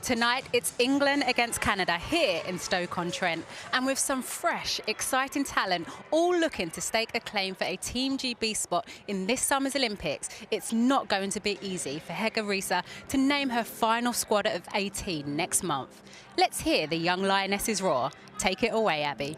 Tonight, it's England against Canada here in Stoke-on-Trent. And with some fresh, exciting talent, all looking to stake a claim for a Team GB spot in this summer's Olympics, it's not going to be easy for Hege to name her final squad of 18 next month. Let's hear the young Lionesses roar. Take it away, Abby.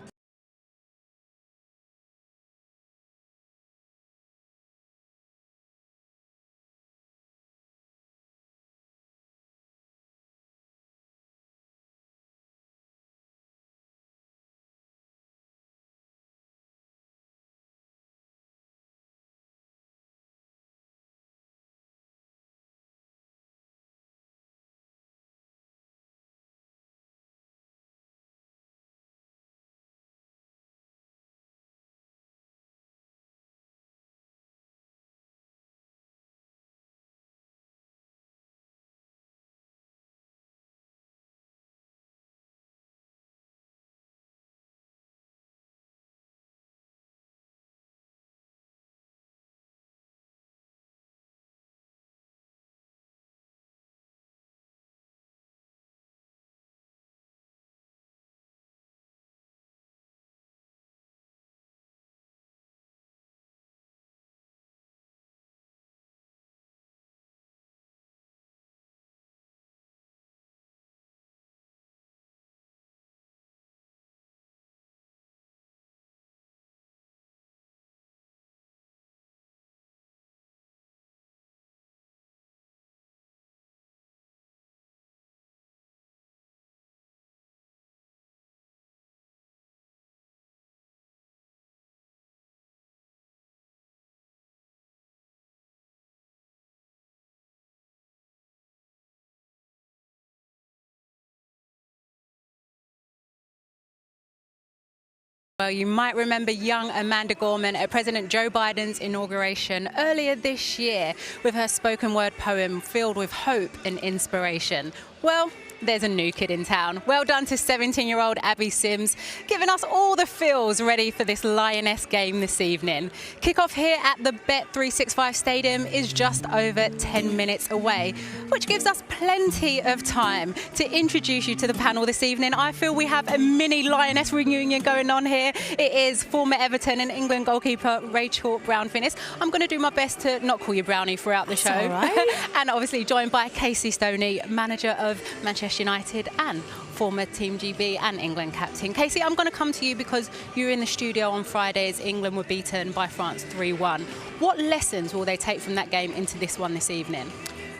Well, you might remember young Amanda Gorman at President Joe Biden's inauguration earlier this year with her spoken word poem filled with hope and inspiration. Well, there's a new kid in town. Well done to 17-year-old Abby Sims, giving us all the feels ready for this Lioness game this evening. Kick-off here at the Bet365 Stadium is just over 10 minutes away, which gives us plenty of time to introduce you to the panel this evening. I feel we have a mini Lioness reunion going on here. It is former Everton and England goalkeeper Rachel Brown-Finnis. I'm going to do my best to not call you Brownie throughout the show. All right. And obviously joined by Casey Stoney, manager of Manchester United and former Team GB and England captain. Casey, I'm going to come to you because you were in the studio on Friday as England were beaten by France 3-1. What lessons will they take from that game into this one this evening?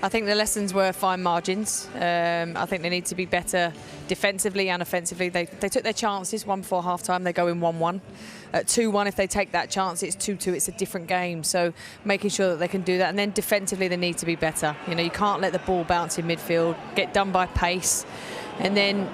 I think the lessons were fine margins. I think they need to be better defensively and offensively. They took their chances, one before half-time, they go in 1-1. At 2-1, if they take that chance, it's 2-2, it's a different game. So making sure that they can do that. And then defensively, they need to be better. You know, you can't let the ball bounce in midfield, get done by pace. And then,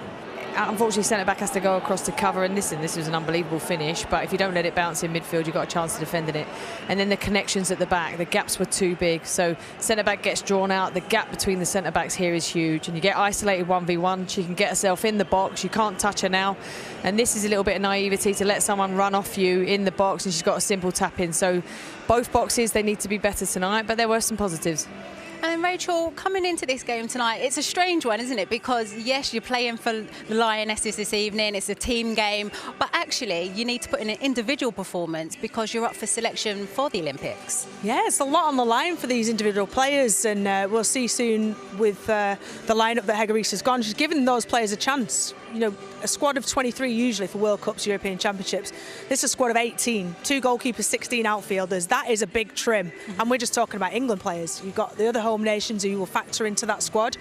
unfortunately, centre-back has to go across to cover. And listen, this was an unbelievable finish. But if you don't let it bounce in midfield, you've got a chance of defending it. And then the connections at the back, the gaps were too big. So centre-back gets drawn out. The gap between the centre-backs here is huge. And you get isolated 1v1. She can get herself in the box. You can't touch her now. And this is a little bit of naivety to let someone run off you in the box. And she's got a simple tap in. So both boxes, they need to be better tonight. But there were some positives. And Rachel, coming into this game tonight, it's a strange one, isn't it? Because, yes, you're playing for the Lionesses this evening. It's a team game. But actually, you need to put in an individual performance because you're up for selection for the Olympics. Yeah, it's a lot on the line for these individual players. And we'll see soon with the lineup that Hege has gone. She's given those players a chance. You know, a squad of 23 usually for World Cups, European Championships. This is a squad of 18, 2 goalkeepers, 16 outfielders. That is a big trim. And we're just talking about England players. You've got the other home nations who will factor into that squad,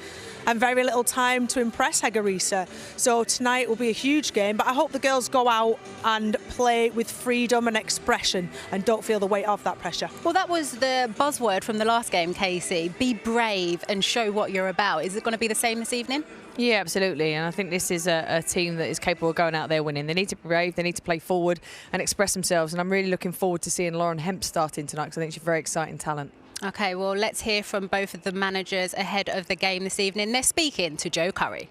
and very little time to impress Hege. So tonight will be a huge game, but I hope the girls go out and play with freedom and expression and don't feel the weight of that pressure. Well, that was the buzzword from the last game, Casey. Be brave and show what you're about. Is it going to be the same this evening? Yeah, absolutely. And I think this is a team that is capable of going out there winning. They need to be brave, they need to play forward and express themselves. And I'm really looking forward to seeing Lauren Hemp starting tonight because I think she's a very exciting talent. OK, well, let's hear from both of the managers ahead of the game this evening. They're speaking to Joe Curry.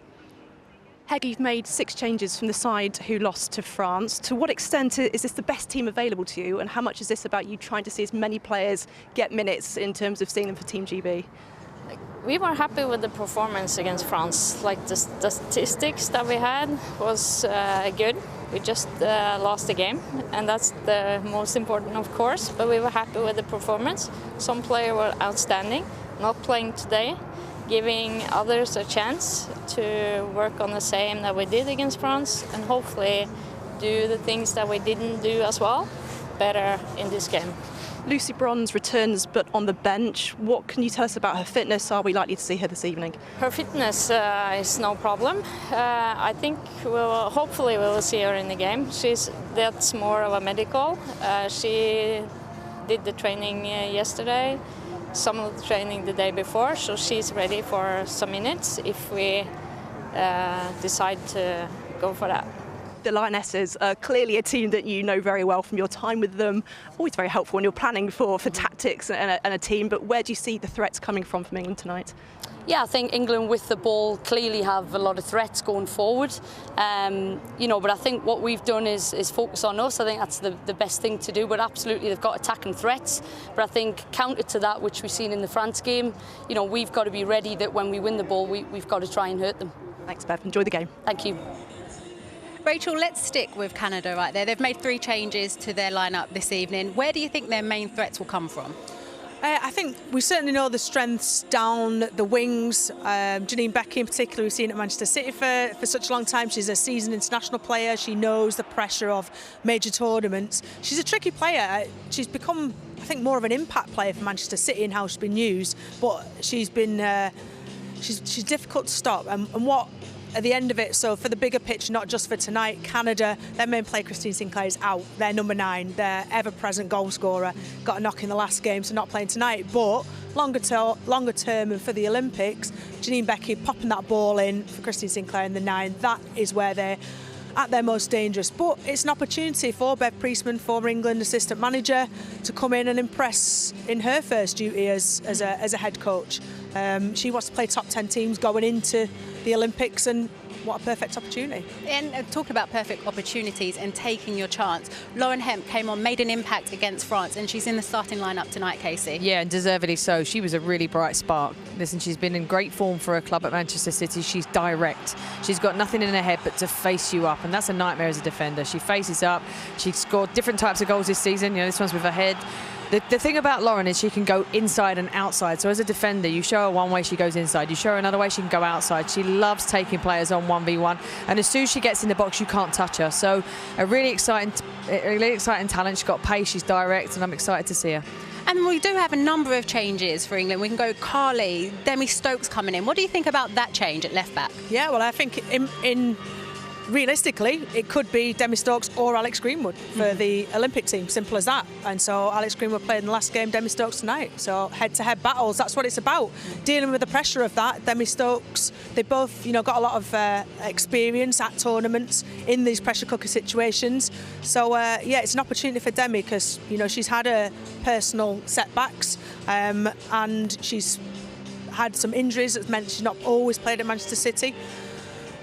Hege, you've made 6 changes from the side who lost to France. To what extent is this the best team available to you? And how much is this about you trying to see as many players get minutes in terms of seeing them for Team GB? We were happy with the performance against France. Like the statistics that we had was good. We just lost the game, and that's the most important, of course. But we were happy with the performance. Some players were outstanding, not playing today, giving others a chance to work on the same that we did against France, and hopefully do the things that we didn't do as well better in this game. Lucy Bronze returns but on the bench. What can you tell us about her fitness? Are we likely to see her this evening? Her fitness is no problem. I think hopefully we will see her in the game. That's more of a medical. She did the training yesterday, some of the training the day before, so she's ready for some minutes if we decide to go for that. The Lionesses are clearly a team that you know very well from your time with them. Always very helpful when you're planning for tactics and a team. But where do you see the threats coming from England tonight? Yeah, I think England with the ball clearly have a lot of threats going forward. But I think what we've done is focus on us. I think that's the best thing to do. But absolutely, they've got attacking threats. But I think counter to that, which we've seen in the France game, we've got to be ready that when we win the ball, we've got to try and hurt them. Thanks, Bev. Enjoy the game. Thank you. Rachel, let's stick with Canada right there. They've made 3 changes to their lineup this evening. Where do you think their main threats will come from? I think we certainly know the strengths down the wings. Janine Becky in particular, we've seen at Manchester City for such a long time. She's a seasoned international player. She knows the pressure of major tournaments. She's a tricky player. She's become, I think, more of an impact player for Manchester City in how she's been used. But she's been she's difficult to stop. And what at the end of it, so for the bigger pitch, not just for tonight, Canada, their main player Christine Sinclair is out. Their number 9, their ever-present goal scorer, got a knock in the last game, so not playing tonight. But longer term and for the Olympics, Janine Becky popping that ball in for Christine Sinclair in the 9, that is where they're at their most dangerous. But it's an opportunity for Bev Priestman, former England assistant manager, to come in and impress in her first duty as a head coach. She wants to play top 10 teams going into the Olympics, and what a perfect opportunity. And talking about perfect opportunities and taking your chance, Lauren Hemp came on, made an impact against France, and she's in the starting lineup tonight, Casey. Yeah, and deservedly so. She was a really bright spark. Listen, she's been in great form for her club at Manchester City. She's direct. She's got nothing in her head but to face you up, and that's a nightmare as a defender. She faces up. She's scored different types of goals this season. This one's with her head. The thing about Lauren is she can go inside and outside. So as a defender, you show her one way, she goes inside. You show her another way, she can go outside. She loves taking players on 1v1. And as soon as she gets in the box, you can't touch her. So a really exciting talent. She's got pace, she's direct, and I'm excited to see her. And we do have a number of changes for England. We can go Carly, Demi Stokes coming in. What do you think about that change at left back? Yeah, well, I think realistically, it could be Demi Stokes or Alex Greenwood for the Olympic team. Simple as that. And so Alex Greenwood played in the last game, Demi Stokes tonight. So head-to-head battles, that's what it's about. Dealing with the pressure of that. Demi Stokes, they both, got a lot of experience at tournaments in these pressure cooker situations. So it's an opportunity for Demi because she's had her personal setbacks and she's had some injuries that's meant she's not always played at Manchester City.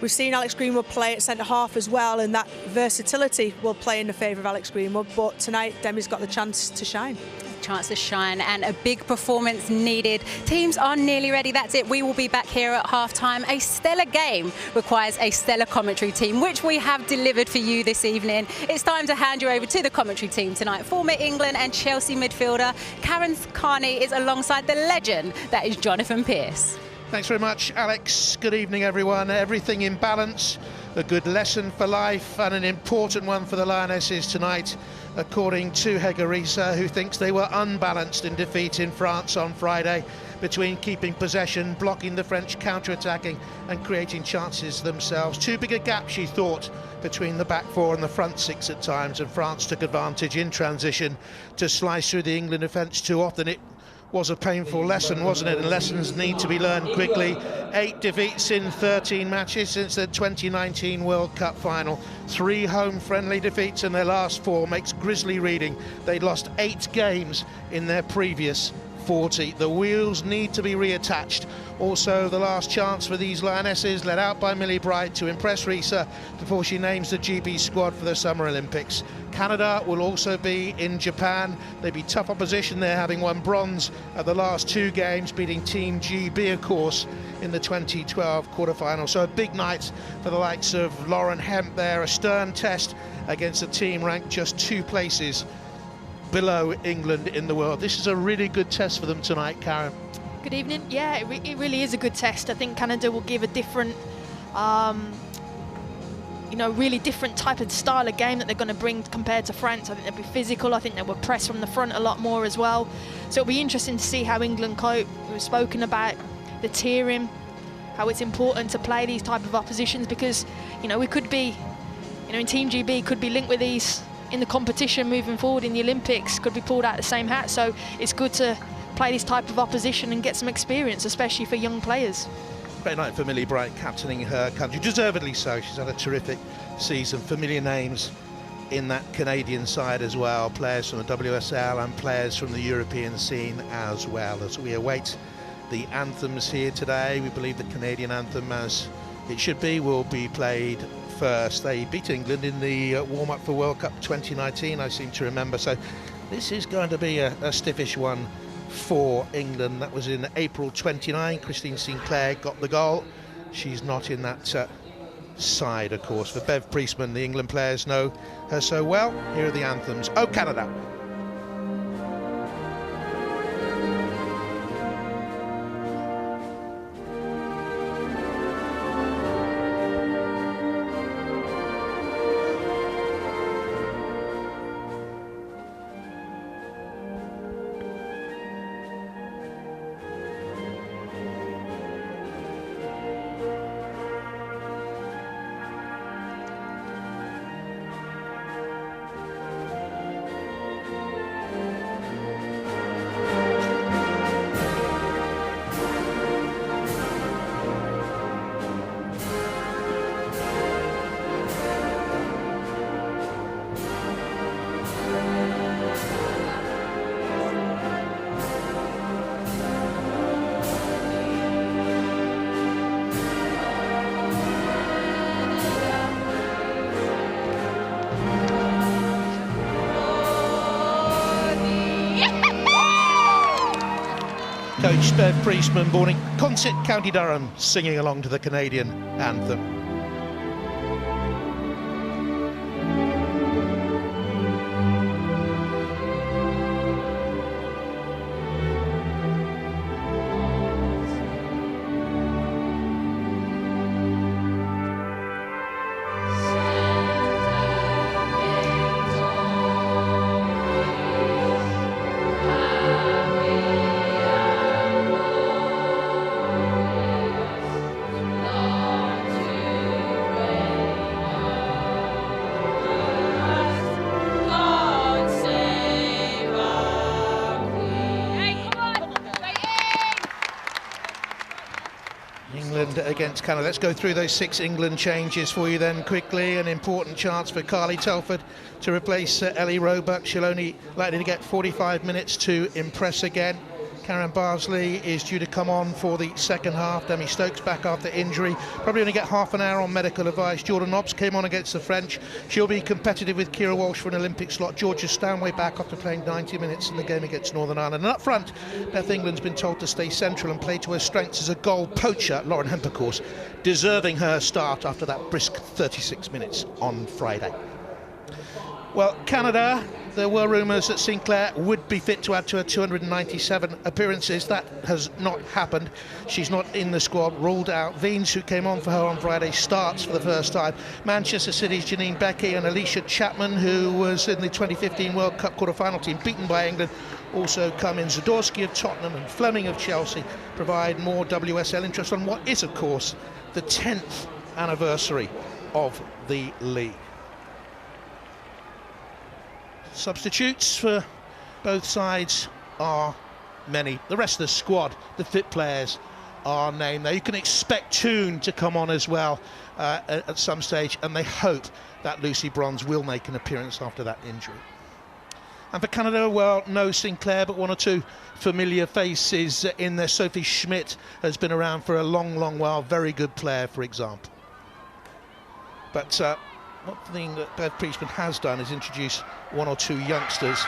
We've seen Alex Greenwood play at centre-half as well, and that versatility will play in the favour of Alex Greenwood. But tonight, Demi's got the chance to shine. Chance to shine, and a big performance needed. Teams are nearly ready. That's it. We will be back here at half-time. A stellar game requires a stellar commentary team, which we have delivered for you this evening. It's time to hand you over to the commentary team tonight. Former England and Chelsea midfielder Karen Carney is alongside the legend that is Jonathan Pearce. Thanks very much, Alex. Good evening, everyone. Everything in balance, a good lesson for life, and an important one for the Lionesses tonight, according to Hege Riise, who thinks they were unbalanced in defeat in France on Friday, between keeping possession, blocking the French counter-attacking and creating chances themselves. Too big a gap, she thought, between the back 4 and the front 6 at times, and France took advantage in transition to slice through the England defence too often. It was a painful lesson, wasn't it? And lessons need to be learned quickly. 8 defeats in 13 matches since the 2019 World Cup final. 3 home friendly defeats in their last 4 makes grisly reading. They'd lost 8 games in their previous 40. The wheels need to be reattached. Also, the last chance for these Lionesses, led out by Millie Bright, to impress Risa before she names the GB squad for the Summer Olympics. Canada will also be in Japan. They'd be tough opposition there, having won bronze at the last 2 games, beating Team GB, of course, in the 2012 quarter-final. So a big night for the likes of Lauren Hemp there, a stern test against a team ranked just 2 places below England in the world. This is a really good test for them tonight, Karen. Good evening. Yeah, it really is a good test. I think Canada will give a different, really different type of style of game that they're going to bring compared to France. I think they'll be physical. I think they will press from the front a lot more as well. So it'll be interesting to see how England cope. We've spoken about the tiering, how it's important to play these type of oppositions because, we could be, in Team GB could be linked with these in the competition moving forward in the Olympics, could be pulled out the same hat. So it's good to play this type of opposition and get some experience, especially for young players. Great night for Millie Bright, captaining her country, deservedly so. She's had a terrific season. Familiar names in that Canadian side as well, players from the WSL and players from the European scene as well. As we await the anthems here today, we believe the Canadian anthem, as it should be, will be played first. They beat England in the warm-up for World Cup 2019, I seem to remember, so this is going to be a stiffish one for England. That was in April 29. Christine Sinclair got the goal. She's not in that side, of course. For Bev Priestman, the England players know her so well. Here are the anthems. Oh, Canada. Coach Bev Priestman, born in Consett, County Durham, singing along to the Canadian anthem. Against Canada. Let's go through those 6 England changes for you then quickly. An important chance for Carly Telford to replace Ellie Roebuck. She'll only likely to get 45 minutes to impress again. Karen Barsley is due to come on for the second half. Demi Stokes back after injury. Probably only get half an hour on medical advice. Jordan Nobbs came on against the French. She'll be competitive with Kira Walsh for an Olympic slot. Georgia Stanway back after playing 90 minutes in the game against Northern Ireland. And up front, Beth England's been told to stay central and play to her strengths as a goal poacher. Lauren Hemp, of course, deserving her start after that brisk 36 minutes on Friday. Well, Canada, there were rumours that Sinclair would be fit to add to her 297 appearances. That has not happened. She's not in the squad, ruled out. Veens, who came on for her on Friday, starts for the first time. Manchester City's Janine Becky and Alicia Chapman, who was in the 2015 World Cup quarter-final team, beaten by England, also come in. Zadorsky of Tottenham and Fleming of Chelsea provide more WSL interest on what is, of course, the 10th anniversary of the league. Substitutes for both sides are many. The rest of the squad, the fit players, are named there. You can expect Toon to come on as well at some stage, and they hope that Lucy Bronze will make an appearance after that injury. And for Canada, well, no Sinclair, but one or two familiar faces in there. Sophie Schmidt has been around for a long, long while. Very good player, for example. But one thing that Bev Priestman has done is introduce one or two youngsters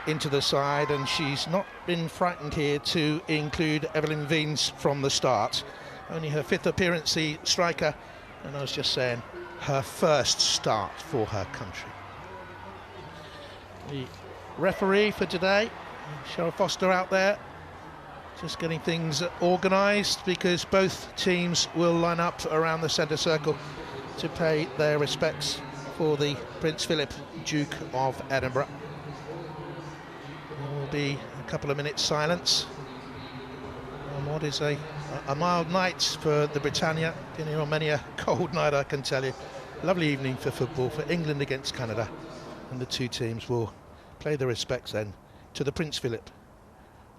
into the side, and she's not been frightened here to include Evelyn Wiens from the start. Only her 5th appearance, the striker, and I was just saying, her first start for her country. The referee for today, Cheryl Foster, out there just getting things organised, because both teams will line up around the centre circle to pay their respects for the Prince Philip, Duke of Edinburgh. There will be a couple of minutes silence on what is a mild night for the Britannia. Been here on many a cold night, I can tell you. Lovely evening for football, for England against Canada, and the two teams will play their respects then to the Prince Philip,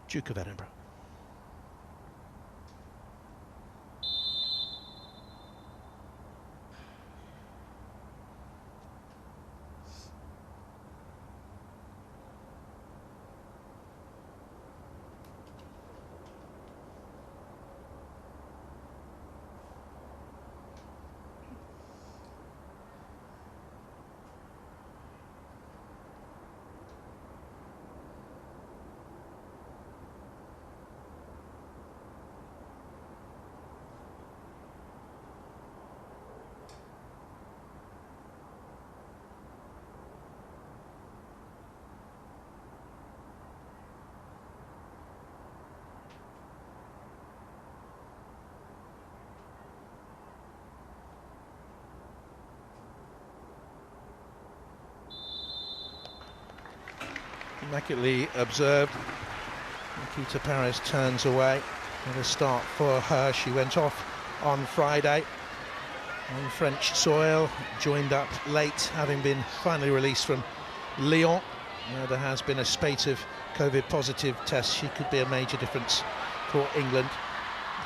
Duke of Edinburgh. Immaculately observed. Nikita Paris turns away. What a start for her. She went off on Friday on French soil, joined up late, having been finally released from Lyon. There has been a spate of COVID positive tests. She could be a major difference for England.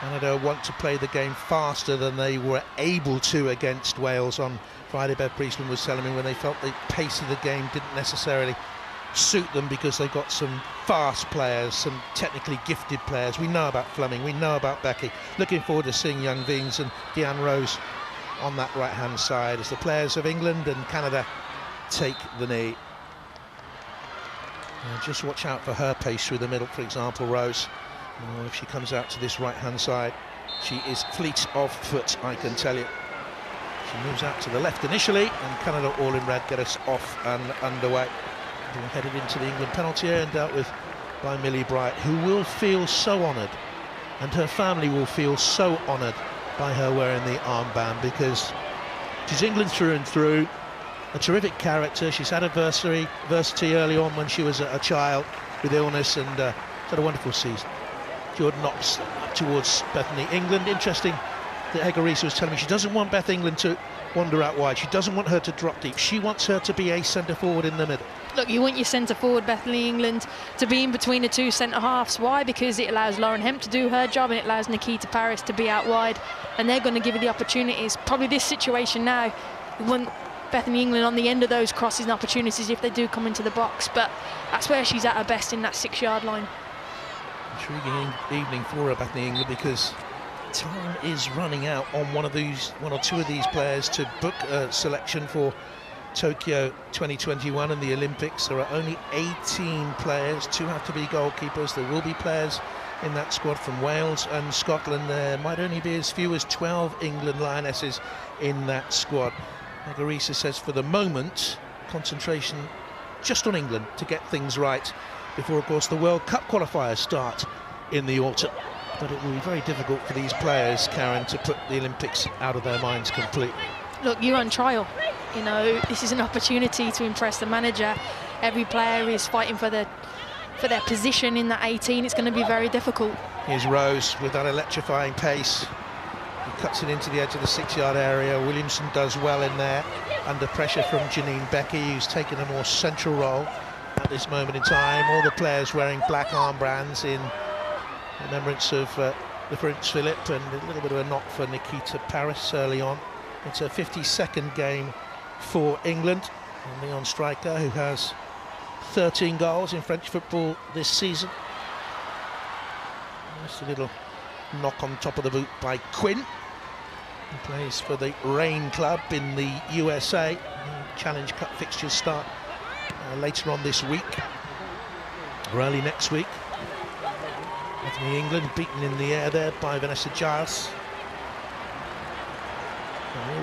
Canada want to play the game faster than they were able to against Wales on Friday. Bev Priestman was telling me when they felt the pace of the game didn't necessarily suit them, because they got some fast players, some technically gifted players. We know about Fleming, we know about Becky. Looking forward to seeing young Wiens and Deanne Rose on that right hand side as the players of England and Canada take the knee. Just watch out for her pace through the middle, for example, Rose. If she comes out to this right hand side, she is fleet of foot, I can tell you. She moves out to the left initially, and Canada all in red get us off and underway. We're headed into the England penalty area and dealt with by Millie Bright, who will feel so honoured, and her family will feel so honoured by her wearing the armband, because she's England through and through, a terrific character. She's had adversity early on when she was a child with illness, and had a wonderful season. Jordan Knox up towards Bethany England. Interesting that Hegarisa was telling me she doesn't want Beth England to wander out wide. She doesn't want her to drop deep. She wants her to be a centre forward in the middle. Look, you want your centre forward, Bethany England, to be in between the two centre halves. Why? Because it allows Lauren Hemp to do her job, and it allows Nikita Paris to be out wide, and they're going to give you the opportunities. Probably this situation now, we want Bethany England on the end of those crosses and opportunities if they do come into the box, but that's where she's at her best, in that 6-yard line. Intriguing evening for her, Bethany England, because time is running out on one or two of these players to book a selection for Tokyo 2021 and the Olympics. There are only 18 players. 2 have to be goalkeepers. There will be players in that squad from Wales and Scotland. There might only be as few as 12 England Lionesses in that squad. Hegarisa says for the moment, concentration just on England to get things right before, of course, the World Cup qualifiers start in the autumn. But it will be very difficult for these players, Karen, to put the Olympics out of their minds completely. Look, you're on trial. You know, this is an opportunity to impress the manager. Every player is fighting for their position in that 18. It's going to be very difficult. Here's Rose with that electrifying pace. He cuts it into the edge of the 6-yard area. Williamson does well in there, under pressure from Janine Becky, who's taken a more central role at this moment in time. All the players wearing black armbands in remembrance of the Prince Philip, and a little bit of a knock for Nikita Paris early on. It's a 52nd game for England, and Leon Striker, who has 13 goals in French football this season. Just a little knock on top of the boot by Quinn, who plays for the Rain Club in the USA. Challenge Cup fixtures start later on this week, or early next week. Bethany England beaten in the air there by Vanessa Giles.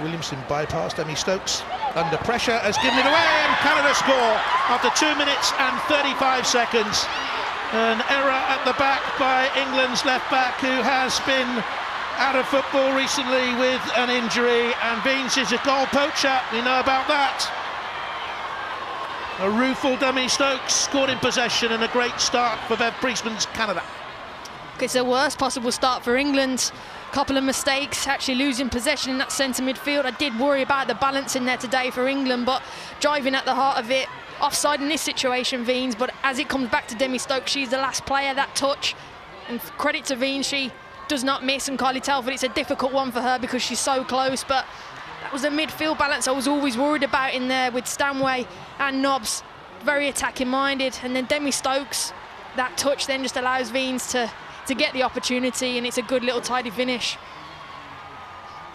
Williamson bypassed Demi Stokes under pressure, has given it away, and Canada score after 2 minutes and 35 seconds. An error at the back by England's left back, who has been out of football recently with an injury, and Veens is a goal poacher, we know about that. A rueful Demi Stokes scored in possession, and a great start for Bev Priestman's Canada. It's the worst possible start for England. Couple of mistakes, actually losing possession in that centre midfield. I did worry about the balance in there today for England, but driving at the heart of it. Offside in this situation, Veens, but as it comes back to Demi Stokes, she's the last player, that touch. And credit to Veens, she does not miss, and Kylie Telford, it's a difficult one for her because she's so close, but that was a midfield balance I was always worried about in there with Stanway and Nobbs, very attacking minded. And then Demi Stokes, that touch then just allows Veens to get the opportunity, and it's a good little tidy finish.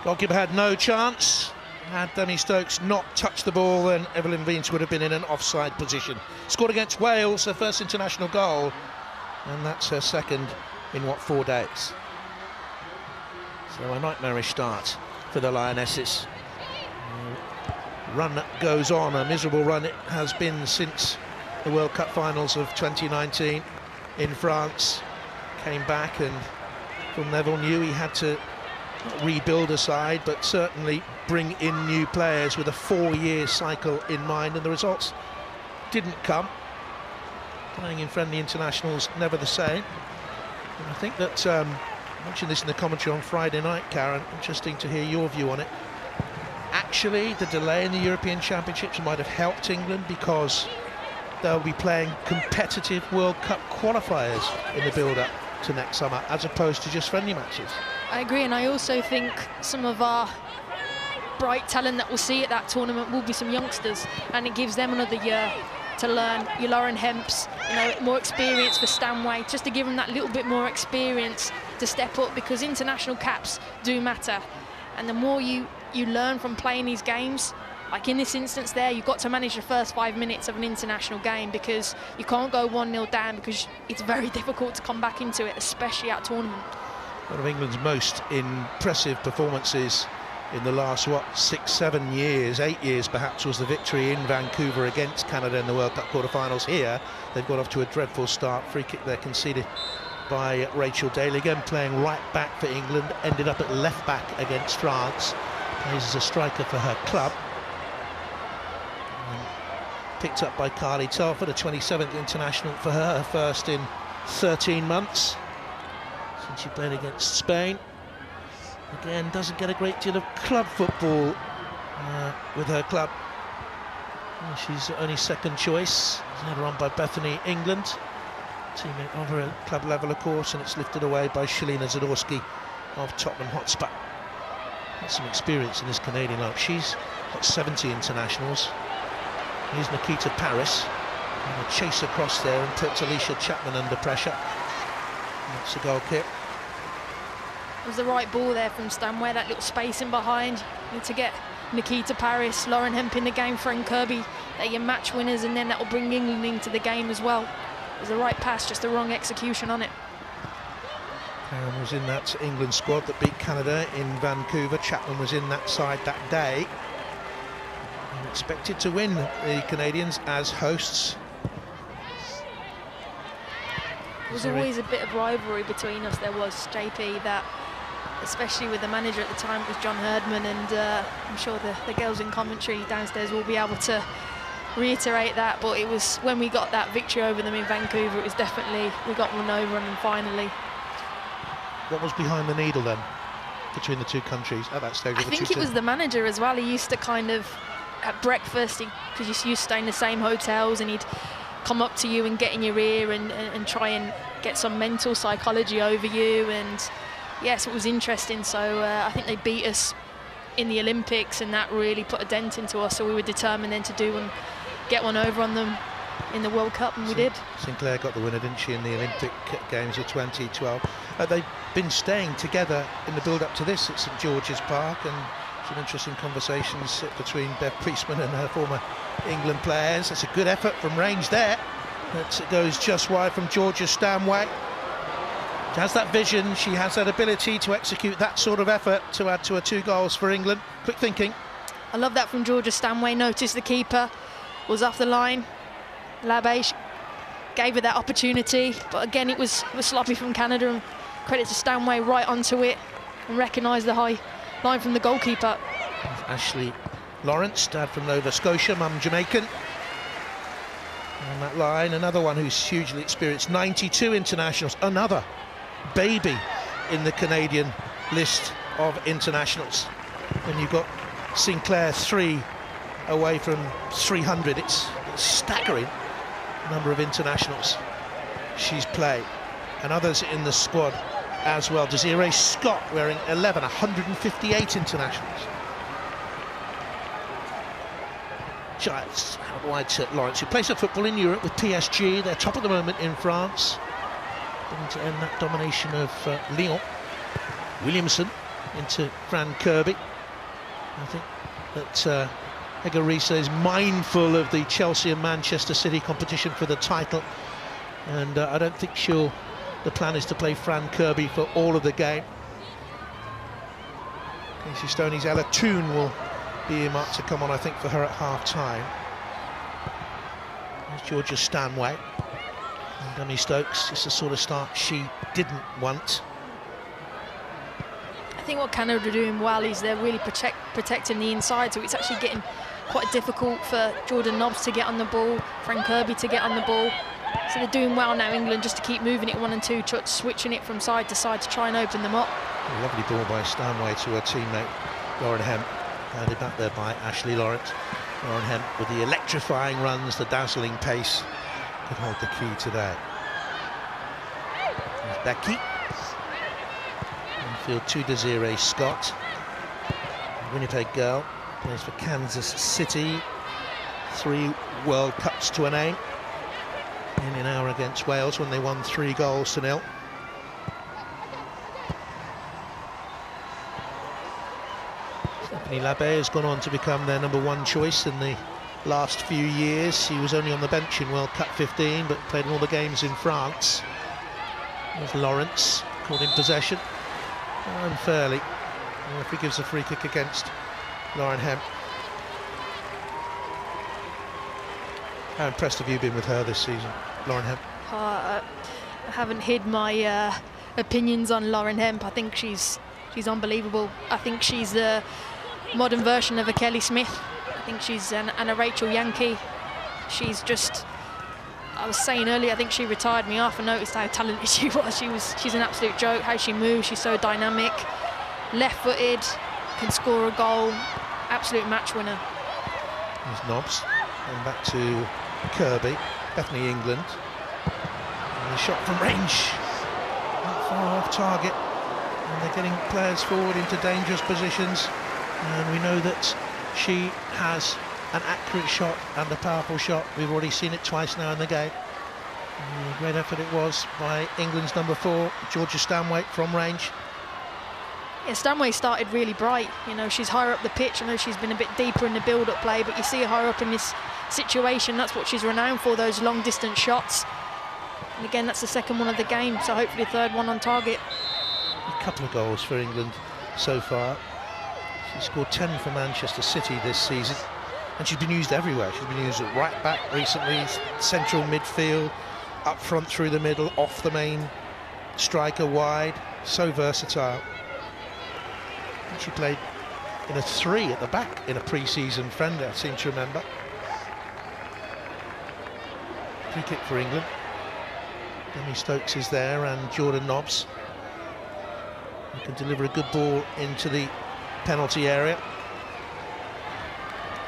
Goalkeeper had no chance. Had Demi Stokes not touched the ball, then Evelyn Veens would have been in an offside position. Scored against Wales, her first international goal, and that's her second in, 4 days. So a nightmarish start for the Lionesses. Run goes on, a miserable run it has been since the World Cup finals of 2019 in France. Came back, and Phil Neville knew he had to rebuild a side, but certainly bring in new players with a 4-year cycle in mind, and the results didn't come. Playing in friendly internationals, never the same. And I think that, I mentioned this in the commentary on Friday night, Karen, interesting to hear your view on it. Actually, the delay in the European Championships might have helped England, because they'll be playing competitive World Cup qualifiers in the build-up to next summer, as opposed to just friendly matches. I agree, and I also think some of our bright talent that we'll see at that tournament will be some youngsters, and it gives them another year to learn. Your Lauren Hemps, more experience for Stanway, just to give them that little bit more experience to step up, because international caps do matter, and the more you learn from playing these games, like in this instance there, you've got to manage the first 5 minutes of an international game, because you can't go 1-0 down, because it's very difficult to come back into it, especially at tournament. One of England's most impressive performances in the last, 6, 7 years, 8 years perhaps, was the victory in Vancouver against Canada in the World Cup quarter-finals. Here, they've got off to a dreadful start. Free kick there conceded by Rachel Daly, again playing right back for England, ended up at left back against France. Plays as a striker for her club. Picked up by Kylie Telford, a 27th international for her first in 13 months since she played against Spain. Again, doesn't get a great deal of club football with her club. She's only second choice. Later on by Bethany England, teammate of her at club level, of course, and it's lifted away by Shalina Zadorsky of Tottenham Hotspur. Got some experience in this Canadian lineup. She's got 70 internationals. Here's Nikita Paris, and a chase across there and puts Alicia Chapman under pressure. That's a goal kick. It was the right ball there from Stanway, that little space in behind. You need to get Nikita Paris, Lauren Hemp in the game, Fran Kirby. They're your match winners, and then that will bring England into the game as well. It was the right pass, just the wrong execution on it. Karen was in that England squad that beat Canada in Vancouver. Chapman was in that side that day. And expected to win, the Canadians as hosts. There was always a bit of rivalry between us, there was, JP, that especially with the manager at the time, it was John Herdman, and I'm sure the girls in commentary downstairs will be able to reiterate that, but it was when we got that victory over them in Vancouver, it was definitely, we got run over on them finally. What was behind the needle then, between the two countries at that stage? I think it was the manager as well. He used to kind of, at breakfast, because you used to stay in the same hotels, and he'd come up to you and get in your ear and try and get some mental psychology over you, and yes, it was interesting. So I think they beat us in the Olympics, and that really put a dent into us, so we were determined then to do and get one over on them in the World Cup, and we did. Sinclair got the winner, didn't she, in the Olympic Games of 2012. They've been staying together in the build-up to this at St George's Park, and some interesting conversations between Bev Priestman and her former England players. That's a good effort from range there. That goes just wide from Georgia Stanway. She has that vision, she has that ability to execute that sort of effort to add to her 2 goals for England. Quick thinking. I love that from Georgia Stanway. Noticed the keeper was off the line. Labé gave her that opportunity, but again it was sloppy from Canada, and credit to Stanway, right onto it and recognised the high line from the goalkeeper. Ashley Lawrence, dad from Nova Scotia, mum Jamaican. On that line, another one who's hugely experienced, 92 internationals, another baby in the Canadian list of internationals. When you've got Sinclair 3 away from 300, it's staggering number of internationals she's played, and others in the squad as well. Desiree Scott wearing 11, 158 internationals. Giants out wide to Lawrence, who plays her football in Europe with PSG. They're top at the moment in France, looking to end that domination of Lyon. Williamson into Fran Kirby. I think that Egarisa is mindful of the Chelsea and Manchester City competition for the title, and I don't think the plan is to play Fran Kirby for all of the game. Casey Stoney's Ella Toon will be earmarked to come on, I think, for her at half-time. There's Georgia Stanway. And Demi Stokes, just the sort of start she didn't want. I think what Canada are doing well is they're really protecting the inside, so it's actually getting quite difficult for Jordan Nobbs to get on the ball, Fran Kirby to get on the ball. So they're doing well now, England, just to keep moving it 1 and 2, switching it from side to side to try and open them up. A lovely ball by Stanway to her teammate Lauren Hemp. Handed back there by Ashley Lawrence. Lauren Hemp with the electrifying runs, the dazzling pace, could hold the key today. There's Becky. Infield to Desiree Scott. Winnipeg girl, plays for Kansas City. 3 World Cups to her name. In an hour against Wales when they won 3-0. Labé has gone on to become their #1 choice in the last few years. He was only on the bench in World Cup 15, but played in all the games in France. There's Lawrence, caught in possession unfairly. The referee gives a free kick against Lauren Hemp. How impressed have you been with her this season, Lauren Hemp? I haven't hid my opinions on Lauren Hemp. I think she's unbelievable. I think she's the modern version of a Kelly Smith. I think she's an a Rachel Yankee. She's just, I was saying earlier, I think she retired me off. I noticed how talented she was. She's an absolute joke. How she moves, she's so dynamic, left-footed, can score a goal, absolute match winner. There's Nobbs, and back to Kirby, Bethany England. And a shot from range, not far off target, and they're getting players forward into dangerous positions. And we know that she has an accurate shot and a powerful shot. We've already seen it twice now in the game. And a great effort it was by England's #4, Georgia Stanway, from range. Yeah, Stanway started really bright. You know, she's higher up the pitch. I know she's been a bit deeper in the build-up play, but you see her higher up in this situation. That's what she's renowned for, those long-distance shots. And again, that's the second one of the game, so hopefully the third one on target. A couple of goals for England so far. She scored 10 for Manchester City this season, and she's been used everywhere. She's been used at right back recently, central midfield, up front through the middle, off the main striker, wide. So versatile. And she played in a 3 at the back in a pre-season friendly, I seem to remember. Free kick for England. Demi Stokes is there, and Jordan Nobbs, who can deliver a good ball into the penalty area.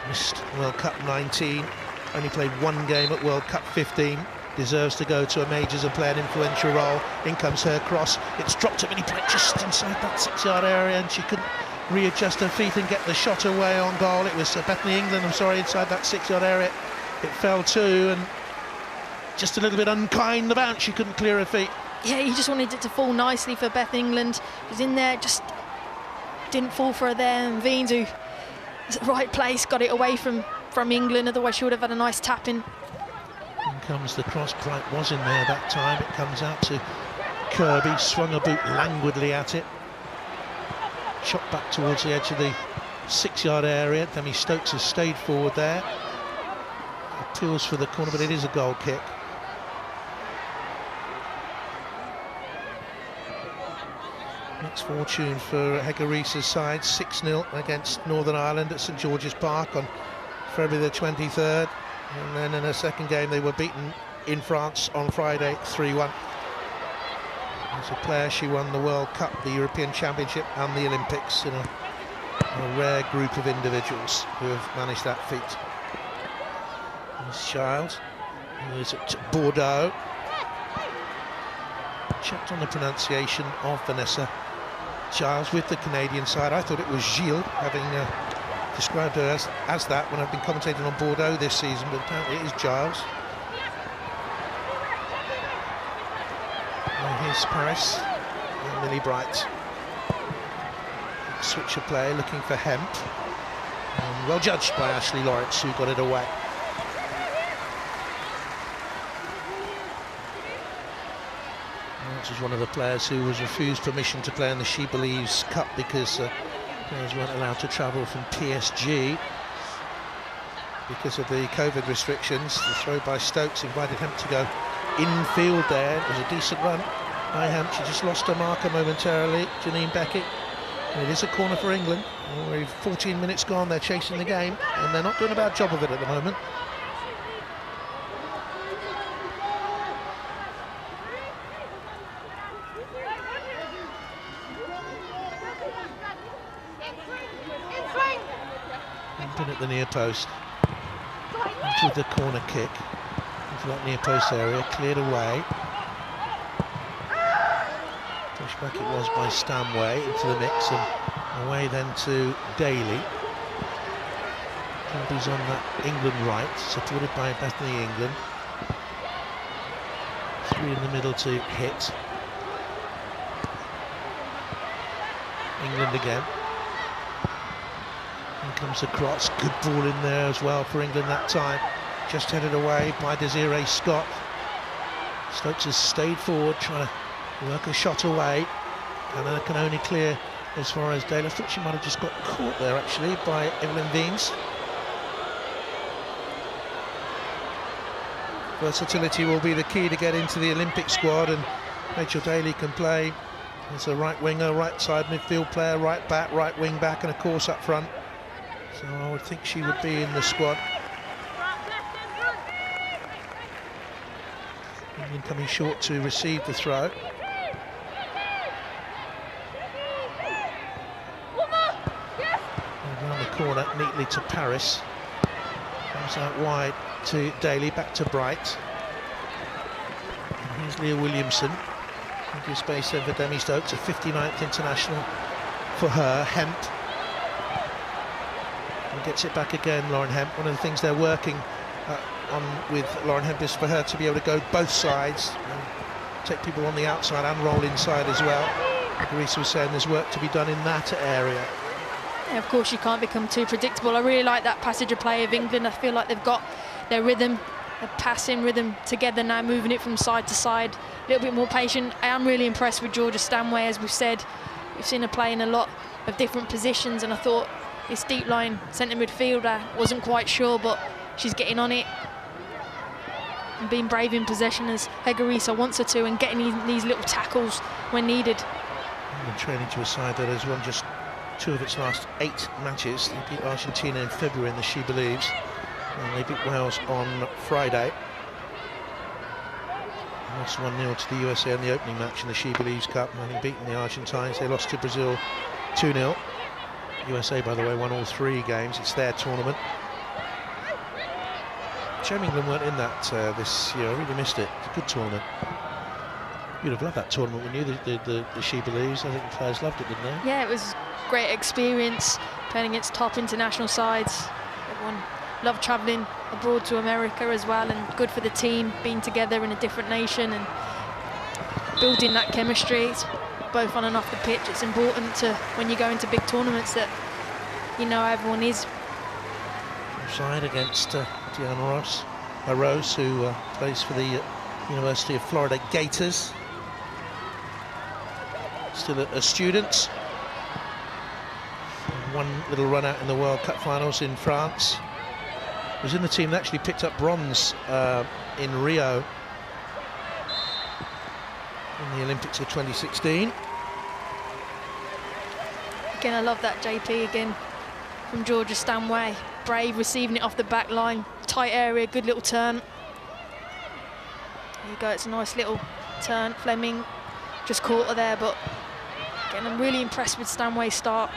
Missed World Cup 19, only played 1 game at World Cup 15. Deserves to go to a majors and play an influential role. In comes her cross. It's dropped a mini plate just inside that 6-yard area, and she couldn't readjust her feet and get the shot away on goal. It was Bethany England, inside that 6-yard area. It fell too, and just a little bit unkind, the bounce, she couldn't clear her feet. Yeah, he just wanted it to fall nicely for Beth England. She was in there, just didn't fall for her there, and Veens, who was at the right place, got it away from England, otherwise she would have had a nice tap in. In comes the cross, Bright was in there that time, it comes out to Kirby, swung a boot languidly at it. Shot back towards the edge of the 6-yard area. Demi Stokes has stayed forward there. Appeals for the corner, but it is a goal kick. Next fortune for Hegerisa's side, 6-0 against Northern Ireland at St George's Park on February the 23rd. And then in a second game they were beaten in France on Friday 3-1. As a player she won the World Cup, the European Championship and the Olympics in a rare group of individuals who have managed that feat. This child who is at Bordeaux. Checked on the pronunciation of Vanessa Giles with the Canadian side. I thought it was Gilles, having described her as that when I've been commentating on Bordeaux this season, but apparently it is Giles. And here's Paris and Millie Bright. Switch of play, looking for Hemp. And well judged by Ashley Lawrence, who got it away. Lawrence was one of the players who was refused permission to play in the She Believes Cup because players weren't allowed to travel from PSG because of the COVID restrictions. The throw by Stokes invited Hemp to go infield there. It was a decent run by Hemp. She just lost her marker momentarily, Janine Beckett. And it is a corner for England. Already 14 minutes gone, they're chasing the game, and they're not doing a bad job of it at the moment. Been at the near post. Into the corner kick. Into that near post area, cleared away. Pushback it was by Stanway into the mix and away then to Daly. Kirby's on that England right, supported by Bethany England. 3 in the middle to hit. England again. In comes the cross, good ball in there as well for England that time. Just headed away by Desiree Scott. Stokes has stayed forward, trying to work a shot away, and can only clear as far as Dale. I thought she might have just got caught there actually by Evelyn Veens. Versatility will be the key to get into the Olympic squad, and Rachel Daly can play as a right winger, right side midfield player, right back, right wing back, and of course up front. So I would think she would be in the squad. England coming short to receive the throw. And around the corner neatly to Paris. Comes out wide to Daly, back to Bright. And here's Leah Williamson. Plenty of space there for Demi Stokes, a 59th international for her. Hemp. And gets it back again, Lauren Hemp. One of the things they're working on with Lauren Hemp is for her to be able to go both sides and take people on the outside and roll inside as well. Marisa was saying there's work to be done in that area. Yeah, of course you can't become too predictable. I really like that passage of play of England. I feel like they've got their rhythm, their passing rhythm together now, moving it from side to side, a little bit more patient. I am really impressed with Georgia Stanway, as we've said. We've seen her play in a lot of different positions, and I thought this deep line centre midfielder, wasn't quite sure, but she's getting on it and being brave in possession as Hegerisa wants her to, and getting these little tackles when needed. And training to a side that has won just 2 of its last 8 matches. They beat Argentina in February in the She Believes, and they beat Wales on Friday. They lost 1-0 to the USA in the opening match in the She Believes Cup, and having beaten the Argentines, they lost to Brazil 2-0. USA, by the way, won all 3 games. It's their tournament. Shame England weren't in that this year. I really missed it. It's a good tournament. You'd have loved that tournament, wouldn't you? The She Believes. I think the players loved it, didn't they? Yeah, it was a great experience playing against top international sides. Everyone love travelling abroad to America as well, and good for the team, being together in a different nation and building that chemistry. It's both on and off the pitch. It's important to, when you go into big tournaments, that you know everyone is. Side against Diana Rose, who plays for the University of Florida Gators. Still a student. One little run out in the World Cup finals in France. Was in the team that actually picked up bronze in Rio in the Olympics of 2016. Again, I love that JP again from Georgia Stanway. Brave, receiving it off the back line. Tight area, good little turn. There you go, it's a nice little turn. Fleming just caught her there, but again, I'm really impressed with Stanway's start.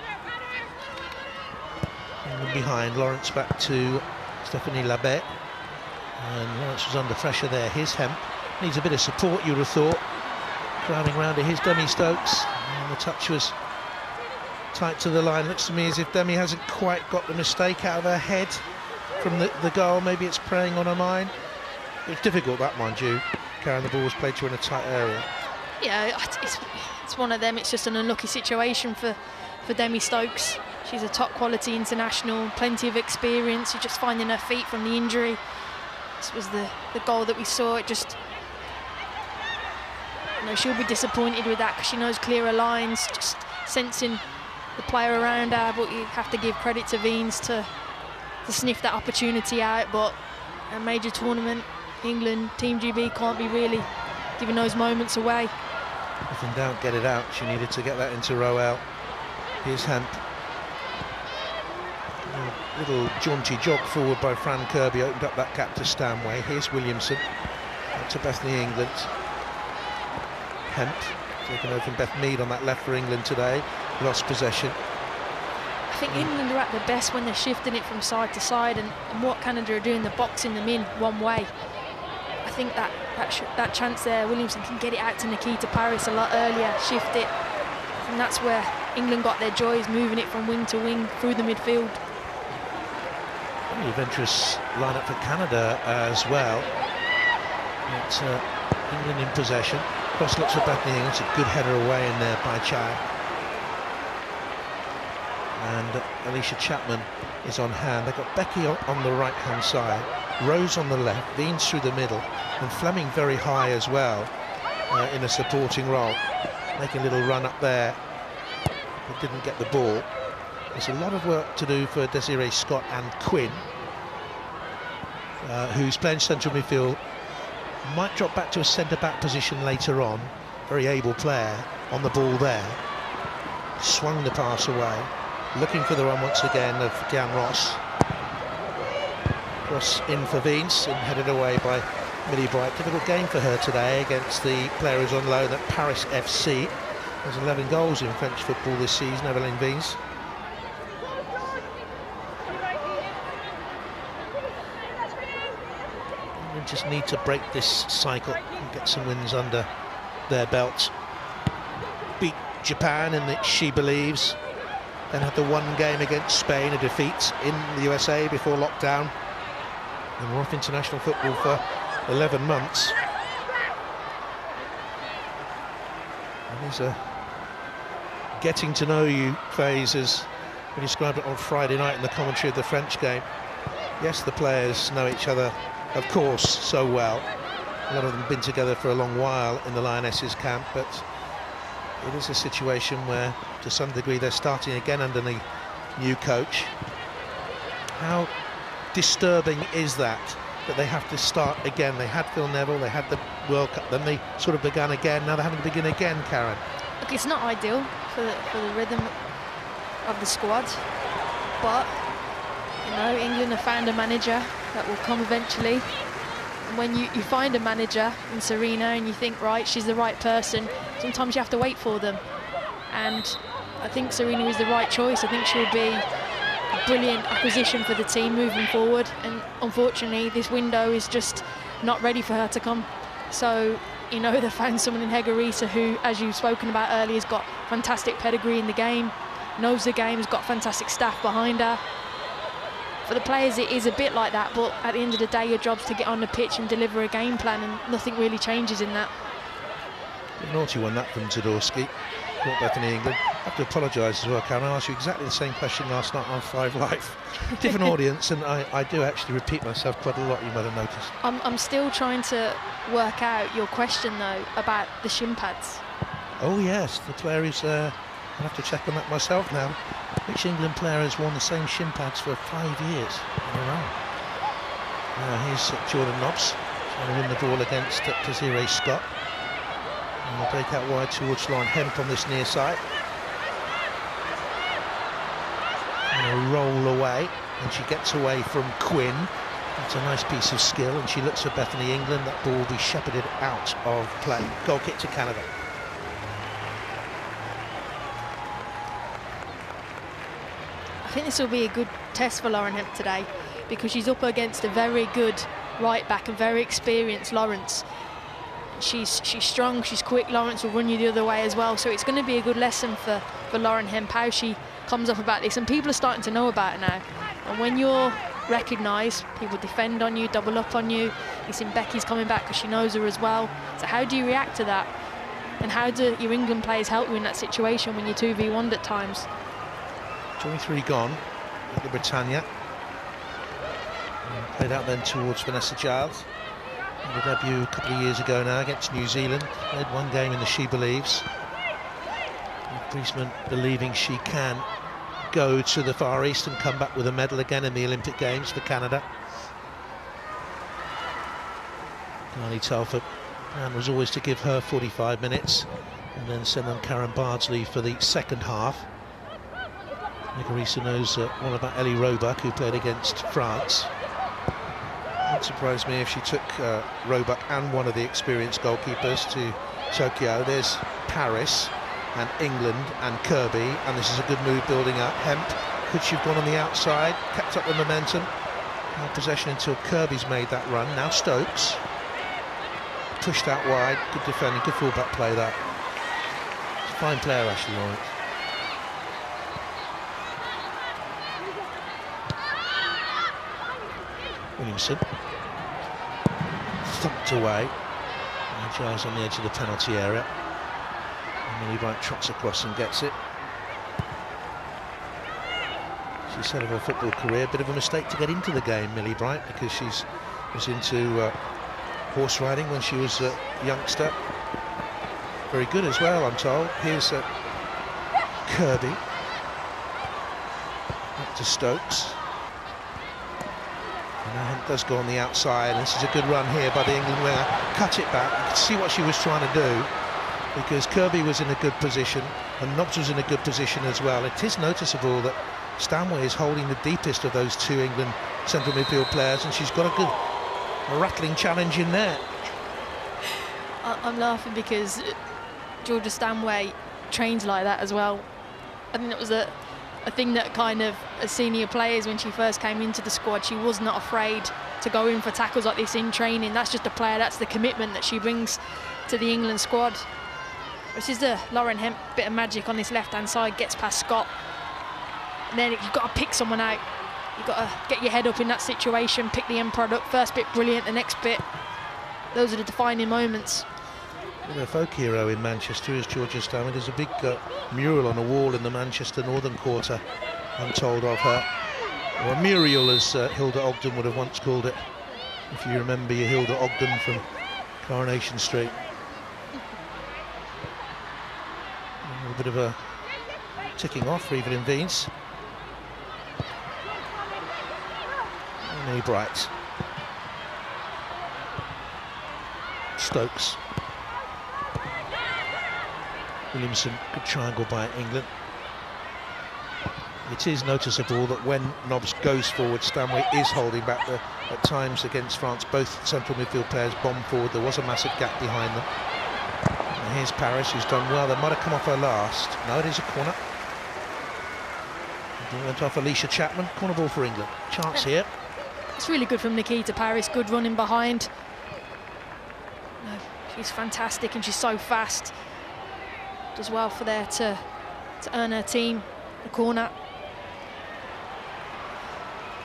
And behind, Lawrence back to Stephanie Labette. And Lawrence was under pressure there. Here's Hemp. Needs a bit of support, you would have thought. Crowding round to his Demi Stokes. And the touch was tight to the line. Looks to me as if Demi hasn't quite got the mistake out of her head from the goal. Maybe it's preying on her mind. It's difficult, that, mind you. Karen, the ball was played to her in a tight area. Yeah, it's one of them. It's just an unlucky situation for Demi Stokes. She's a top quality international, plenty of experience. She's just finding her feet from the injury. This was the goal that we saw. It just, you know, she'll be disappointed with that because she knows clearer lines, just sensing the player around her. But you have to give credit to Veens to sniff that opportunity out. But a major tournament, England, Team GB can't be really giving those moments away. If in doubt, get it out. She needed to get that into Roel. Here's Hemp. Little jaunty jog forward by Fran Kirby opened up that gap to Stanway. Here's Williamson. Back to Bethany England. Hemp taken over from Beth Mead on that left for England today. Lost possession. I think England are at their best when they're shifting it from side to side, and what Canada are doing, they're boxing them in one way. I think that chance there, Williamson can get it out to Nikita Paris a lot earlier, shift it, and that's where England got their joys, moving it from wing to wing through the midfield. Very adventurous lineup for Canada as well. It's England in possession. Cross looks for Bethany England. It's a good header away in there by Chai. And Alicia Chapman is on hand. They've got Becky on the right-hand side, Rose on the left, Veens through the middle, and Fleming very high as well in a supporting role. Making a little run up there, but didn't get the ball. There's a lot of work to do for Desiree Scott and Quinn, who's playing central midfield. Might drop back to a centre-back position later on. Very able player on the ball there. Swung the pass away. Looking for the run once again of Diane Ross. Cross in for Veens and headed away by Millie Bright. Difficult game for her today against the player who's on loan at Paris FC. There's 11 goals in French football this season, Evelyn Veens. We just need to break this cycle and get some wins under their belt. Beat Japan in that she believes. Then had the one game against Spain, a defeat in the USA before lockdown. And we're off international football for 11 months. And there's a getting to know you phase, as we described it on Friday night in the commentary of the French game. Yes, the players know each other, of course, so well. A lot of them have been together for a long while in the Lionesses camp, but it is a situation where, to some degree, they're starting again under the new coach. How disturbing is that they have to start again? They had Phil Neville, they had the World Cup, then they sort of began again, now they're having to begin again, Karen. Look, it's not ideal for the rhythm of the squad, but, you know, England have found a manager that will come eventually. And when you find a manager in Serena and you think, right, she's the right person, sometimes you have to wait for them. And I think Serena is the right choice. I think she'll be a brilliant acquisition for the team moving forward. And unfortunately, this window is just not ready for her to come. So, you know, they found someone in Hegarisa who, as you've spoken about earlier, has got fantastic pedigree in the game, knows the game, has got fantastic staff behind her. for the players it is a bit like that, but at the end of the day your job's to get on the pitch and deliver a game plan, and nothing really changes in that. A naughty one that from Zadorsky. Caught Bethany England. I have to apologise as well, Karen. I asked you exactly the same question last night on 5 Live. Different audience, and I do actually repeat myself quite a lot, you might have noticed. I'm still trying to work out your question though about the shin pads. Oh yes, the player is I'll have to check on that myself now. Which England player has worn the same shin pads for 5 years in a row? Now here's Jordan Nobbs trying to win the ball against Desiree Scott. And they'll break out wide towards Lauren Hemp on this near side. And a roll away, and she gets away from Quinn. That's a nice piece of skill, and she looks for Bethany England. That ball will be shepherded out of play. Goal kick to Canada. I think this will be a good test for Lauren Hemp today, because she's up against a very good right back and very experienced Lawrence. She's strong, she's quick. Lawrence will run you the other way as well, so it's going to be a good lesson for Lauren Hemp how she comes up about this, and people are starting to know about it now. And when you're recognised, people defend on you, double up on you. You've seen Becky's coming back because she knows her as well. So how do you react to that? And how do your England players help you in that situation when you're 2v1'd at times? 23 gone at the Britannia. Played out then towards Vanessa Giles. The debut a couple of years ago now against New Zealand. Played 1 game in the She Believes. Priestman believing she can go to the Far East and come back with a medal again in the Olympic Games for Canada. Carly Telford plan was always to give her 45 minutes and then send on Karen Bardsley for the second half. Nicarisa knows all about Ellie Roebuck, who played against France. Wouldn't surprise me if she took Roebuck and one of the experienced goalkeepers to Tokyo. There's Paris and England and Kirby, and this is a good move building up. Hemp, could she have gone on the outside, kept up the momentum? Now possession until Kirby's made that run. Now Stokes. Pushed out wide, good defending, good full-back play that. It's a fine player, Ashley Lawrence. Williamson. Thumped away. And Giles on the edge of the penalty area. Millie Bright trots across and gets it. She said of her football career, a bit of a mistake to get into the game, Millie Bright, because she was into horse riding when she was a youngster. Very good as well, I'm told. Here's Kirby. Up to Stokes. And now Hemp does go on the outside, and this is a good run here by the England winger. Cut it back. You can see what she was trying to do, because Kirby was in a good position and Nobbs was in a good position as well. It is noticeable that Stanway is holding the deepest of those 2 England central midfield players, and she's got a rattling challenge in there. I'm laughing because Georgia Stanway trains like that as well. I think it was a thing that kind of, as senior players, when she first came into the squad, she was not afraid to go in for tackles like this in training. That's just a player, that's the commitment that she brings to the England squad. This is the Lauren Hemp bit of magic on this left-hand side, gets past Scott. And then you've got to pick someone out. You've got to get your head up in that situation, pick the end product. First bit brilliant, the next bit, those are the defining moments. A folk hero in Manchester is Georgia Stanway. There's a big mural on a wall in the Manchester Northern Quarter, I'm told, of her. Or a murial, as Hilda Ogden would have once called it, if you remember your Hilda Ogden from Coronation Street. A bit of a ticking off for Evelyn Veens. Millie Bright. Stokes. Williamson, good triangle by England. It is noticeable that when Nobbs goes forward, Stanway is holding back. At times against France, both central midfield players bomb forward. There was a massive gap behind them. And here's Paris, who's done well. They might have come off her last. No, it is a corner. It went off Alicia Chapman. Corner ball for England. Chance here. It's really good from Nikita Paris. Good running behind. No, she's fantastic and she's so fast. Does well for there to earn her team the corner.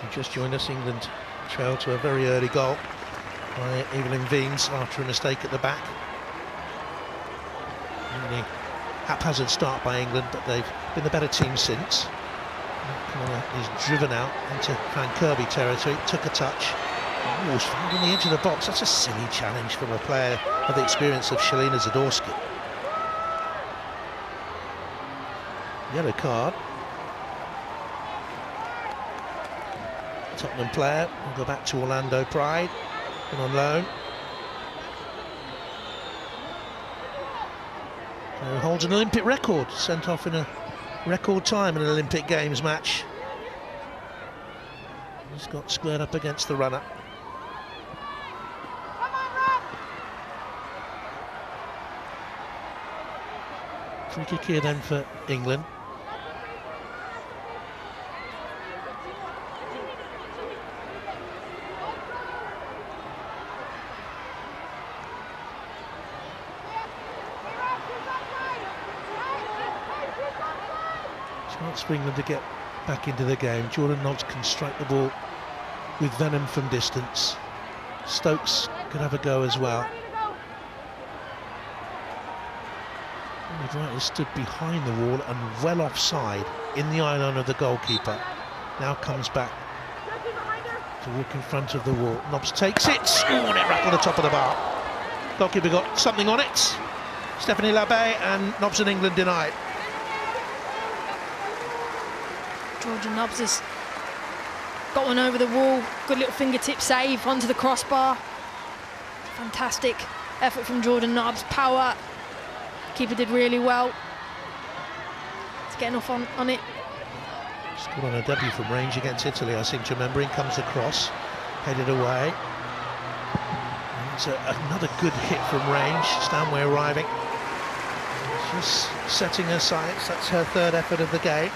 If you just joined us, England trailed to a very early goal by Evelyn Veens after a mistake at the back. Really haphazard start by England, but they've been the better team since. Corner is driven out into Frank Kirby territory, took a touch. Oh, was found on the edge of the box. That's a silly challenge from a player of the experience of Shalina Zadorsky. Yellow card. Tottenham player will go back to Orlando Pride, and on loan. Who holds an Olympic record, sent off in a record time in an Olympic Games match. He's got squared up against the runner. Free kick here then for England. Chance for England to get back into the game. Jordan Nobbs can strike the ball with venom from distance. Stokes could have a go as well. He'd rightly stood behind the wall and well offside in the eye line of the goalkeeper. Now comes back to walk in front of the wall. Nobbs takes it. Ooh, and it rattled the top of the bar. Goalkeeper got something on it. Stephanie Labbe, and Nobbs and England denied. Georgia Nobbs has got one over the wall. Good little fingertip save onto the crossbar. Fantastic effort from Jordan Nobbs. Power. Keeper did really well. It's getting off on it. Scored on a debut from range against Italy, I seem to remember. In comes the cross, headed away. It's another good hit from range. Stanway arriving. She's setting her sights. That's her third effort of the game.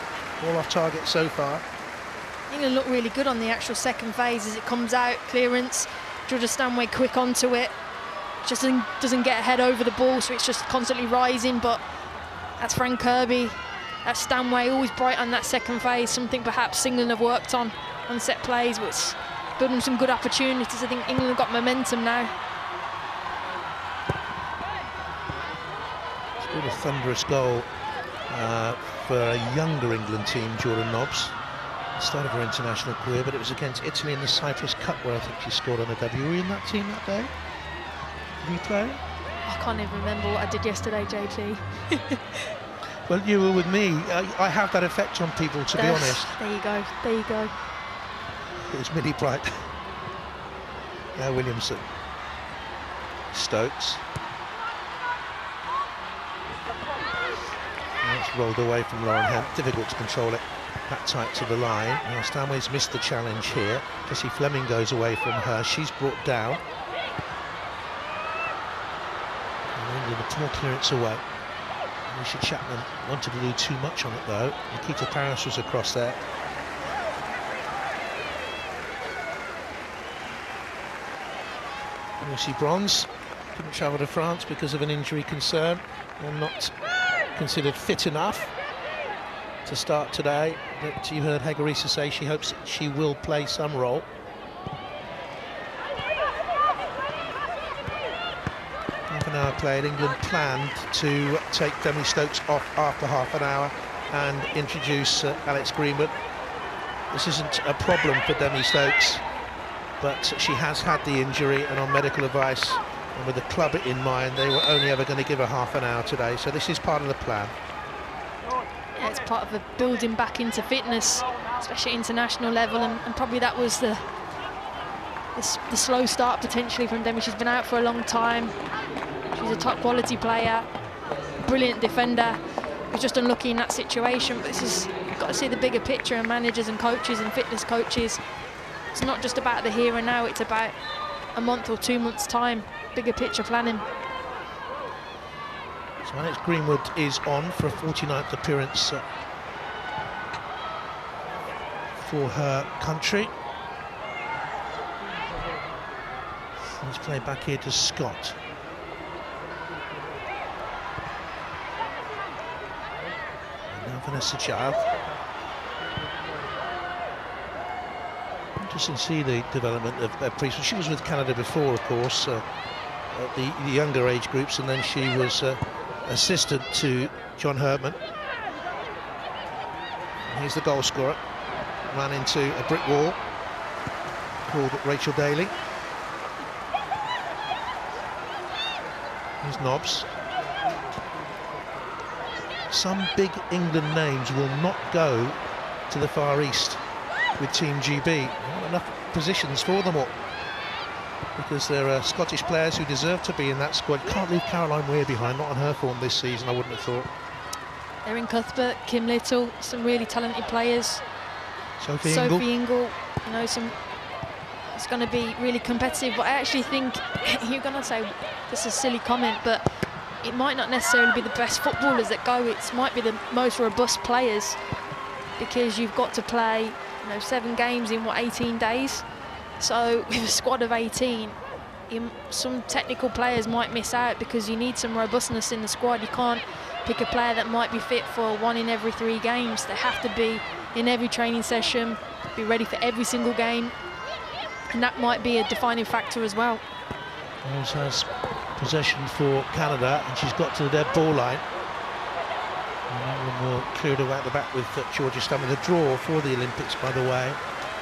All off target so far. England look really good on the actual second phase as it comes out. Clearance. Georgia Stanway quick onto it. Just doesn't get ahead over the ball, so it's just constantly rising. But that's Frank Kirby. That's Stanway, always bright on that second phase. Something perhaps England have worked on set plays, which building some good opportunities. I think England have got momentum now. Scored a thunderous goal for a younger England team, Jordan Nobbs. Start of her international career, but it was against Italy in the Cyprus Cup where I think she scored on a debut. Were you in that team that day? Did you play? I can't even remember what I did yesterday, JT. Well, you were with me. I have that effect on people, to be honest. There you go, there you go. It was Millie Bright. Now Williamson. Stokes. That's rolled away from Lauren Hemp. Difficult to control it that tight to the line. Now Stanway's missed the challenge here. Jessie Fleming goes away from her. She's brought down. And a poor clearance away. Alicia Chapman wanted to do too much on it though. Nikita Paris was across there. Lucy Bronze couldn't travel to France because of an injury concern and not considered fit enough to start today. But you heard Hegarisa say she hopes that she will play some role. Half an hour played. England planned to take Demi Stokes off after half an hour and introduce Alex Greenwood. This isn't a problem for Demi Stokes, but she has had the injury, and on medical advice and with the club in mind, they were only ever going to give her half an hour today, so this is part of the plan. Yeah, it's part of the building back into fitness, especially at international level, and probably that was the slow start potentially from Demi. She's been out for a long time. She's a top quality player, brilliant defender. Who's just unlucky in that situation, but you've got to see the bigger picture, and managers and coaches and fitness coaches. It's not just about the here and now, it's about a month or 2 months' time, bigger picture planning. So Alex Greenwood is on for a 49th appearance for her country. Let's play back here to Scott. And now Vanessa Giles. Interesting to see the development of Priest. She was with Canada before, of course, at the younger age groups, and then she was assistant to John Herdman. And here's the goal scorer. Ran into a brick wall called Rachel Daly. Here's Nobbs. Some big England names will not go to the Far East with Team GB. Not enough positions for them all, because there are Scottish players who deserve to be in that squad. Can't leave Caroline Weir behind, not on her form this season, I wouldn't have thought. Erin Cuthbert, Kim Little, some really talented players. Sophie Ingle, you know, it's going to be really competitive, but I actually think you're going to say this is a silly comment, but it might not necessarily be the best footballers that go. It might be the most robust players, because you've got to play, you know, 7 games in 18 days. So with a squad of 18, some technical players might miss out because you need some robustness in the squad. You can't pick a player that might be fit for 1 in every 3 games. They have to be in every training session, be ready for every single game, and that might be a defining factor as well. Rose has possession for Canada, and she's got to the dead ball line. And that one will clear it away at the back with Georgia Stanley. The draw for the Olympics, by the way,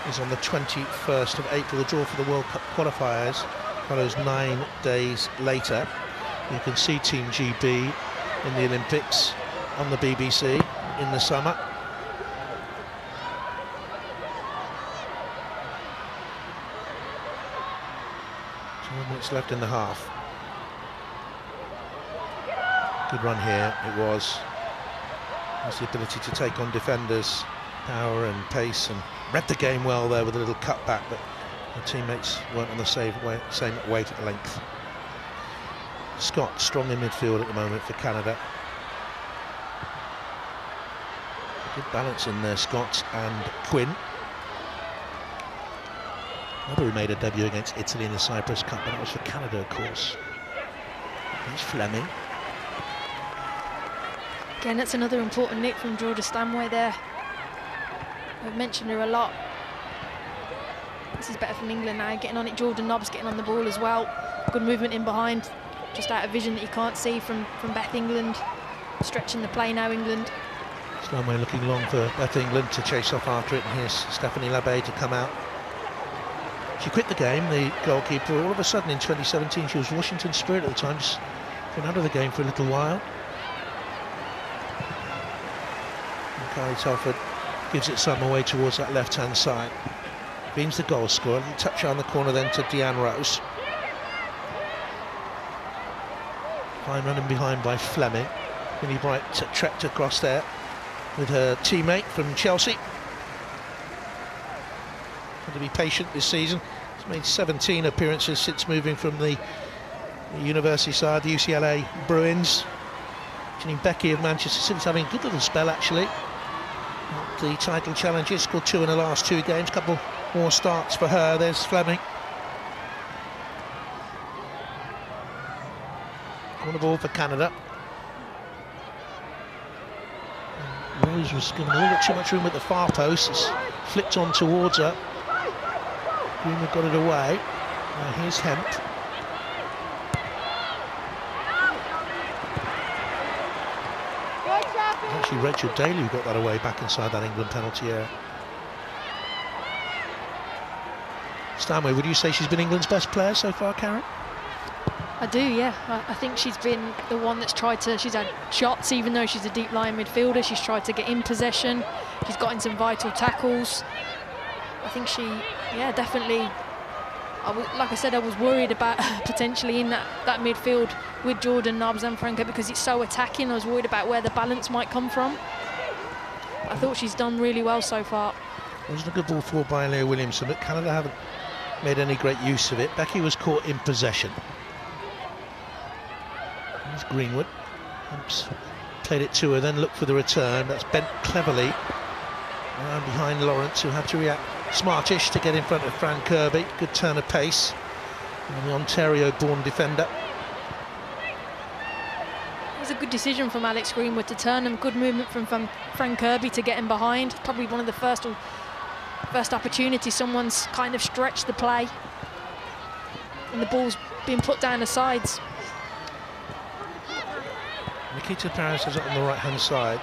is on the 21st of April. The draw for the World Cup qualifiers follows 9 days later. You can see Team GB in the Olympics on the BBC in the summer. 12 minutes left in the half. Good run here, it was. Has the ability to take on defenders, power and pace, and read the game well there with a little cutback, but her teammates weren't on the same weight at length. Scott strong in midfield at the moment for Canada. Good balance in there, Scott and Quinn. Another who made a debut against Italy in the Cyprus Cup, but that was for Canada, of course. There's Fleming. Again, that's another important nick from Georgia Stanway there. I've mentioned her a lot. This is better from England now, getting on it. Jordan Nobbs getting on the ball as well. Good movement in behind, just out of vision that you can't see from Beth England. Stretching the play now, England. Stanway looking long for Beth England to chase off after it, and here's Stephanie Labbe to come out. She quit the game, the goalkeeper. All of a sudden in 2017, she was Washington Spirit at the time, just been out of the game for a little while. And Kylie Telford gives it some away towards that left-hand side. Beans the goal scorer. A little touch on the corner then to Deanne Rose. Fine running behind by Fleming. Winnie Bright trekked across there with her teammate from Chelsea. Had to be patient this season. She's made 17 appearances since moving from the university side, the UCLA Bruins. Janine Becky of Manchester City's having a good little spell actually. The title challenges, scored 2 in the last 2 games, couple more starts for her. There's Fleming. Corner ball for Canada. Rose was given a little bit too much room at the far post. It's flicked on towards her. Greenwood got it away. Now here's Hemp. Actually Rachel Daly who got that away back inside that England penalty area. Stanway, would you say she's been England's best player so far, Karen? I do, yeah. I think she's been the one that's tried to, she's had shots even though she's a deep lying midfielder. She's tried to get in possession. She's got in some vital tackles. I think she, yeah, definitely, like I said, I was worried about potentially in that midfield with Jordan Nobbs and Franco because it's so attacking. I was worried about where the balance might come from. I thought she's done really well so far. It wasn't a good ball forward by Leah Williamson, but Canada haven't made any great use of it. Becky was caught in possession. There's Greenwood. Oops. Played it to her, then looked for the return. That's bent cleverly around behind Lawrence, who had to react smartish to get in front of Fran Kirby. Good turn of pace. And the Ontario-born defender. It was a good decision from Alex Greenwood to turn him. Good movement from Fran Kirby to get him behind. Probably one of the first First opportunity, someone's kind of stretched the play, and the ball's been put down the sides. Nikita Paris is on the right-hand side.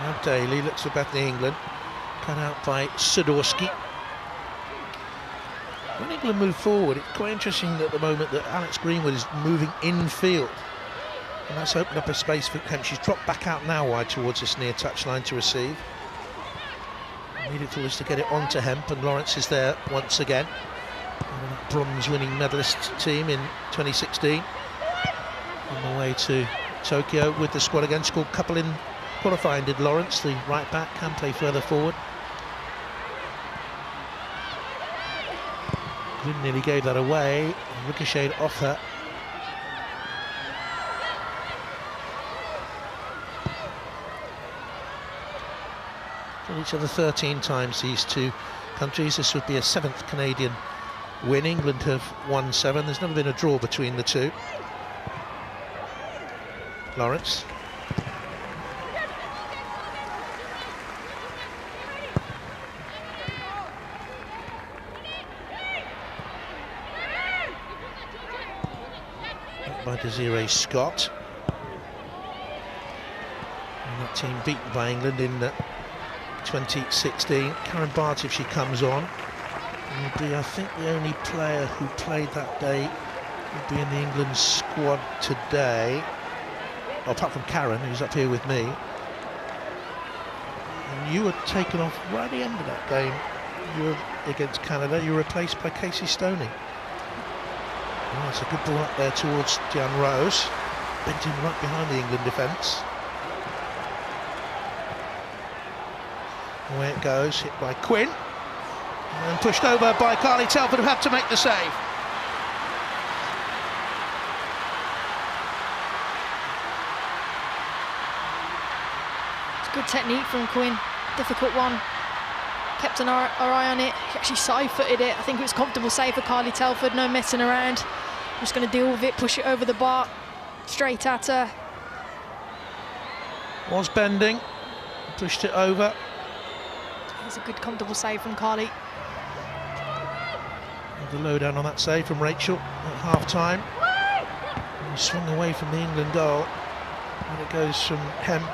Now Daly looks for Bethany England, cut out by Sadorski. When England move forward, it's quite interesting at the moment that Alex Greenwood is moving infield, and that's opened up a space for Kemp. She's dropped back out now wide towards this near touchline to receive. Needed to get it onto Hemp, and Lawrence is there once again. That bronze-winning medalist team in 2016. On the way to Tokyo with the squad again. Scored a couple in qualifying, did Lawrence, the right back, can play further forward. Gwynn nearly gave that away, ricocheted off her. Played each other 13 times, these two countries. This would be a 7th Canadian win. England have won 7. There's never been a draw between the two. Lawrence. By Desiree Scott. And that team beaten by England in 2016. Karen Barty, if she comes on, will be, I think, the only player who played that day will be in the England squad today. Well, apart from Karen, who's up here with me. And you were taken off right at the end of that game. You were against Canada. You were replaced by Casey Stoney. Oh, it's a good ball up there towards Diane Rose. Bent in right behind the England defence. Away it goes, hit by Quinn. And pushed over by Carly Telford, who had to make the save. It's good technique from Quinn. Difficult one. Kept an eye on it. She actually side-footed it. I think it was a comfortable save for Carly Telford. No messing around. Just going to deal with it, push it over the bar, straight at her. Was bending, pushed it over. It's a good, comfortable save from Carly. The lowdown on that save from Rachel at half-time. Swung away from the England goal. And it goes from Hemp.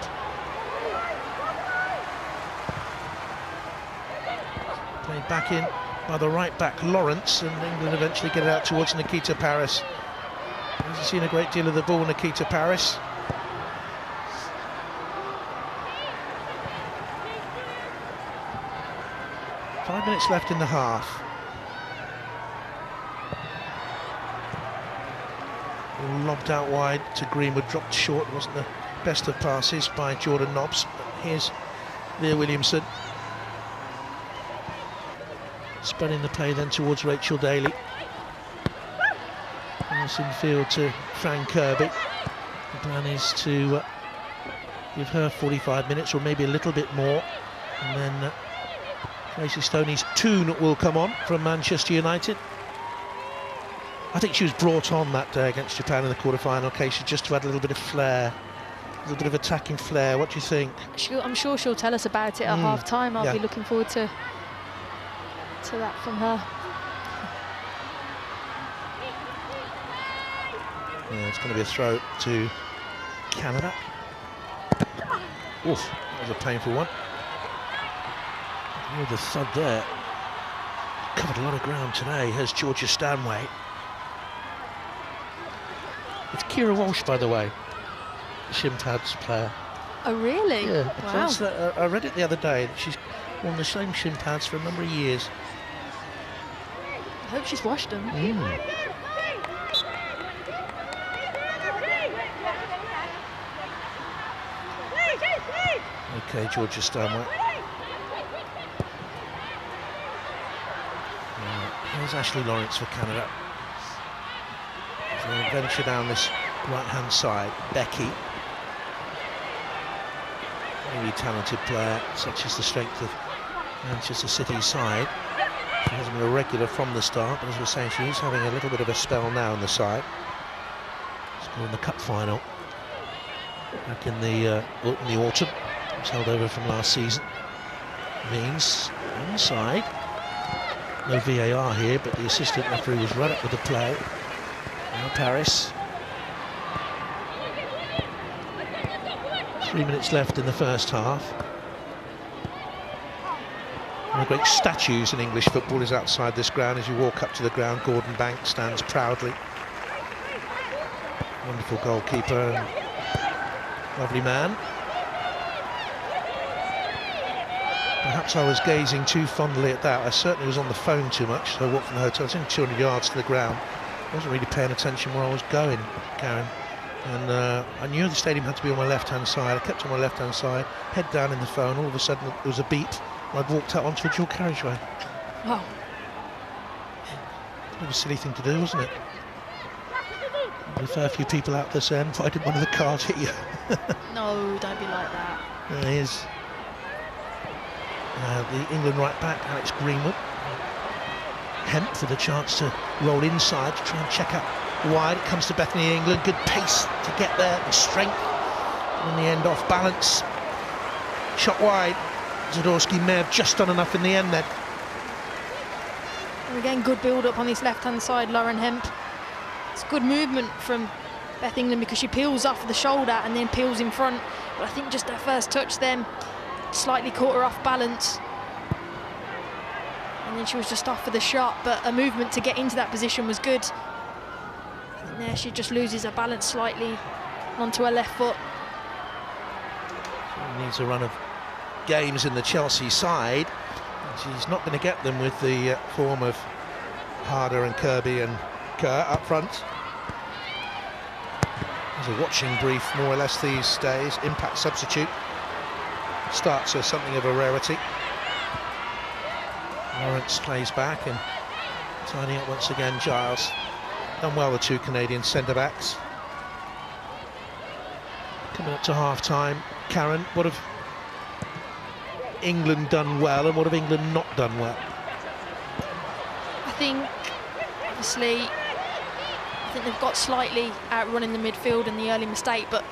Played back in by the right back Lawrence, and England eventually get it out towards Nikita Paris. Hasn't seen a great deal of the ball, Nikita Paris. Five minutes left in the half. Lobbed out wide to Greenwood, dropped short. Wasn't the best of passes by Jordan Nobbs. But here's Leah Williamson. Spreading the play then towards Rachel Daly. Pass in field to Fran Kirby. The plan is to give her 45 minutes or maybe a little bit more. And then Casey Stoney's tune will come on from Manchester United. I think she was brought on that day against Japan in the quarter-final, Casey, just to add a little bit of flair, a little bit of attacking flair. What do you think? I'm sure she'll tell us about it at half-time. I'll be looking forward to that from her. Yeah, it's going to be a throw to Canada. Oof, that was a painful one. Oh, the thud there. Covered a lot of ground today. Here's Georgia Stanway. It's Kira Walsh, by the way, Shin Pads player. Oh, really? Yeah. Wow. I read it the other day. She's worn the same shin pads for a number of years. I hope she's washed them. Okay, Georgia Stanway. Here's Ashley Lawrence for Canada. So they venture down this right-hand side. Becky. Really talented player, such is the strength of Manchester City's side. She hasn't been a regular from the start, but as we're saying, she is having a little bit of a spell now on the side. Scored in the cup final back in the autumn. It was held over from last season. Means onside. No VAR here, but the assistant referee was right up with the play. Now Paris. 3 minutes left in the first half. One of the great statues in English football is outside this ground. As you walk up to the ground, Gordon Banks stands proudly. Wonderful goalkeeper and lovely man. Perhaps I was gazing too fondly at that. I certainly was on the phone too much, so I walked from the hotel. I was only 200 yards to the ground. I wasn't really paying attention where I was going, Karen. And I knew the stadium had to be on my left-hand side. I kept on my left-hand side, head down in the phone. All of a sudden, there was a beep. I'd walked out onto a dual carriageway. Wow. It was a silly thing to do, wasn't it? There were a fair few people out this end. Why did one of the cars hit you? No, don't be like that. There he is. The England right back, Alex Greenwood. Hemp for the chance to roll inside to try and check out wide. It comes to Bethany England. Good pace to get there and strength. And in the end, off balance. Shot wide. Zadorsky may have just done enough in the end then. And again, good build-up on this left-hand side, Lauren Hemp. It's good movement from Beth England because she peels off the shoulder and then peels in front. But I think just her first touch then slightly caught her off balance. And then she was just off for the shot, but her movement to get into that position was good. And there she just loses her balance slightly onto her left foot. She needs a run of games in the Chelsea side. She's not going to get them with the form of Harder and Kirby and Kerr up front. There's a watching brief more or less these days. Impact substitute starts as something of a rarity. Lawrence plays back and tidying up once again. Giles done well, the two Canadian centre-backs. Coming up to half-time, Karen, what have England done well and what have England not done well? I think, obviously, they've got slightly outrunning the midfield and the early mistake, but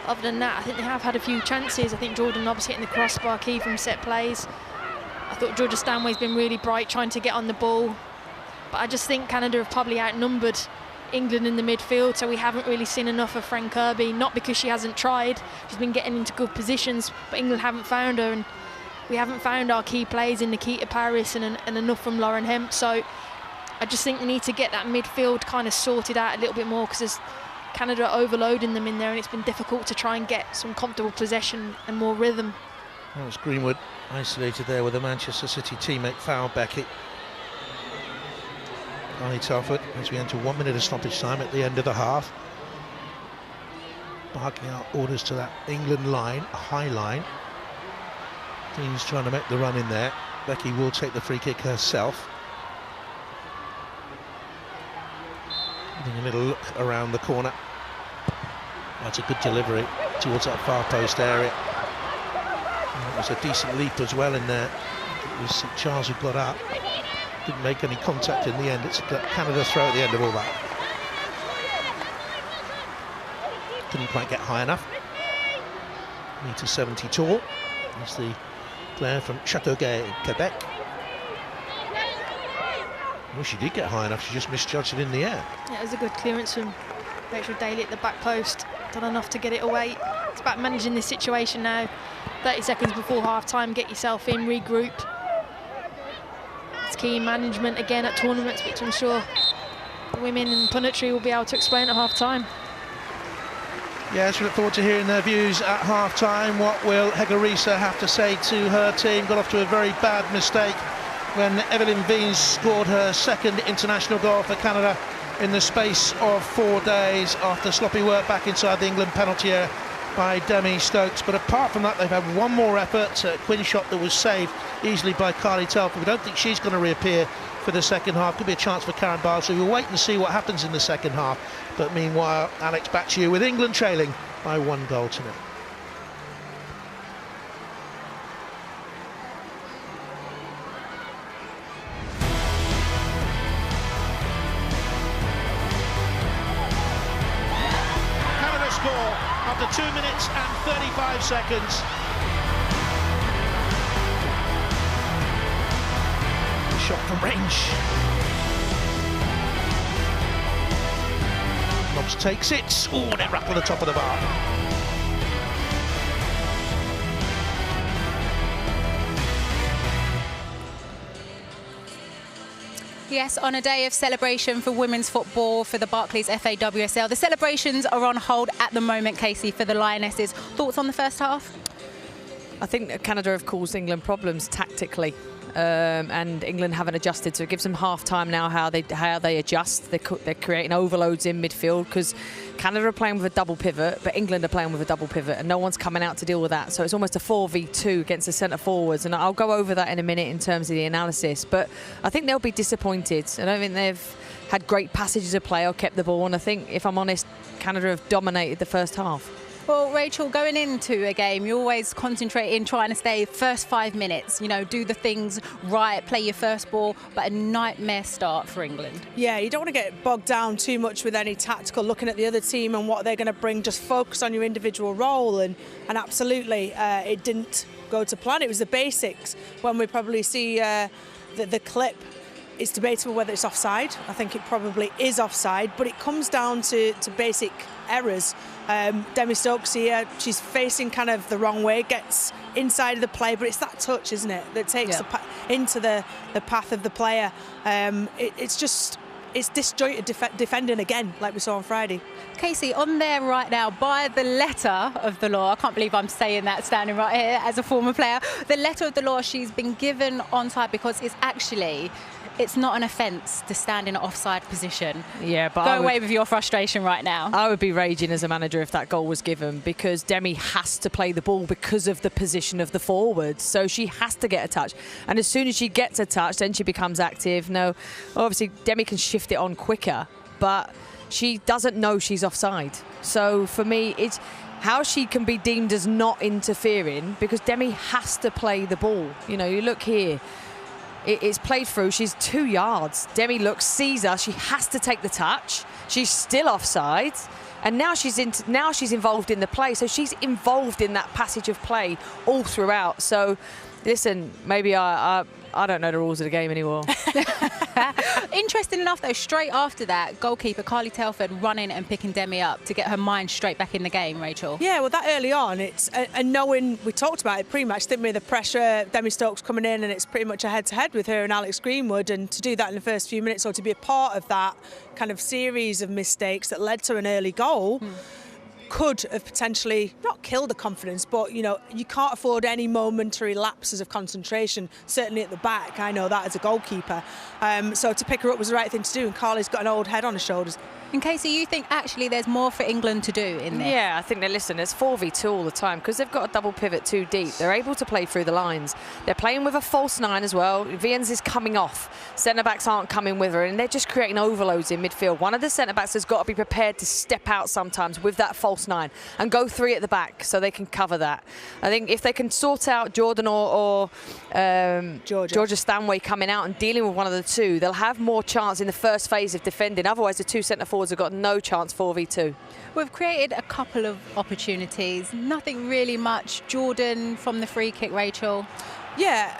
other than that, I think they have had a few chances. I think Jordan obviously hitting the crossbar, key from set plays. I thought Georgia Stanway's been really bright trying to get on the ball, but I just think Canada have probably outnumbered England in the midfield, so we haven't really seen enough of Fran Kirby, not because she hasn't tried. She's been getting into good positions, but England haven't found her, and we haven't found our key plays in Nikita Paris and enough from Lauren Hemp. So I just think they need to get that midfield kind of sorted out a little bit more, because Canada are overloading them in there and it's been difficult to try and get some comfortable possession and more rhythm. That was Greenwood isolated there with a Manchester City teammate foul Beckett. Carly Telford as we enter 1 minute of stoppage time at the end of the half. Barking out orders to that England line, a high line. Dean's trying to make the run in there. Becky will take the free kick herself. Having a little look around the corner. That's a good delivery towards that far post area. And it was a decent leap as well in there. It was St. Charles who got up. Didn't make any contact in the end. It's a Canada throw at the end of all that. Couldn't quite get high enough. 1.70 tall. That's the player from Châteauguay in Quebec. Well, she did get high enough, she just misjudged it in the air. Yeah, it was a good clearance from Rachel Daly at the back post. Done enough to get it away. It's about managing this situation now. 30 seconds before half-time, get yourself in, regroup. It's key management again at tournaments, which I'm sure the women in punditry will be able to explain at half-time. Yes, we look forward to hearing their views at half-time. What will Hegarisa have to say to her team? Got off to a very bad mistake when Evelyn Veens scored her second international goal for Canada in the space of 4 days after sloppy work back inside the England penalty area by Demi Stokes. But apart from that, they've had one more effort, a Quinn shot that was saved easily by Carly Telford. We don't think she's going to reappear for the second half. Could be a chance for Karen Barnes, so we'll wait and see what happens in the second half. But meanwhile, Alex, back to you with England trailing by 1 goal to 0. Canada score after 2 minutes and 35 seconds. shot from range. Nobbs takes it. Oh, net rattle at the top of the bar. Yes, on a day of celebration for women's football for the Barclays FA WSL. The celebrations are on hold at the moment, Casey, for the Lionesses. Thoughts on the first half? I think that Canada have caused England problems tactically, and England haven't adjusted. So it gives them half time now how they adjust. They're creating overloads in midfield because Canada are playing with a double pivot, but England are playing with a double pivot, and no one's coming out to deal with that. So it's almost a 4v2 against the centre forwards, and I'll go over that in a minute in terms of the analysis. But I think they'll be disappointed. I don't think they've had great passages of play or kept the ball, and I think, if I'm honest, Canada have dominated the first half. Well, Rachel, going into a game, you always concentrate in trying to stay first 5 minutes, you know, do the things right, play your first ball, but a nightmare start for England. Yeah, you don't want to get bogged down too much with any tactical, looking at the other team and what they're going to bring. Just focus on your individual role, and absolutely, it didn't go to plan. It was the basics. When we probably see the clip, it's debatable whether it's offside. I think it probably is offside, but it comes down to basic errors. Demi Stokes here, she's facing kind of the wrong way, gets inside of the play, but it's that touch, isn't it, that takes into the path of the player. It's disjointed defending again, like we saw on Friday. Casey, on there right now, by the letter of the law, I can't believe I'm saying that standing right here as a former player, the letter of the law, she's been given onside because it's not an offence to stand in an offside position. Yeah, but go away with your frustration right now. I would be raging as a manager if that goal was given, because Demi has to play the ball because of the position of the forwards. So she has to get a touch. And as soon as she gets a touch, then she becomes active. No, obviously Demi can shift it on quicker, but she doesn't know she's offside. So for me, it's how she can be deemed as not interfering, because Demi has to play the ball. You know, you look here. It's played through. She's 2 yards. Demi looks, sees her. She has to take the touch. She's still offside, and now she's involved in the play. So she's involved in that passage of play all throughout. So, listen, maybe I don't know the rules of the game anymore. Interesting enough, though, straight after that, goalkeeper Carly Telford running and picking Demi up to get her mind straight back in the game, Rachel. Yeah, well, that early on, it's and knowing, we talked about it pre-match, didn't we? The pressure, Demi Stokes coming in, and it's pretty much a head-to-head with her and Alex Greenwood, and to do that in the first few minutes, or to be a part of that kind of series of mistakes that led to an early goal. Could have potentially not killed the confidence, but you know, you can't afford any momentary lapses of concentration, certainly at the back. I know that as a goalkeeper. So to pick her up was the right thing to do, and Carly's got an old head on her shoulders. And Casey, you think actually there's more for England to do in there? Yeah, I think there's 4v2 all the time because they've got a double pivot too deep. They're able to play through the lines. They're playing with a false nine as well. Viens is coming off. Centre-backs aren't coming with her, and they're just creating overloads in midfield. One of the centre-backs has got to be prepared to step out sometimes with that false nine and go three at the back so they can cover that. I think if they can sort out Jordan or Georgia Stanway coming out and dealing with one of the two, they'll have more chance in the first phase of defending. Otherwise, the two centre-forwards have got no chance 4v2. We've created a couple of opportunities, nothing really much. Jordan from the free kick, Rachel. Yeah,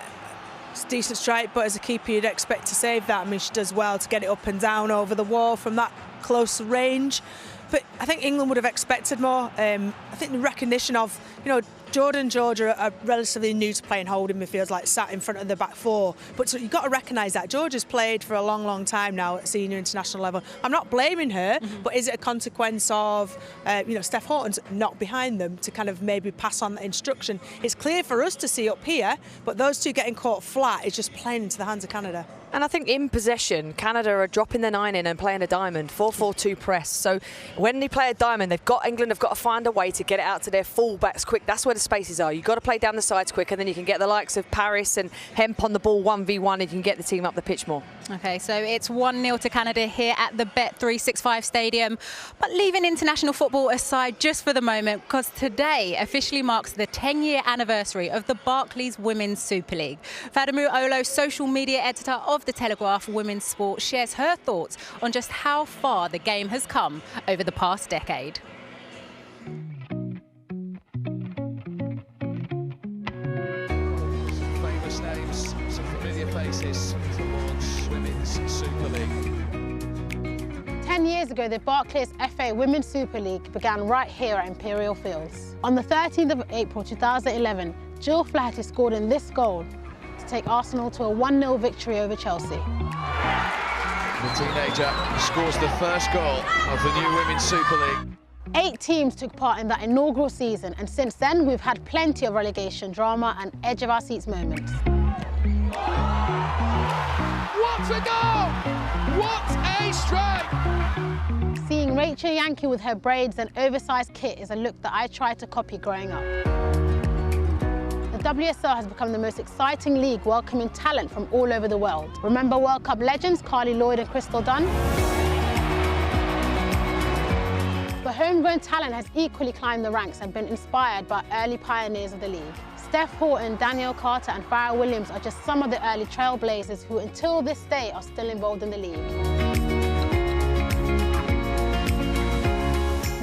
it's a decent strike, but as a keeper you'd expect to save that. I mean, she does well to get it up and down over the wall from that close range. But I think England would have expected more. I think the recognition of, you know, Jordan and Georgia are relatively new to playing holding midfields, like sat in front of the back four. But so you've got to recognise that. Georgia's played for a long, long time now at senior international level. I'm not blaming her, but is it a consequence of, you know, Steph Houghton's not behind them to kind of maybe pass on that instruction? It's clear for us to see up here, but those two getting caught flat is just playing into the hands of Canada. And I think in possession, Canada are dropping the nine in and playing a diamond, 4-4-2 press. So when they play a diamond, England have got to find a way to get it out to their full-backs quick. That's where the spaces are. You've got to play down the sides quick, and then you can get the likes of Paris and Hemp on the ball 1v1, and you can get the team up the pitch more. Okay, so it's 1-0 to Canada here at the Bet365 Stadium. But leaving international football aside just for the moment, because today officially marks the 10-year anniversary of the Barclays Women's Super League. Fadamu Olo, social media editor of The Telegraph Women's Sport, shares her thoughts on just how far the game has come over the past decade. Famous names, some familiar faces. Super League. 10 years ago, the Barclays FA Women's Super League began right here at Imperial Fields. On the 13th of April 2011, Jill Flaherty scored in this goal to take Arsenal to a 1-0 victory over Chelsea. The teenager scores the first goal of the new Women's Super League. 8 teams took part in that inaugural season, and since then we've had plenty of relegation drama and edge of our seats moments. What a goal! What a strike! Seeing Rachel Yankee with her braids and oversized kit is a look that I tried to copy growing up. The WSL has become the most exciting league, welcoming talent from all over the world. Remember World Cup legends Carly Lloyd and Crystal Dunn? But homegrown talent has equally climbed the ranks and been inspired by early pioneers of the league. Steph Horton, Danielle Carter and Farrah Williams are just some of the early trailblazers who until this day are still involved in the league.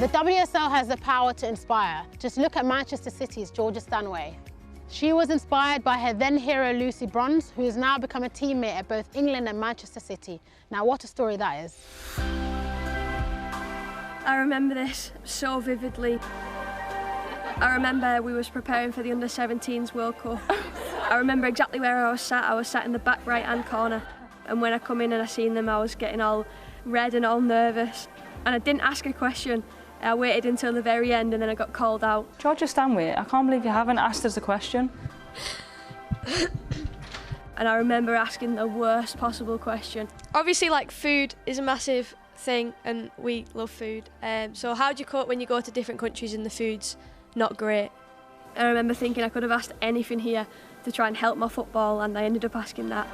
The WSL has the power to inspire. Just look at Manchester City's Georgia Stanway. She was inspired by her then hero Lucy Bronze, who has now become a teammate at both England and Manchester City. Now what a story that is. I remember this so vividly. I remember we was preparing for the Under-17s World Cup. I remember exactly where I was sat. I was sat in the back right-hand corner. And when I come in and I seen them, I was getting all red and all nervous. And I didn't ask a question. I waited until the very end and then I got called out. Georgia Stanway, I can't believe you haven't asked us the question. And I remember asking the worst possible question. Obviously, like, food is a massive thing and we love food. So how do you cope when you go to different countries and the food's not great? I remember thinking I could have asked anything here to try and help my football, and I ended up asking that.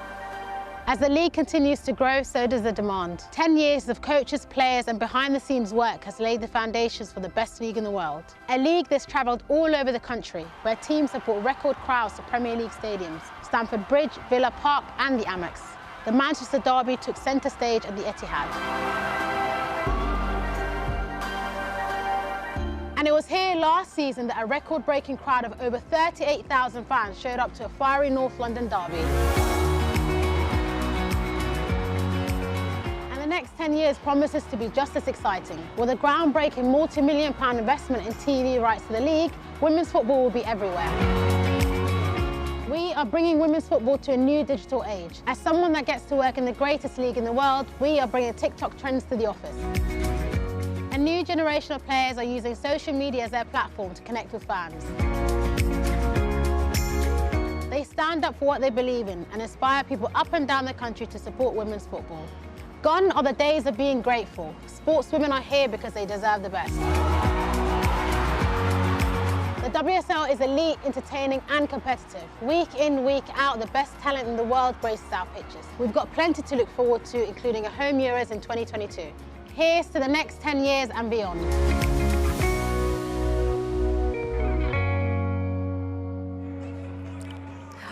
As the league continues to grow, so does the demand. 10 years of coaches, players and behind-the-scenes work has laid the foundations for the best league in the world. A league that's travelled all over the country, where teams have brought record crowds to Premier League stadiums, Stamford Bridge, Villa Park and the Amex. The Manchester Derby took centre stage at the Etihad. And it was here last season that a record-breaking crowd of over 38,000 fans showed up to a fiery North London derby. And the next 10 years promises to be just as exciting. With a groundbreaking multi-million-pound investment in TV rights to the league, women's football will be everywhere. We are bringing women's football to a new digital age. As someone that gets to work in the greatest league in the world, we are bringing TikTok trends to the office. A new generation of players are using social media as their platform to connect with fans. They stand up for what they believe in and inspire people up and down the country to support women's football. Gone are the days of being grateful. Sportswomen are here because they deserve the best. The WSL is elite, entertaining and competitive. Week in, week out, the best talent in the world graces our pitches. We've got plenty to look forward to, including a home Euros in 2022. Here's to the next 10 years and beyond.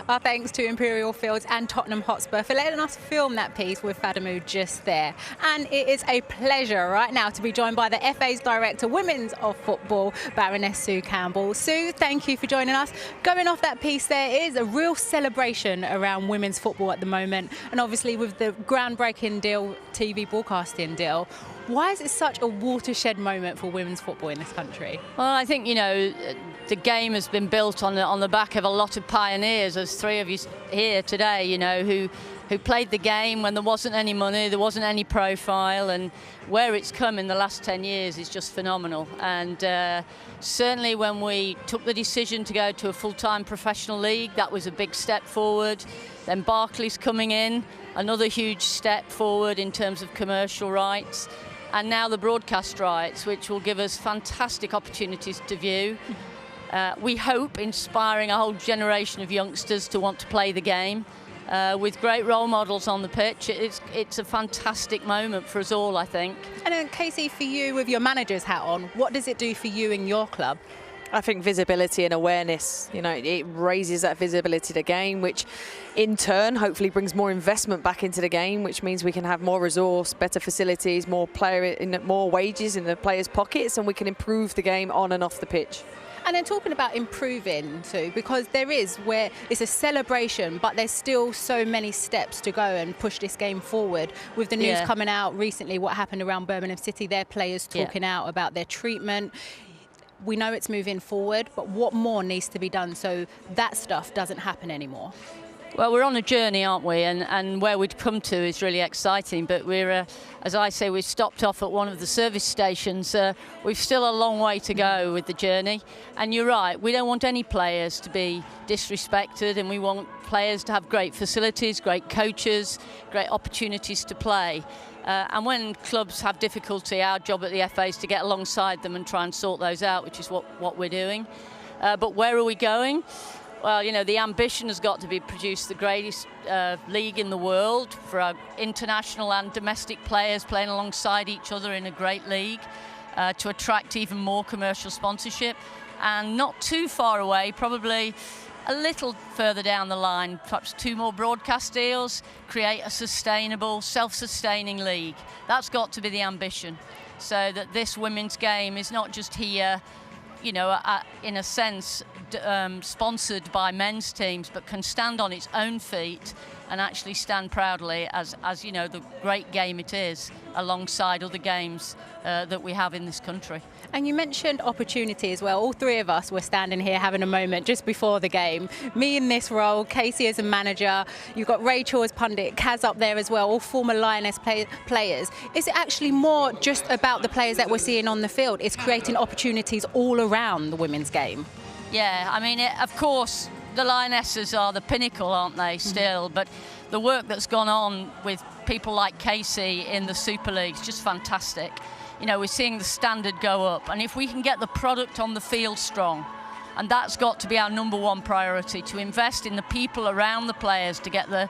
Our thanks to Imperial Fields and Tottenham Hotspur for letting us film that piece with Fadamu just there. And it is a pleasure right now to be joined by the FA's Director Women's of Football, Baroness Sue Campbell. Sue, thank you for joining us. Going off that piece, there is a real celebration around women's football at the moment. And obviously with the groundbreaking deal, TV broadcasting deal, why is it such a watershed moment for women's football in this country? Well, I think, you know, the game has been built on the back of a lot of pioneers. There's 3 of you here today, you know, who played the game when there wasn't any money, there wasn't any profile, and where it's come in the last 10 years is just phenomenal. And certainly when we took the decision to go to a full-time professional league, that was a big step forward. Then Barclays coming in, another huge step forward in terms of commercial rights. And now the broadcast rights, which will give us fantastic opportunities to view. We hope inspiring a whole generation of youngsters to want to play the game. With great role models on the pitch, it's a fantastic moment for us all, I think. And then, Casey, for you, with your manager's hat on, what does it do for you and your club? I think visibility and awareness, you know, it raises that visibility to the game, which in turn hopefully brings more investment back into the game, which means we can have more resource, better facilities, more wages in the players' pockets, and we can improve the game on and off the pitch. And then talking about improving too, because there is where it's a celebration, but there's still so many steps to go and push this game forward. With the news coming out recently, what happened around Birmingham City, their players talking out about their treatment. We know it's moving forward, but what more needs to be done so that stuff doesn't happen anymore? Well, we're on a journey, aren't we? And where we'd come to is really exciting. But we're, as I say, we've stopped off at one of the service stations. We've still a long way to go with the journey. And you're right, we don't want any players to be disrespected, and we want players to have great facilities, great coaches, great opportunities to play. And when clubs have difficulty, our job at the FA is to get alongside them and try and sort those out, which is what we're doing. But where are we going? Well, you know, the ambition has got to be produce the greatest league in the world for our international and domestic players playing alongside each other in a great league, to attract even more commercial sponsorship. And not too far away, probably a little further down the line, perhaps 2 more broadcast deals, create a sustainable, self-sustaining league. That's got to be the ambition, so that this women's game is not just here, you know, in a sense, sponsored by men's teams, but can stand on its own feet and actually stand proudly as you know, the great game it is, alongside other games that we have in this country. And you mentioned opportunity as well. All 3 of us were standing here having a moment just before the game. Me in this role, Casey as a manager, you've got Rachel as pundit, Kaz up there as well, all former Lioness players. Is it actually more just about the players that we're seeing on the field? It's creating opportunities all around the women's game. Yeah, I mean, of course, the Lionesses are the pinnacle, aren't they, still? But the work that's gone on with people like Casey in the Super League is just fantastic. You know, we're seeing the standard go up. And if we can get the product on the field strong, and that's got to be our #1 priority, to invest in the people around the players, to get the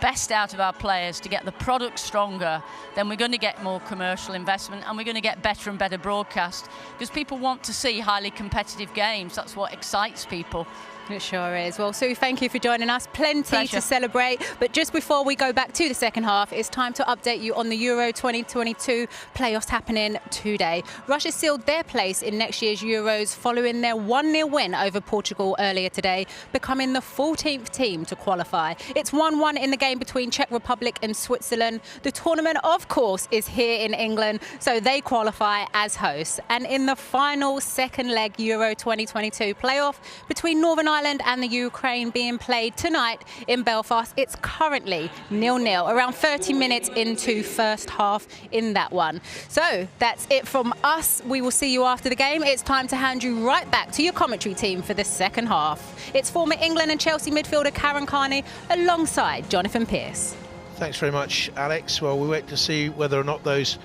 best out of our players, to get the product stronger, then we're going to get more commercial investment, and we're going to get better and better broadcast, because people want to see highly competitive games. That's what excites people. It sure is. Well, Sue, thank you for joining us. Plenty Pleasure. to celebrate. But just before we go back to the second half, it's time to update you on the Euro 2022 playoffs happening today. Russia sealed their place in next year's Euros following their 1-0 win over Portugal earlier today, becoming the 14th team to qualify. It's 1-1 in the game between Czech Republic and Switzerland. The tournament, of course, is here in England, so they qualify as hosts. And in the final second leg Euro 2022 playoff between Northern Ireland and the Ukraine being played tonight in Belfast, it's currently 0-0, around 30 minutes into first half in that one. So that's it from us. We will see you after the game. It's time to hand you right back to your commentary team for the second half. It's former England and Chelsea midfielder Karen Carney alongside Jonathan Pearce. Thanks very much, Alex. Well, we wait to see whether or not those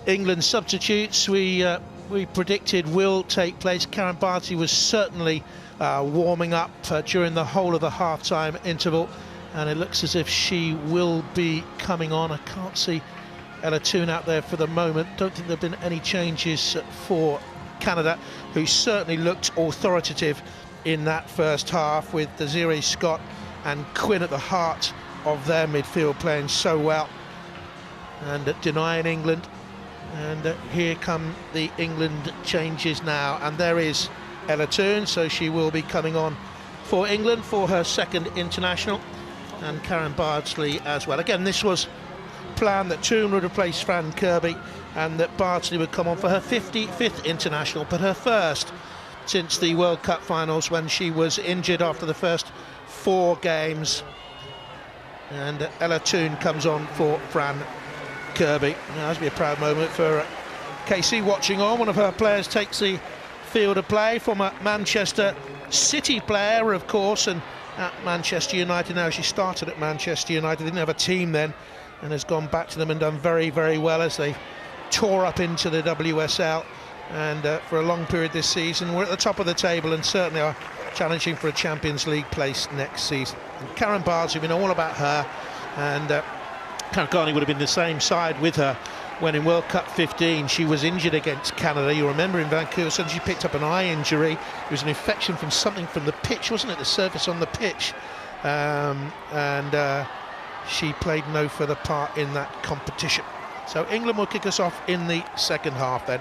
England substitutes we predicted will take place. Karen Barty was certainly warming up during the whole of the half-time interval, and it looks as if she will be coming on. I can't see Ella Toone out there for the moment. Don't think there have been any changes for Canada, who certainly looked authoritative in that first half, with Desiree Scott and Quinn at the heart of their midfield, playing so well and denying England. And here come the England changes now, and there is Ella Toone, so she will be coming on for England for her second international, and Karen Bardsley as well. Again, this was planned that Toone would replace Fran Kirby and that Bardsley would come on for her 55th international, but her first since the World Cup finals, when she was injured after the first 4 games. And Ella Toone comes on for Fran Kirby. That must be a proud moment for Casey watching on. One of her players takes the field of play, from a Manchester City player, of course, and at Manchester United now. She started at Manchester United, didn't have a team then, and has gone back to them and done very, very well as they tore up into the WSL. And for a long period this season, we're at the top of the table and certainly are challenging for a Champions League place next season. And Karen Bardsley, we know all about her, and Karen Carney would have been the same side with her when in World Cup 15 she was injured against Canada. You remember in Vancouver, so she picked up an eye injury. It was an infection from something from the pitch, wasn't it? The surface on the pitch. And she played no further part in that competition. So England will kick us off in the second half then.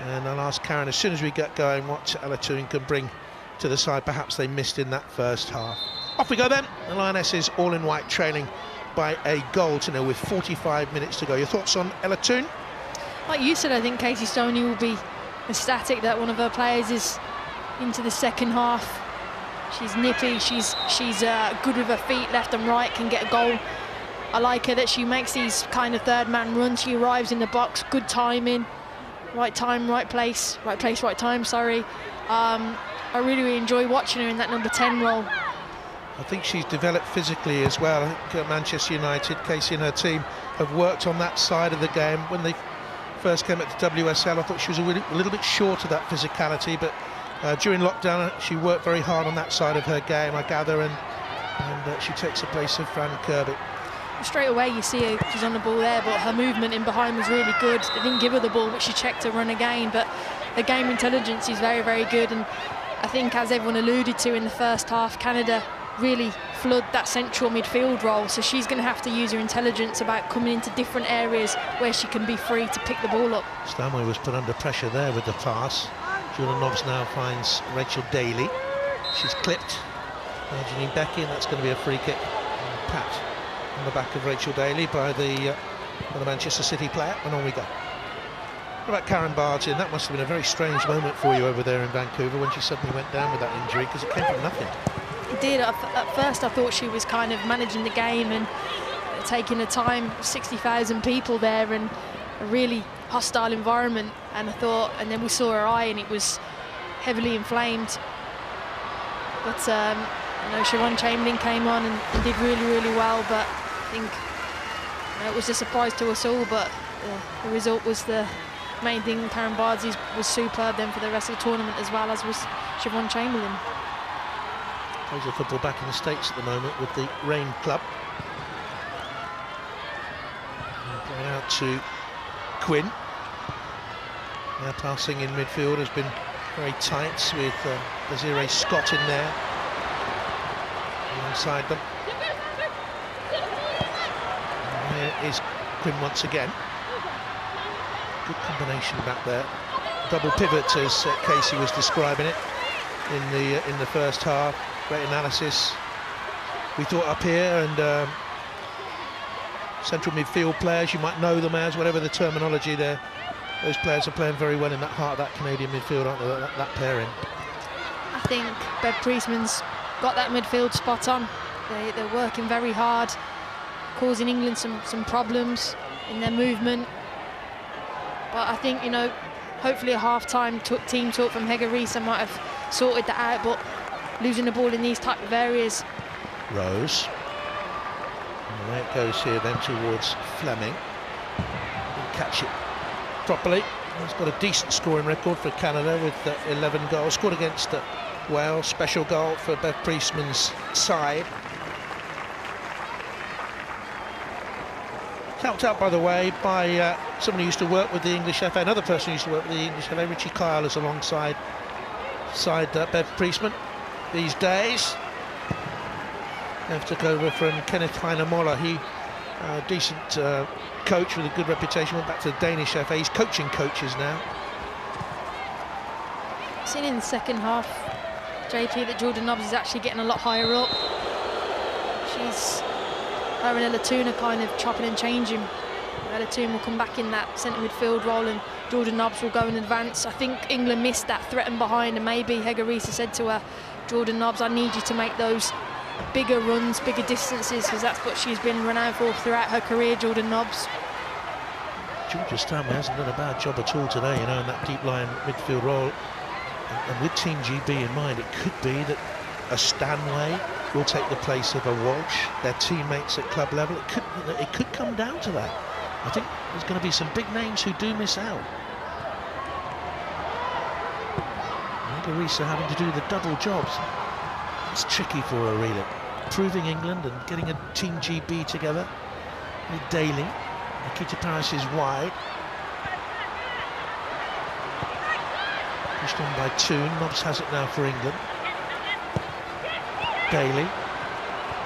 And I'll ask Karen as soon as we get going what Ella Toon can bring to the side. Perhaps they missed in that first half. Off we go then. The Lionesses all in white, trailing by a goal to 0 with 45 minutes to go. Your thoughts on Ella Toon? Like you said, I think Casey Stoney will be ecstatic that one of her players is into the second half. She's nippy, she's good with her feet, left and right, can get a goal. I like her that she makes these kind of third man runs. She arrives in the box, good timing, right time, right place, right time, sorry. I really enjoy watching her in that number 10 role. I think she's developed physically as well. I think Manchester United, Casey and her team have worked on that side of the game. When they first came up to WSL, I thought she was a little bit short of that physicality, but during lockdown she worked very hard on that side of her game, I gather, and she takes the place of Fran Kirby. Straight away you see her, she's on the ball there, but her movement in behind was really good. They didn't give her the ball, but she checked her run again. But the game intelligence is very, very good, and I think, as everyone alluded to in the first half, Canada really flood that central midfield role, so she's going to have to use her intelligence about coming into different areas where she can be free to pick the ball up. Stanway was put under pressure there with the pass. Jordan Nobbs now finds Rachel Daly. She's clipped by Janine Becky, and that's going to be a free kick. Pat on the back of Rachel Daly by the Manchester City player, and on we go. What about Karen Barton? That must have been a very strange moment for you over there in Vancouver when she suddenly went down with that injury, because it came from nothing. It did. At first I thought she was kind of managing the game and taking her time. 60,000 people there and a really hostile environment, and I thought, and then we saw her eye and it was heavily inflamed. But Siobhan Chamberlain came on and did really, really well, but I think it was a surprise to us all, but the result was the main thing. Karen Bardsley was superb then for the rest of the tournament, as well as was Siobhan Chamberlain. Plays the football back in the States at the moment with the Rain Club. Going out to Quinn. Now passing in midfield has been very tight with Desiree Scott in there alongside them. And here is Quinn once again. Good combination back there. Double pivot, as Casey was describing it in the first half. Great analysis. We thought up here, and central midfield players, you might know them as, whatever the terminology there, those players are playing very well in that heart of that Canadian midfield, aren't they, that pairing? I think Bev Priestman's got that midfield spot on. They're working very hard, causing England some problems in their movement. But I think, hopefully a half-time team talk from Hegarisa might have sorted that out, but losing the ball in these type of areas. Rose. And away it goes here then towards Fleming. Didn't catch it properly. He's got a decent scoring record for Canada with 11 goals. Scored against Wales. Special goal for Bev Priestman's side. Helped out, by the way, by someone who used to work with the English FA, another person who used to work with the English FA, Richie Kyle, is alongside Bev Priestman these days. Bev took over from Kenneth Heine-Moller. He, decent coach with a good reputation, went back to the Danish FA. He's coaching coaches now. Seen in the second half, JP, that Jordan Nobbs is actually getting a lot higher up. Her and Ella Toon are kind of chopping and changing. Ella Toon will come back in that centre midfield role and Jordan Nobbs will go in advance. I think England missed that threat and behind, and maybe Hegarisa said to her, Jordan Nobbs, I need you to make those bigger runs, bigger distances, because that's what she's been renowned for throughout her career, Jordan Nobbs. Georgia Stanway hasn't done a bad job at all today, in that deep line midfield role. And with Team GB in mind, it could be that a Stanway will take the place of a Walsh, their teammates at club level. It could come down to that. I think there's going to be some big names who do miss out. Hegarisa having to do the double jobs. It's tricky for her, really. Proving England and getting a Team GB together with Daly. Nikita Paris is wide. Pushed on by Toon. Nobbs has it now for England. Daly.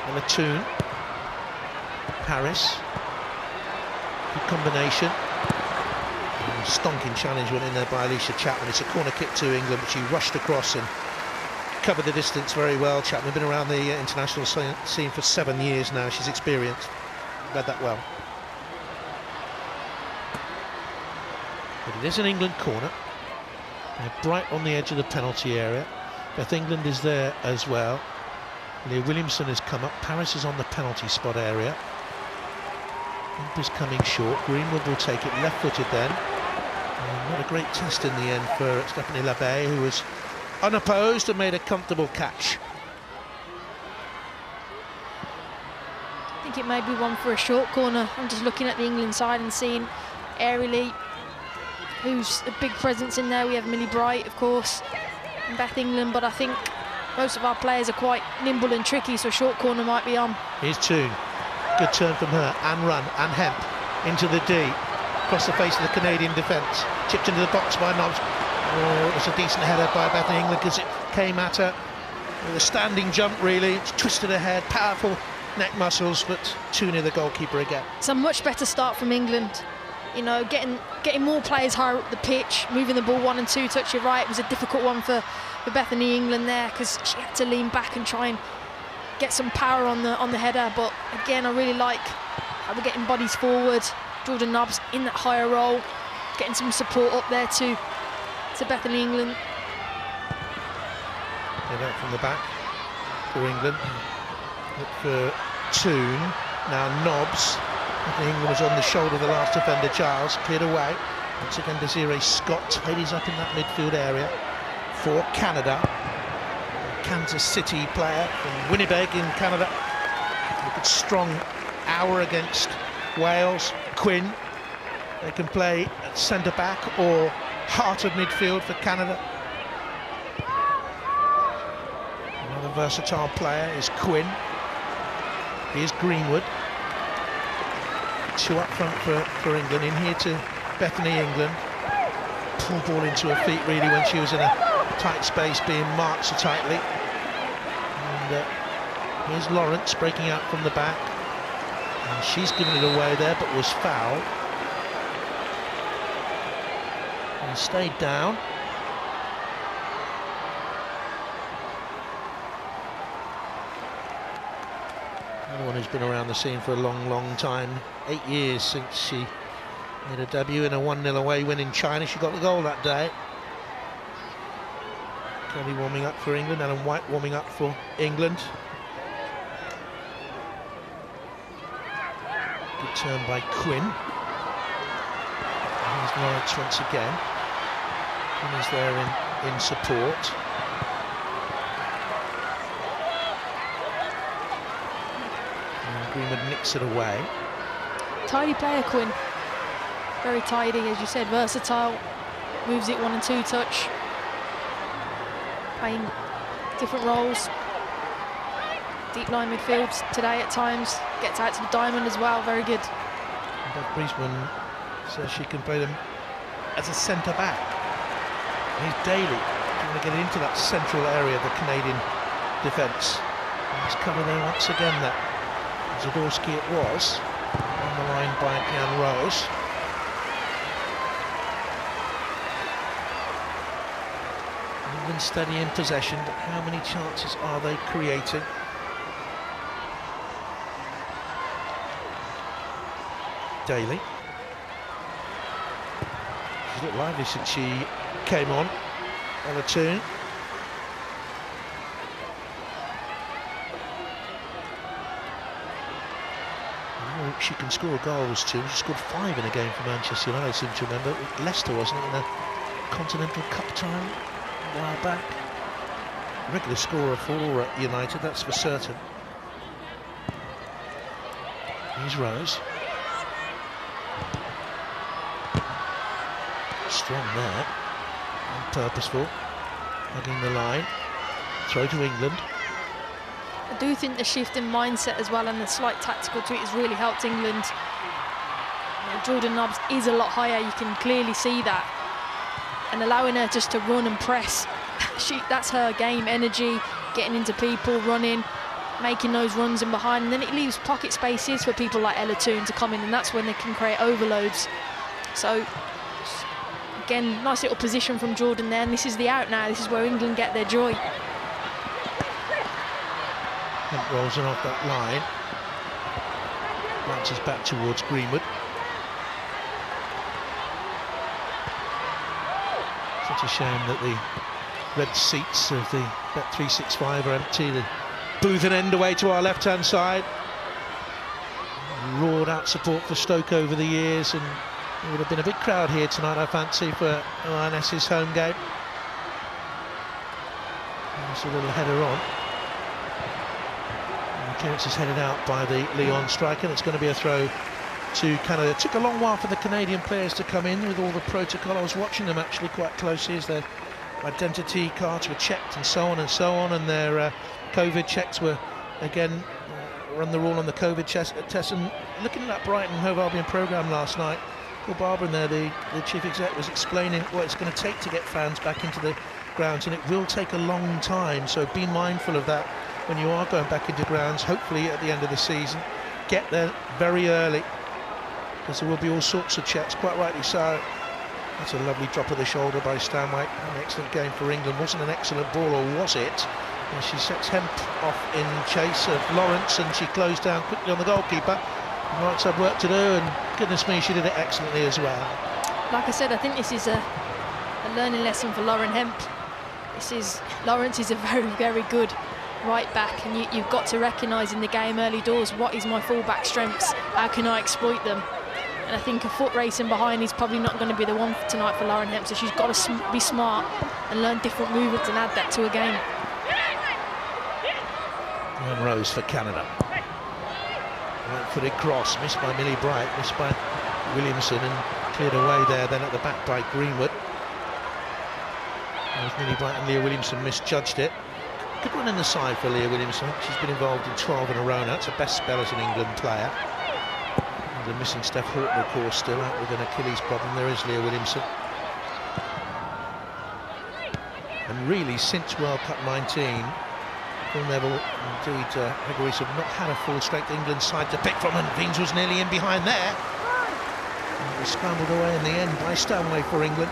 And a Toon. Paris. Good combination. And stonking challenge went in there by Alicia Chapman. It's a corner kick to England, but she rushed across and covered the distance very well. Chapman been around the international scene for 7 years now. She's experienced, read that well. But it is an England corner. They're right on the edge of the penalty area. Beth England is there as well. Leah Williamson has come up. Paris is on the penalty spot area. Is coming short. Greenwood will take it left-footed then. Not a great test in the end for Stephanie Labey, who was unopposed and made a comfortable catch. I think it may be one for a short corner. I'm just looking at the England side and seeing Airily, who's a big presence in there. We have Millie Bright, of course, and Beth England, but I think most of our players are quite nimble and tricky, so short corner might be on. Here's Toon. Good turn from her, and run, and Hemp into the D, across the face of the Canadian defence, chipped into the box by Nobbs. Oh, it was a decent header by Bethany England because it came at her with a standing jump really. It's twisted her head, powerful neck muscles, but too near the goalkeeper again. It's a much better start from England. You know, getting more players higher up the pitch, moving the ball 1 and 2 touch. You're right, it was a difficult one for Bethany England there because she had to lean back and try and get some power on the header. But again, I really like how we're getting bodies forward. Jordan Nobbs in that higher role, getting some support up there to Bethany England. Get out from the back for England. Look for Toon. Now Nobbs. Bethany England was on the shoulder of the last defender, Giles. Cleared away. Once again, Desiree Scott tidies up in that midfield area for Canada. Kansas City player from Winnipeg in Canada. Look at strong hour against Wales. Quinn. They can play at centre back or heart of midfield for Canada. Another versatile player is Quinn. Here's Greenwood. 2 up front for England. In here to Bethany England. Pull ball into her feet really when she was in a tight space, being marked so tightly. And here's Lawrence breaking out from the back. And she's given it away there, but was fouled. And stayed down. Another one who's been around the scene for a long, long time. 8 years since she made her debut in a 1-0 away win in China. She got the goal that day. Kelly warming up for England, Ellen White warming up for England. Good turn by Quinn. And here's Lawrence once again. Quinn is there in support. And Greenwood nicks it away. Tidy player, Quinn. Very tidy, as you said, versatile. Moves it 1 and 2 touch. Playing different roles. Deep line midfields today at times. Gets out to the diamond as well, very good. Beth Priestman says she can play them as a centre back. He's Daly trying to get into that central area of the Canadian defence. He's covered there once again, that Zadorsky it was, on the line by Jan Rose. England steady in possession, but how many chances are they creating? Daly. She's looked lively since she came on a tune. She can score goals too. She scored 5 in a game for Manchester United, I seem to remember. Leicester, wasn't it, in a Continental Cup time a while back. Regular scorer for United, that's for certain. Here's Rose. Strong there, and purposeful, hugging the line. Throw to England. I do think the shift in mindset as well and the slight tactical tweak has really helped England. You know, Jordan Nobbs is a lot higher, you can clearly see that. And allowing her just to run and press, that's her game, energy, getting into people, running, making those runs in behind, and then it leaves pocket spaces for people like Ella Toon to come in, and that's when they can create overloads. So Again, nice little position from Jordan there, and this is the out now. This is where England get their joy. Hemp rolls in off that line. Bounces back towards Greenwood. Such a shame that the red seats of the Bet365 are empty. The booth and end away to our left-hand side. Roared out support for Stoke over the years, and it would have been a big crowd here tonight, I fancy, for Lioness's home game. There's a little header on. And the clearance is headed out by the Lyon striker, and it's going to be a throw to Canada. It took a long while for the Canadian players to come in with all the protocol. I was watching them actually quite closely as their identity cards were checked and so on, and their COVID checks were again run the rule on the COVID test. And looking at that Brighton Hove Albion programme last night, Paul Barber there, the chief exec, was explaining what it's going to take to get fans back into the grounds, and it will take a long time, so be mindful of that when you are going back into grounds, hopefully at the end of the season. Get there very early, because there will be all sorts of checks, quite rightly so. That's a lovely drop of the shoulder by Stanway. An excellent game for England. Wasn't an excellent ball, or was it? And she sets Hemp off in chase of Lawrence, and she closed down quickly on the goalkeeper. Lawrence had work to do, and goodness me, she did it excellently as well. Like I said, I think this is a learning lesson for Lauren Hemp. Lawrence is a very, very good right back, and you've got to recognise in the game early doors, what is my full-back strengths? How can I exploit them? And I think a foot racing behind is probably not going to be the one for tonight for Lauren Hemp, so she's got to be smart and learn different movements and add that to a game. And Rose for Canada. Right-footed cross, missed by Millie Bright, missed by Williamson, and cleared away there then at the back by Greenwood. As Millie Bright and Leah Williamson misjudged it. Good run in the side for Leah Williamson. She's been involved in 12 in a row now. It's her best spell as an England player. And the missing Steph Horton, of course, still out with an Achilles problem. There is Leah Williamson. And really, since World Cup 19, Phil Neville, indeed, Gregory's have not had a full-strength England side to pick from, and Veens was nearly in behind there. And it was scrambled away in the end by Stanway for England.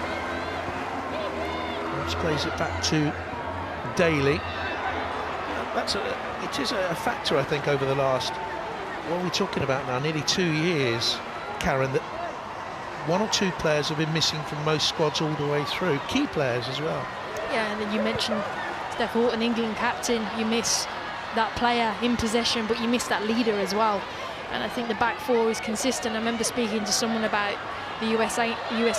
Which plays it back to Daly. It is a factor, I think, over the last, what are we talking about now, nearly 2 years, Karen, that one or two players have been missing from most squads all the way through, key players as well. Yeah, and then you mentioned Steph Horton, England captain. You miss that player in possession, but you miss that leader as well. And I think the back four is consistent. I remember speaking to someone about the US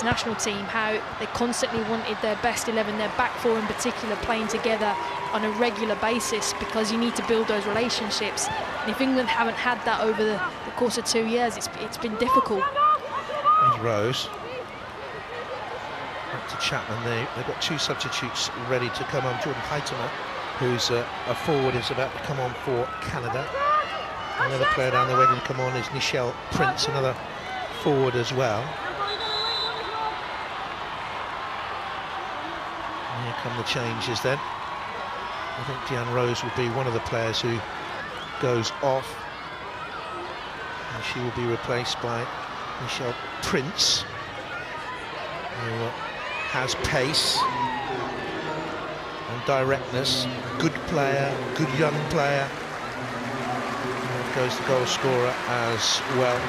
national team, how they constantly wanted their best 11, their back four in particular, playing together on a regular basis, because you need to build those relationships. And if England haven't had that over the course of 2 years, it's been difficult. There's Rose. Back to Chapman. They've got two substitutes ready to come on. Jordan Heitemer, who's a forward, is about to come on for Canada. Another player down the way to come on is Nichelle Prince, another forward as well. And here come the changes then. I think Deanne Rose will be one of the players who goes off, and she will be replaced by Nichelle Prince, who has pace and directness. Good player, good young player. And goes the goal scorer as well.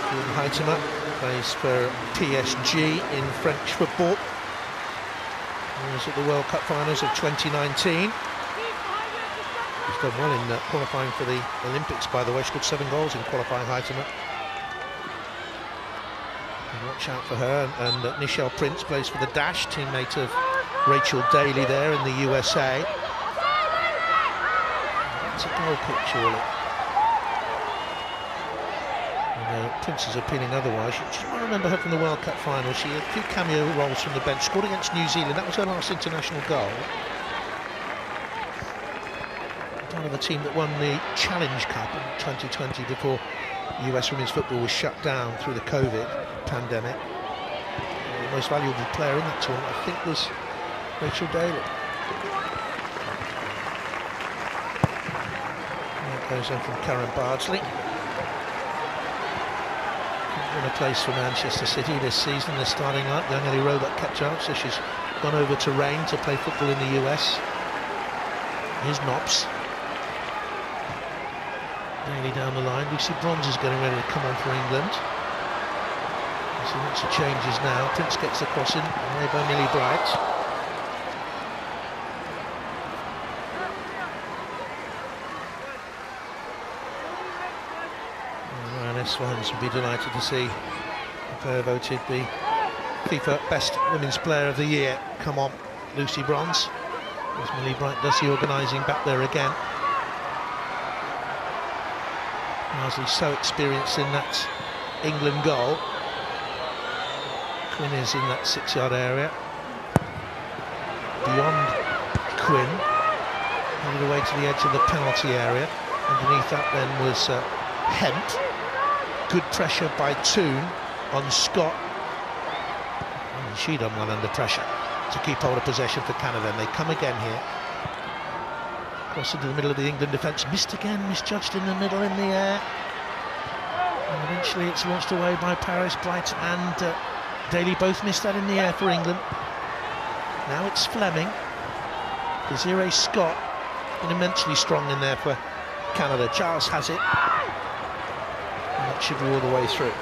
Jordan Heitemer plays for PSG in French football. He was at the World Cup finals of 2019. He's done well in qualifying for the Olympics, by the way. She scored 7 goals in qualifying, Heitemer. Watch out for her. And Nichelle Prince plays for the Dash, teammate of Rachel Daly there in the USA. That's a goal kick, surely. And Prince is appealing otherwise. I remember her from the World Cup final. She had a few cameo roles from the bench, scored against New Zealand. That was her last international goal. Part of the team that won the Challenge Cup in 2020 before US women's football was shut down through the COVID pandemic. The most valuable player in that tournament, I think, was Rachel Daly. And it goes in from Karen Bardsley. won a place for Manchester City this season, the starting line. The only robot kept out, so she's gone over to Reign to play football in the US. Here's Knops. Nearly down the line. Lucy Bronze is getting ready to come on for England. So lots of changes now. Prince gets the cross in, away by Millie Bright. Swans would be delighted to see the player voted the FIFA Best Women's Player of the Year. Come on, Lucy Bronze. As Millie Bright does the organising back there again. Marsley's so experienced in that England goal. Quinn is in that 6-yard area. Beyond Quinn, headed away to the edge of the penalty area. Underneath that then was Hent. Good pressure by Toon on Scott. And she done well under pressure to keep hold of possession for Canada. And they come again here. Cross into the middle of the England defence. Missed again, misjudged in the middle in the air. And eventually it's launched away by Paris. Bright and Daly both missed that in the air for England. Now it's Fleming. Desiree Scott been immensely strong in there for Canada. Charles has it. And that should be all the way through.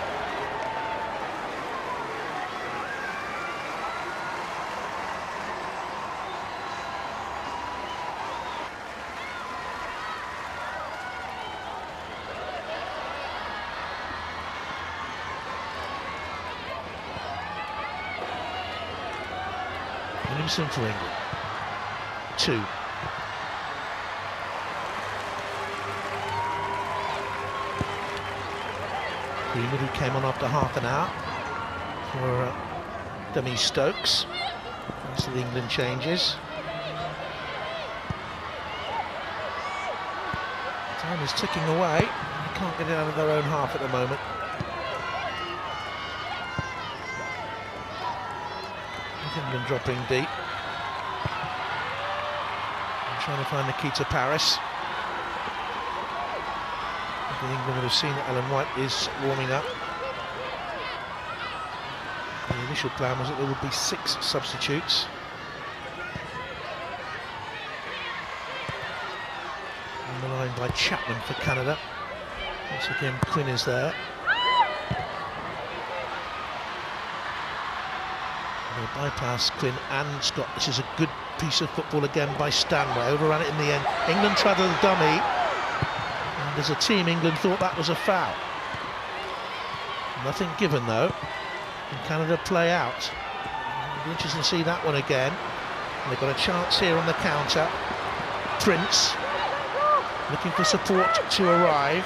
Williamson for England. 2. Greenwood, who came on after half an hour for Demi Stokes. Most of the England changes. Time is ticking away. They can't get it out of their own half at the moment. England dropping deep. And trying to find Nikita Paris. England would have seen that Ellen White is warming up. The initial plan was that there would be 6 substitutes. On the line by Chapman for Canada. Once again, Quinn is there. They bypass Quinn and Scott. This is a good piece of football again by Stanway. Overran it in the end. England tried a dummy. And as a team, England thought that was a foul. Nothing given though. And Canada play out. It'll be interesting to see that one again. And they've got a chance here on the counter. Prince looking for support to arrive.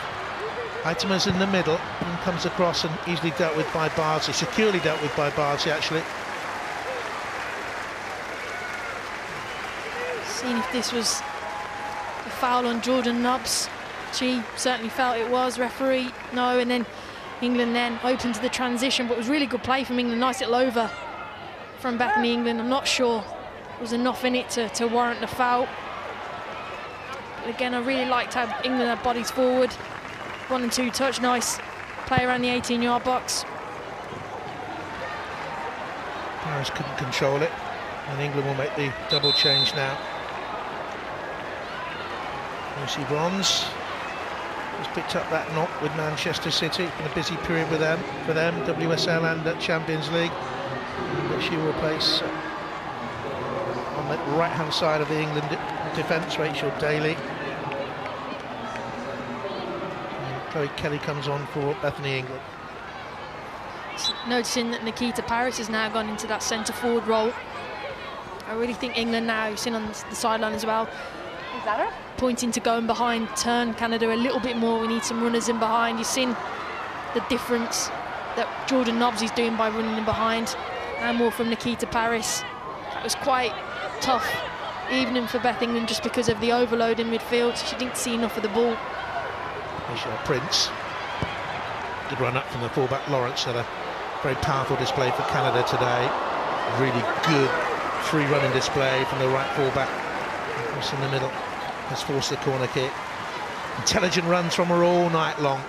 Heitema's in the middle and comes across and easily dealt with by Bardsley. Securely dealt with by Bardsley actually. Seeing if this was a foul on Jordan Nobbs. She certainly felt it was. Referee, no. And then England then open to the transition, but it was really good play from England. Nice little over from Bethany England. I'm not sure there was enough in it to warrant the foul. But again, I really liked how England had bodies forward. 1 and 2 touch, nice play around the 18-yard box. Paris couldn't control it, and England will make the double change now. Lucy Bronze has picked up that knock with Manchester City. It's been a busy period with them, WSL and Champions League. But she will place on the right-hand side of the England defence, Rachel Daly. And Chloe Kelly comes on for Bethany England. Noticing that Nikita Paris has now gone into that centre-forward role. I really think England now, you've seen on the sideline as well, is that her? Pointing to going behind, turn Canada a little bit more. We need some runners in behind. You've seen the difference that Jordan Nobbs is doing by running in behind, and more from Nikita Paris. That was quite tough evening for Beth England just because of the overload in midfield. She didn't see enough of the ball. Michelle Prince. Good run up from the fullback. Lawrence had a very powerful display for Canada today. Really good free running display from the right fullback. Across in the middle. Has forced the corner kick. Intelligent runs from her all night long.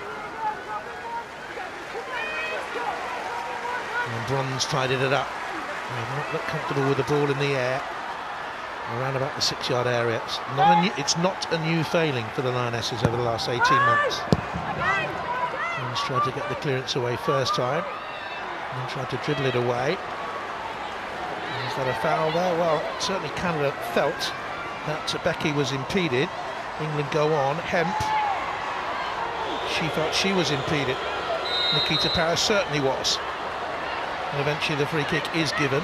Bronze tidied it up. Not looked comfortable with the ball in the air around about the 6-yard area. It's not a new failing for the Lionesses over the last 18 months. Bronze tried to get the clearance away first time and then tried to dribble it away. Is that a foul there? Well, certainly Canada felt that Becky was impeded. England go on. Hemp, she felt she was impeded. Nikita Parris certainly was. And eventually the free kick is given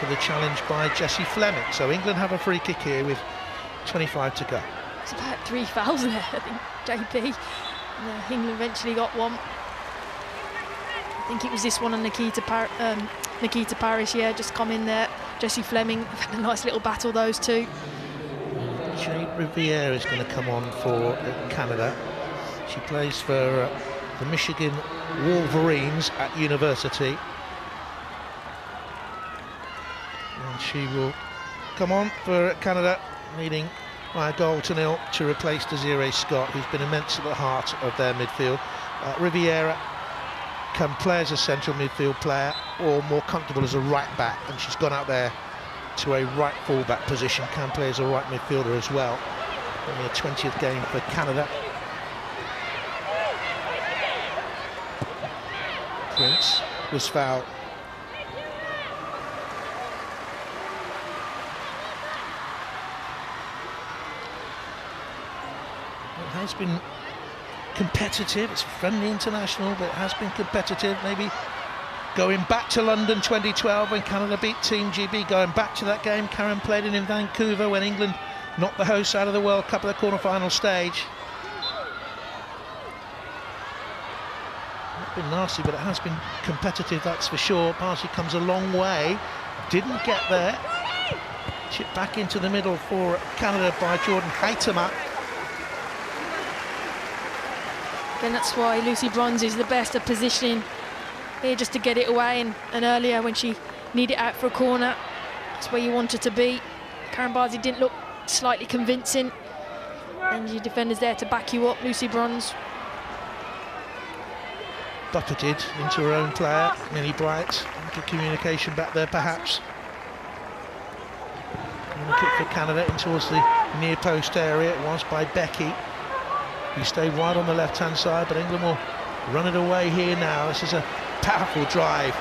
for the challenge by Jessie Fleming. So England have a free kick here with 25 to go. It's about 3 fouls there, I think, JP. And, England eventually got one. I think it was this one on Nikita Parris, yeah, just come in there. Jessie Fleming, had a nice little battle, those two. Jade Riviere is going to come on for Canada. She plays for the Michigan Wolverines at university. And she will come on for Canada, leading by a 1-0 to replace Desiree Scott, who's been immense at the heart of their midfield. Riviera can play as a central midfield player or more comfortable as a right back, and she's gone out there to a right full-back position, can play as a right midfielder as well. Only a 20th game for Canada. Prince was fouled. It has been competitive, it's friendly international, but it has been competitive. Maybe going back to London 2012 when Canada beat Team GB, going back to that game Karen played in Vancouver when England knocked the hosts out of the World Cup at the quarter-final stage. Not been nasty, but it has been competitive, that's for sure. Parsley comes a long way, didn't get there. Chip back into the middle for Canada by Jordan Haytema. And that's why Lucy Bronze is the best at positioning here, just to get it away, and earlier when she needed it out for a corner, that's where you want her to be. Karen Bardsey didn't look slightly convincing, and your defender's there to back you up. Lucy Bronze buffeted into her own player, Millie Bright. Good communication back there perhaps. And a kick for Canada in towards the near post area. It was by Becky. He stayed wide on the left-hand side, but England will run it away here now. This is a powerful drive.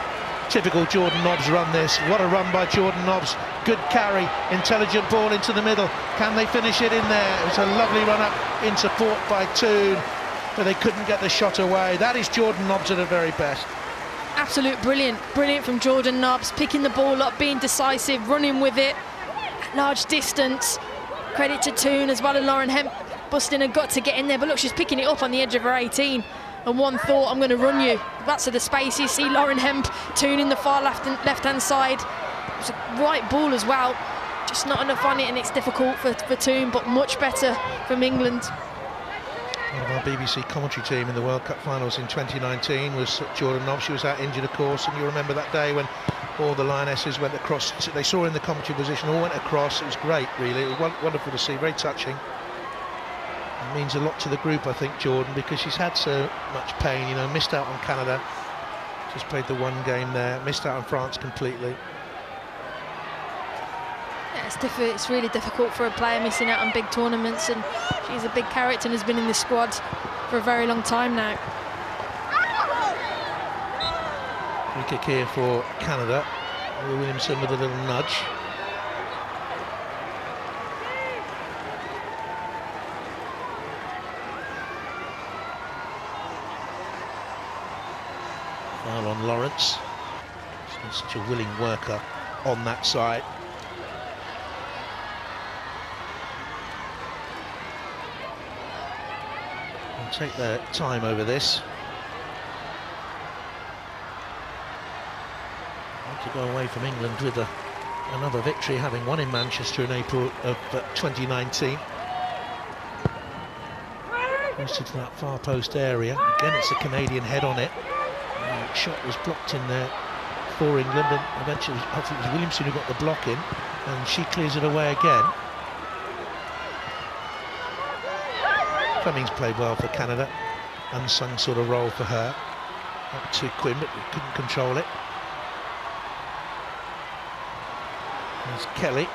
Typical Jordan Nobbs run this. What a run by Jordan Nobbs. Good carry, intelligent ball into the middle. Can they finish it in there? It was a lovely run up in support by Toon, but they couldn't get the shot away. That is Jordan Nobbs at her very best. Absolute brilliant from Jordan Nobbs, picking the ball up, being decisive, running with it at large distance. Credit to Toon as well, and Lauren Hemp busting her gut to get in there, but look, she's picking it up on the edge of her 18, and one thought, I'm going to run you. That's to the space. You see Lauren Hemp tuning the far left-hand side. It's a right ball as well, just not enough on it, and it's difficult for Toon, but much better from England. One of our BBC commentary team in the World Cup finals in 2019 was Jordan Nobbs. She was out injured, of course, and you remember that day when all the Lionesses went across. They saw her in the commentary position, all went across. It was great, really. It was wonderful to see, very touching. It means a lot to the group, I think, Jordan, because she's had so much pain, you know, missed out on Canada, just played the one game there, missed out on France completely. Yeah, it's really difficult for a player missing out on big tournaments, and she's a big character and has been in the squad for a very long time now. Free kick here for Canada. Williamson with a little nudge. Foul on Lawrence. She's been such a willing worker on that side. They'll take their time over this. To go away from England with another victory, having won in Manchester in April of 2019. Posted to that far post area. Again, it's a Canadian head on it. The shot was blocked in there for England, and eventually I think it was Williamson who got the block in, and she clears it away again. Fleming's played well for Canada. Unsung sort of role for her. Up to Quinn, but couldn't control it. There's Kelly,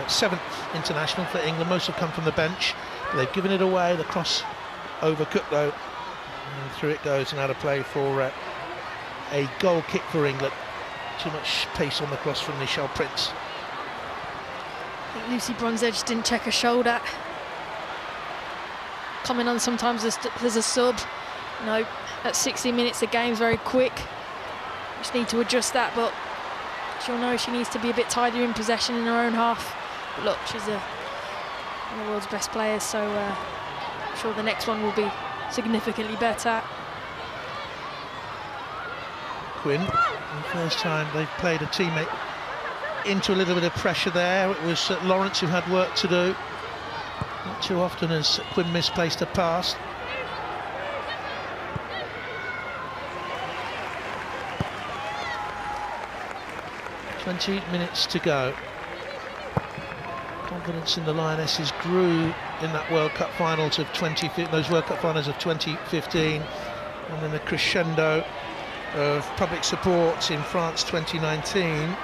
7th international for England. Most have come from the bench, but they've given it away. The cross overcooked though, and through it goes, and out of play for a goal kick for England. Too much pace on the cross from Nichelle Prince. I think Lucy Bronze just didn't check her shoulder. Coming on sometimes as a sub. No, at 60 minutes the game's very quick. Just need to adjust that, but she'll know she needs to be a bit tidier in possession in her own half. But look, she's one of the world's best players, so I'm sure the next one will be significantly better. Quinn, the first time they've played a teammate into a little bit of pressure there. It was Lawrence who had work to do. Not too often has Quinn misplaced a pass. "20 minutes to go." Confidence in the Lionesses grew in that World Cup finals of those World Cup finals of 2015, and then the crescendo of public support in France 2019.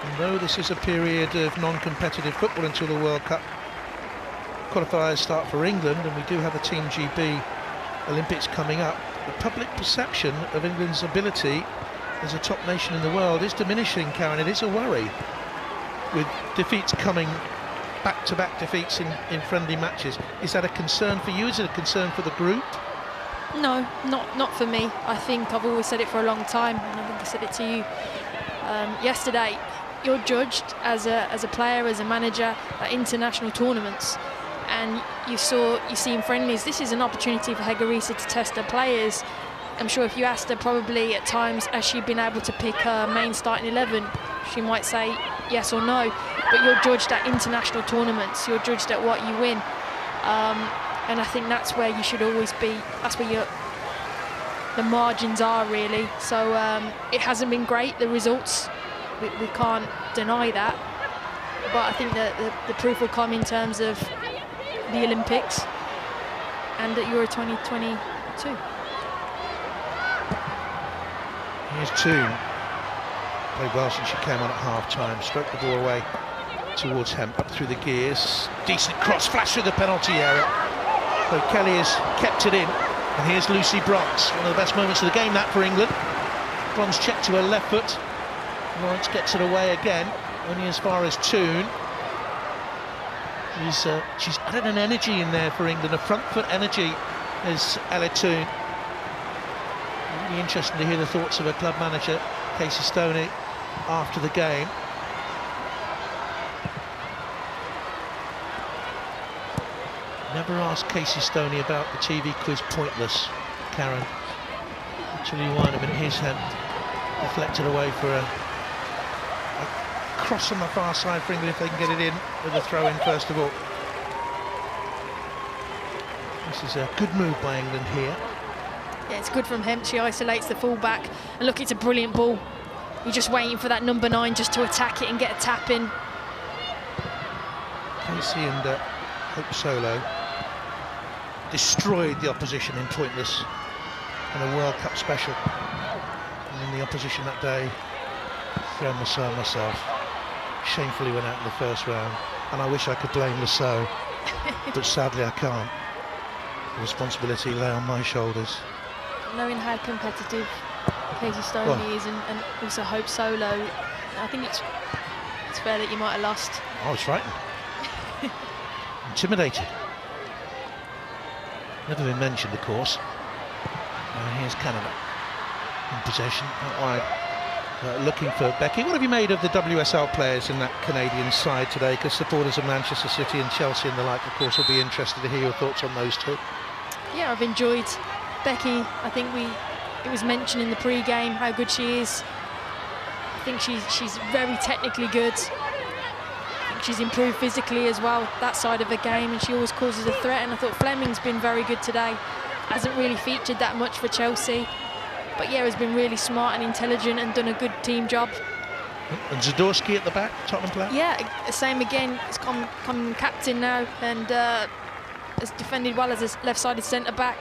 And though this is a period of non-competitive football until the World Cup qualifiers start for England, and we do have a Team GB Olympics coming up, the public perception of England's ability as a top nation in the world is diminishing, Karen. It is a worry, with defeats coming, back-to-back defeats in friendly matches. Is that a concern for you? Is it a concern for the group? No, not for me. I think I've always said it for a long time, and I think I said it to you yesterday. You're judged as a player, as a manager, at international tournaments, and you see in friendlies, this is an opportunity for Hegarisa to test her players. I'm sure if you asked her, probably at times, has she been able to pick her main starting 11, she might say yes or no. But you're judged at international tournaments, you're judged at what you win. And I think that's where you should always be. That's where the margins are, really. So it hasn't been great, the results. We can't deny that. But I think that the proof will come in terms of the Olympics and at Euro 2022. Here's Toon. Played well since she came on at half-time. Stroked the ball away towards Hemp, up through the gears. Decent cross, flash through the penalty area. So Kelly has kept it in. And here's Lucy Bronze. One of the best moments of the game, that, for England. Bronze checked to her left foot. Lawrence gets it away again, only as far as Toon. She's added an energy in there for England, a front foot energy, is Ella Toon. Really interesting to hear the thoughts of her club manager, Casey Stoney, after the game. Never asked Casey Stoney about the TV quiz Pointless, Karen. I'll tell you why in a minute. Here's Hemp, deflected away for a cross on the far side for England if they can get it in with a throw in first of all. This is a good move by England here. Yeah, it's good from Hemp. She isolates the full-back. And look, it's a brilliant ball. You're just waiting for that number 9 just to attack it and get a tap in. Casey and Hope Solo destroyed the opposition in Pointless in a World Cup special. And in the opposition that day, Fran Lasso myself shamefully went out in the first round, and I wish I could blame Lasso, but sadly I can't. The responsibility lay on my shoulders. Knowing how competitive Casey Stoney is, and also Hope Solo, I think it's fair that you might have lost. I was frightened. Intimidated. Never been mentioned, of course. Here's Canada in possession. Looking for Becky. What have you made of the WSL players in that Canadian side today? Because supporters of Manchester City and Chelsea and the like, of course, will be interested to hear your thoughts on those two. Yeah, I've enjoyed Becky. I think it was mentioned in the pre-game how good she is. I think she's very technically good. I think she's improved physically as well, that side of the game, and she always causes a threat. And I thought Fleming's been very good today. Hasn't really featured that much for Chelsea. But yeah, has been really smart and intelligent and done a good team job. And Zadorsky at the back, Tottenham player? Yeah, same again. He's come captain now and has defended well as a left-sided centre-back.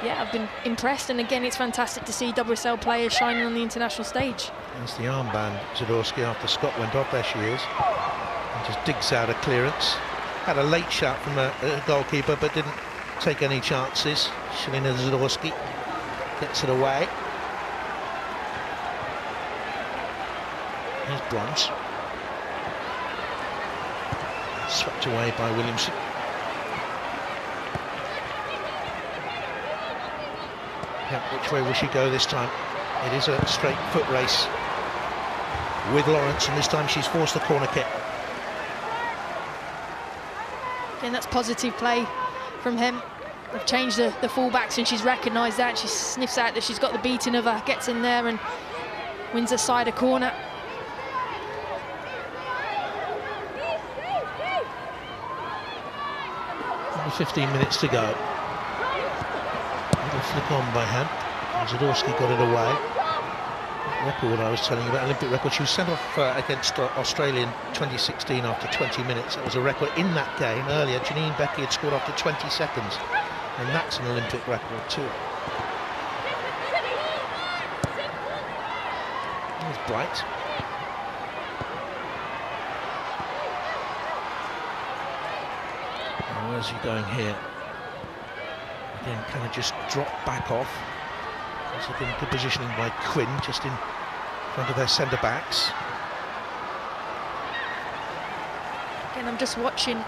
yeah, I've been impressed. And again, it's fantastic to see WSL players shining on the international stage. There's the armband, Zadorsky, after Scott went off. There she is. And just digs out a clearance. Had a late shot from a goalkeeper, but didn't take any chances. Shalina Zadorsky gets it away. Here's Bronze. Swept away by Williamson. Yeah, which way will she go this time? It is a straight foot race with Lawrence, and this time she's forced the corner kick. Again, that's positive play from him. They've changed the fullbacks, and she's recognised that. She sniffs out that she's got the beating of her, gets in there and wins the side of corner. Only 15 minutes to go. Little flick on by hand. Zadorsky got it away. Record I was telling you about, Olympic record. She was sent off against Australia in 2016 after 20 minutes. That was a record in that game. Earlier, Janine Becky had scored after 20 seconds. And that's an Olympic record too. There's Bright. Now, where's he going here? Again, kind of just drop back off. Also been good positioning by Quinn, just in front of their centre backs. Again, I'm just watching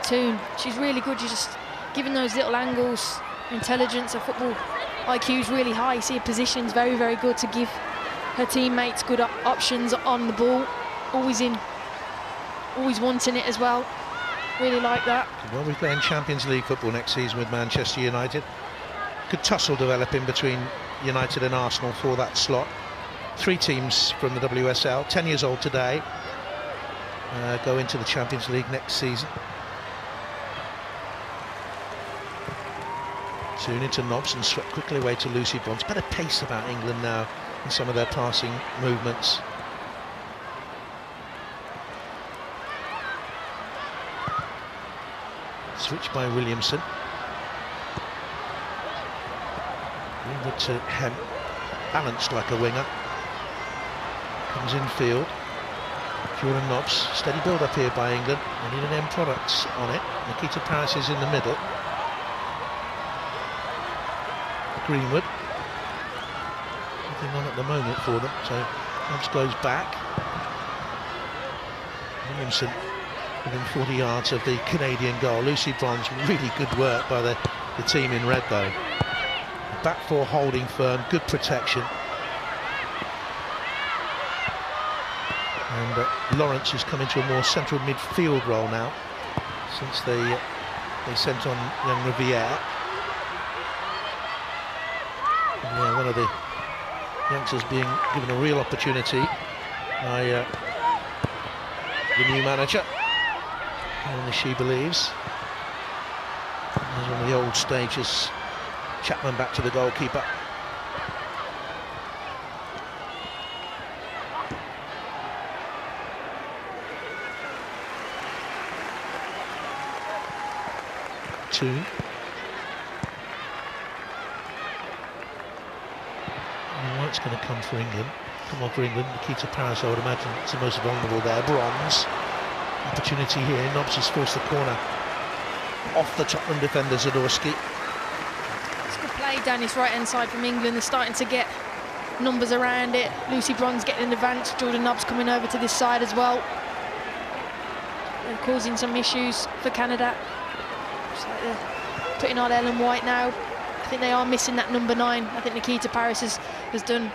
Toon. She's really good. She's just giving those little angles. Intelligence, her football IQ is really high. You see her position's very, very good to give her teammates good options on the ball. Always wanting it as well. Really like that. Well, we're playing Champions League football next season with Manchester United. Good tussle developing between United and Arsenal for that slot. 3 teams from the WSL, 10 years old today, go into the Champions League next season. Soon into Nobbs and swept quickly away to Lucy Bronze. Better pace about England now in some of their passing movements. Switch by Williamson. Over to Hemp, balanced like a winger. Comes infield. Jordan Nobbs, steady build up here by England. They need an end product on it. Nikita Paris is in the middle. Greenwood. Nothing on at the moment for them, so Nobbs goes back. Williamson within 40 yards of the Canadian goal. Lucy Bronze, really good work by the team in red though. Back 4 holding firm, good protection. And Lawrence has come into a more central midfield role now since they sent on young Riviere. And, yeah, one of the youngsters being given a real opportunity by the new manager. Only she believes. There's one of the old stages. Chapman back to the goalkeeper. Toon. What's going to come for England? Come on for England. Nikita Paris, I would imagine, it's the most vulnerable there. Bronze. Opportunity here. Nobbs has forced the corner off the Tottenham defender, Zadorsky. Play down this right hand side from England. They're starting to get numbers around it. Lucy Bronze getting in advance. Jordan Nobbs coming over to this side as well. They're causing some issues for Canada. Just like they're putting on Ellen White now. I think they are missing that number 9. I think Nikita Paris has done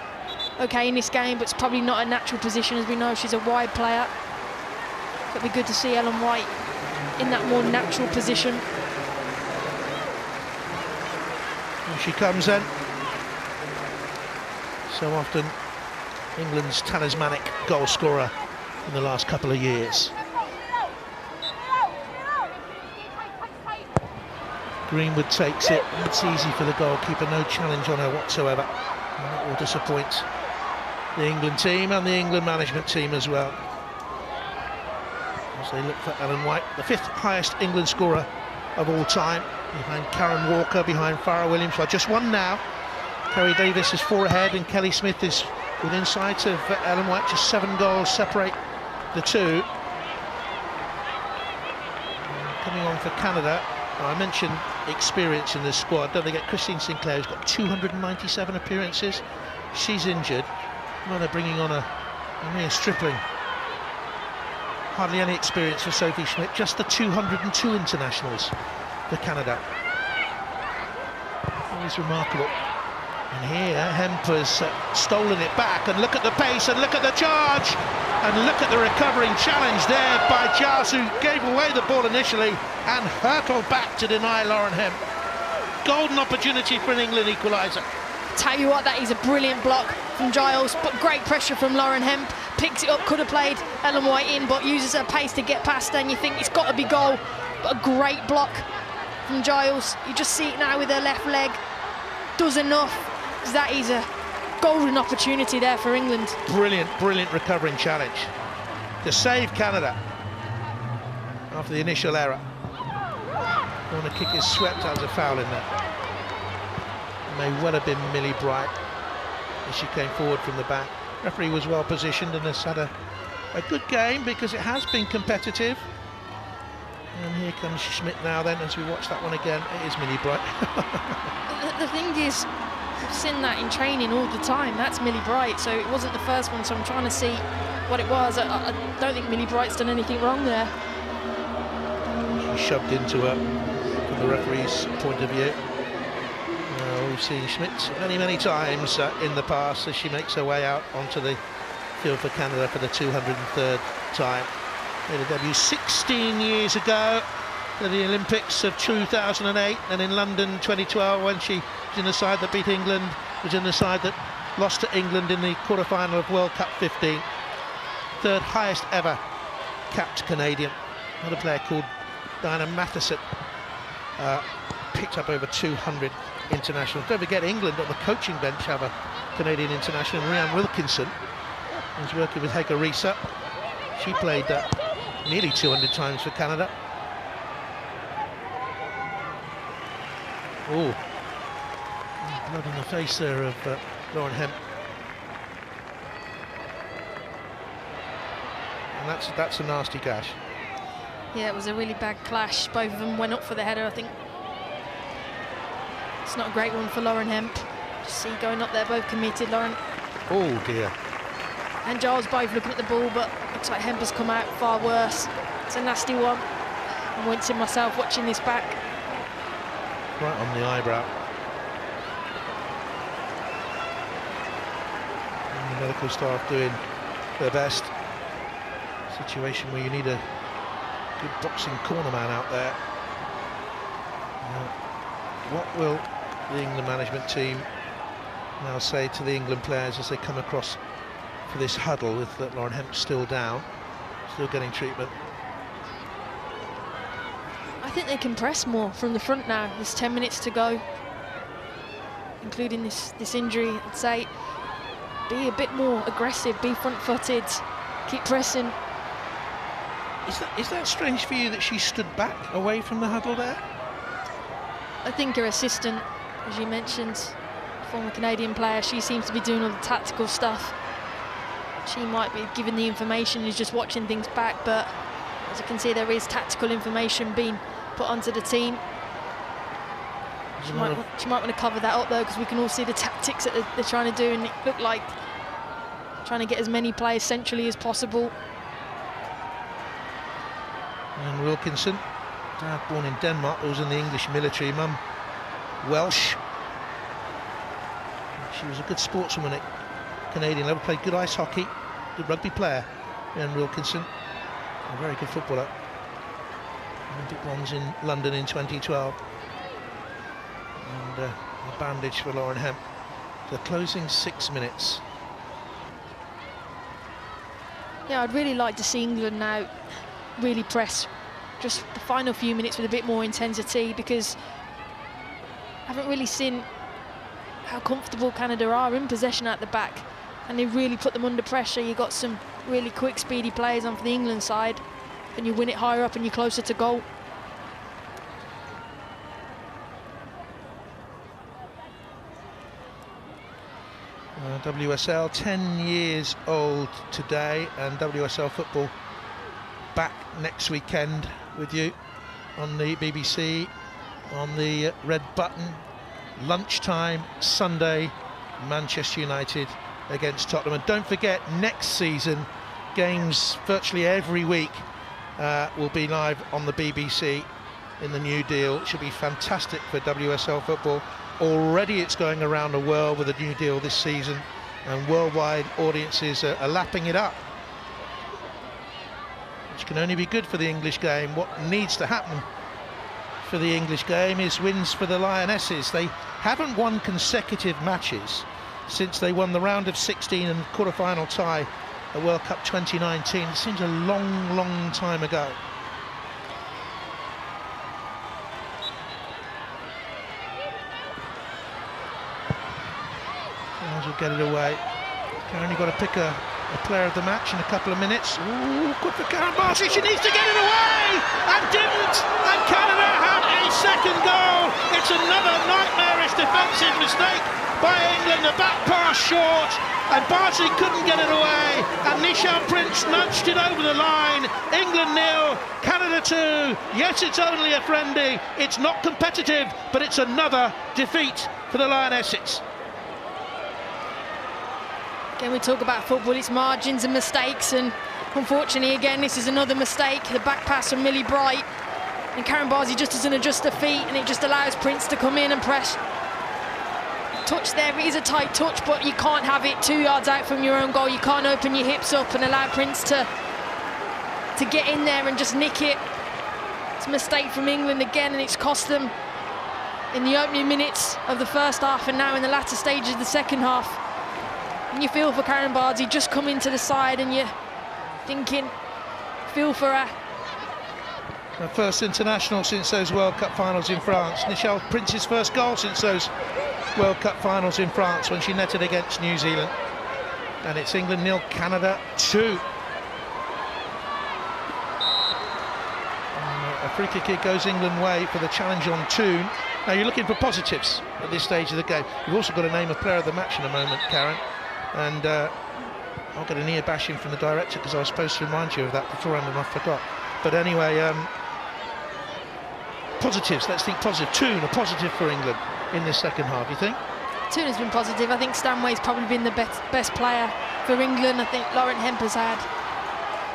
okay in this game, but it's probably not a natural position. As we know, she's a wide player. It'd be good to see Ellen White in that more natural position. Here she comes then. So often England's talismanic goal scorer in the last couple of years. Greenwood takes it. It's easy for the goalkeeper, no challenge on her whatsoever. And that will disappoint the England team and the England management team as well, as they look for Ellen White, the 5th highest England scorer of all time. behind Karen Walker, behind Farrah Williams. Well, just one now. Kerry Davis is 4 ahead, and Kelly Smith is within sight of Ellen White. Just 7 goals separate the two. Coming on for Canada, I mentioned experience in this squad. Don't forget Christine Sinclair, who's got 297 appearances. She's injured. Well, they're bringing on a mere stripling. Hardly any experience for Sophie Schmidt, just the 202 internationals for Canada. Always remarkable. And here, Hemp has stolen it back, and look at the pace, and look at the charge, and look at the recovering challenge there by Jas, who gave away the ball initially and hurtled back to deny Lauren Hemp. Golden opportunity for an England equaliser. Tell you what, that is a brilliant block from Giles, but great pressure from Lauren Hemp. Picks it up, could have played Ellen White in, but uses her pace to get past, and you think it's got to be goal. But a great block from Giles. You just see it now with her left leg. Does enough. That is a golden opportunity there for England. Brilliant, brilliant recovering challenge to save Canada after the initial error. Corner kick is swept as a foul in there. May well have been Millie Bright as she came forward from the back. Referee was well positioned and has had a good game because it has been competitive. And here comes Schmidt now then, as we watch that one again. It is Millie Bright. The thing is, I've seen that in training all the time. That's Millie Bright, so it wasn't the first one, so I'm trying to see what it was. I don't think Millie Bright's done anything wrong there. She shoved into her from the referee's point of view. We've seen Schmidt many times in the past as she makes her way out onto the field for Canada for the 203rd time. Made a debut 16 years ago at the Olympics of 2008, and in London 2012 when she was in the side that beat England, was in the side that lost to England in the quarter-final of World Cup 15. 3rd highest ever capped Canadian. Another player called Diana Matheson picked up over 200 internationals. Don't forget England on the coaching bench have a Canadian international, Rhiannon Wilkinson, who's working with Hege Riise. She played nearly 200 times for Canada. Oh, blood on the face there of Lauren Hemp. And that's a nasty gash. Yeah, it was a really bad clash. Both of them went up for the header, I think. It's not a great one for Lauren Hemp. Just see going up there, both committed, Lauren. Oh dear. And Giles both looking at the ball, but looks like Hemp has come out far worse. It's a nasty one. I'm wincing myself watching this back. Right on the eyebrow. And the medical staff doing their best. Situation where you need a good boxing corner man out there. What will the England management team now say to the England players as they come across for this huddle with Lauren Hemp still down, still getting treatment? I think they can press more from the front now. There's 10 minutes to go, including this injury. I'd say be a bit more aggressive, be front-footed, keep pressing. Is that strange for you that she stood back away from the huddle there? I think her assistant, as you mentioned, former Canadian player, she seems to be doing all the tactical stuff. She might be giving the information, is just watching things back, but as you can see, there is tactical information being put onto the team. She might want to cover that up though, because we can all see the tactics that they're trying to do, and it looked like trying to get as many players centrally as possible. And Wilkinson, dad born in Denmark, was in the English military, mum Welsh. She was a good sportswoman at Canadian level, played good ice hockey, good rugby player. And Wilkinson, a very good footballer. Olympic bronze in London in 2012. And a bandage for Lauren Hemp. The closing 6 minutes. Yeah, I'd really like to see England now really press just the final few minutes with a bit more intensity, because I haven't really seen how comfortable Canada are in possession at the back, and they really put them under pressure. You got some really quick, speedy players on for the England side, and you win it higher up and you're closer to goal. WSL, 10 years old today, and WSL football back next weekend with you on the BBC, on the red button. Lunchtime Sunday, Manchester United against Tottenham. And don't forget, next season games virtually every week will be live on the BBC in the new deal. It should be fantastic for WSL football. Already it's going around the world with a new deal this season, and worldwide audiences are lapping it up, which can only be good for the English game. What needs to happen for the English game is wins for the Lionesses. They haven't won consecutive matches since they won the round of 16 and quarter-final tie at World Cup 2019. It seems a long time ago. Will get it away. Karen, you've got to pick a player of the match in a couple of minutes. Ooh, good for Karen Barty. She needs to get it away and didn't. And Canada have a second goal. It's another nightmarish defensive mistake by England. The back pass short, and Barty couldn't get it away. And Nichelle Prince nudged it over the line. England 0, Canada 2. Yes, it's only a friendly. It's not competitive, but it's another defeat for the Lionesses. Again, we talk about football, it's margins and mistakes, and unfortunately, again, this is another mistake. The back pass from Millie Bright, and Karen Barzi just doesn't adjust her feet, and it just allows Prince to come in and press. Touch there, it is a tight touch, but you can't have it 2 yards out from your own goal. You can't open your hips up and allow Prince to get in there and just nick it. It's a mistake from England again, and it's cost them in the opening minutes of the first half, and now in the latter stages of the second half. And you feel for Karen Bardi, just coming to the side, and you're thinking, feel for her. Her first international since those World Cup finals in France. Nichelle Prince's first goal since those World Cup finals in France when she netted against New Zealand. And it's England 0, Canada 2. A free kick goes England way for the challenge on Toon. Now you're looking for positives at this stage of the game. You've also got to name a player of the match in a moment, Karen. And I'll get an ear bashing from the director because I was supposed to remind you of that beforehand and I forgot. But anyway, positives, let's think positive. Toon, a positive for England in this second half, you think? Toon has been positive. I think Stanway's probably been the best player for England. I think Lauren Hemp has had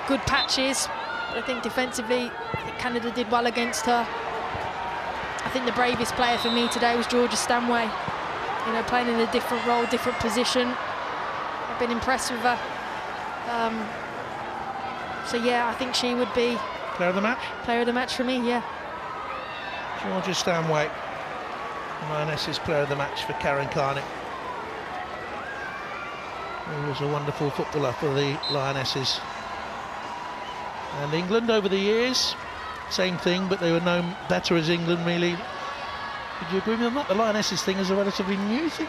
good patches, but I think defensively, I think Canada did well against her. I think the bravest player for me today was Georgia Stanway. You know, playing in a different role, different position. I've been impressed with her. So yeah, I think she would be player of the match. Player of the match for me, yeah. Georgia Stanway, Lionesses player of the match for Karen Carney. He was a wonderful footballer for the Lionesses. And England over the years, same thing, but they were known better as England, really. Would you agree with that? The Lionesses thing is a relatively new thing.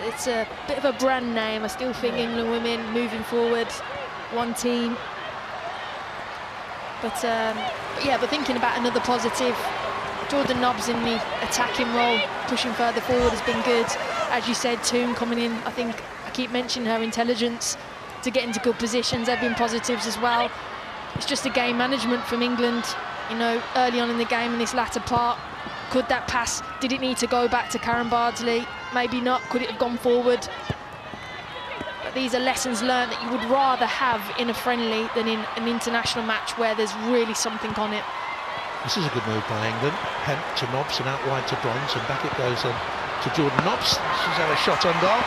It's a bit of a brand name. I still think England women moving forward, one team. But yeah, but thinking about another positive, Jordan Nobbs in the attacking role, pushing further forward has been good. As you said, Toon coming in, I think I keep mentioning her intelligence to get into good positions. They've been positives as well. It's just a game management from England, you know, early on in the game in this latter part. Could that pass, did it need to go back to Karen Bardsley? Maybe not. Could it have gone forward? But these are lessons learned that you would rather have in a friendly than in an international match where there's really something on it. This is a good move by England. Hemp to Nobbs and out wide to Bronze, and back it goes to Jordan Nobbs. She's had a shot on goal.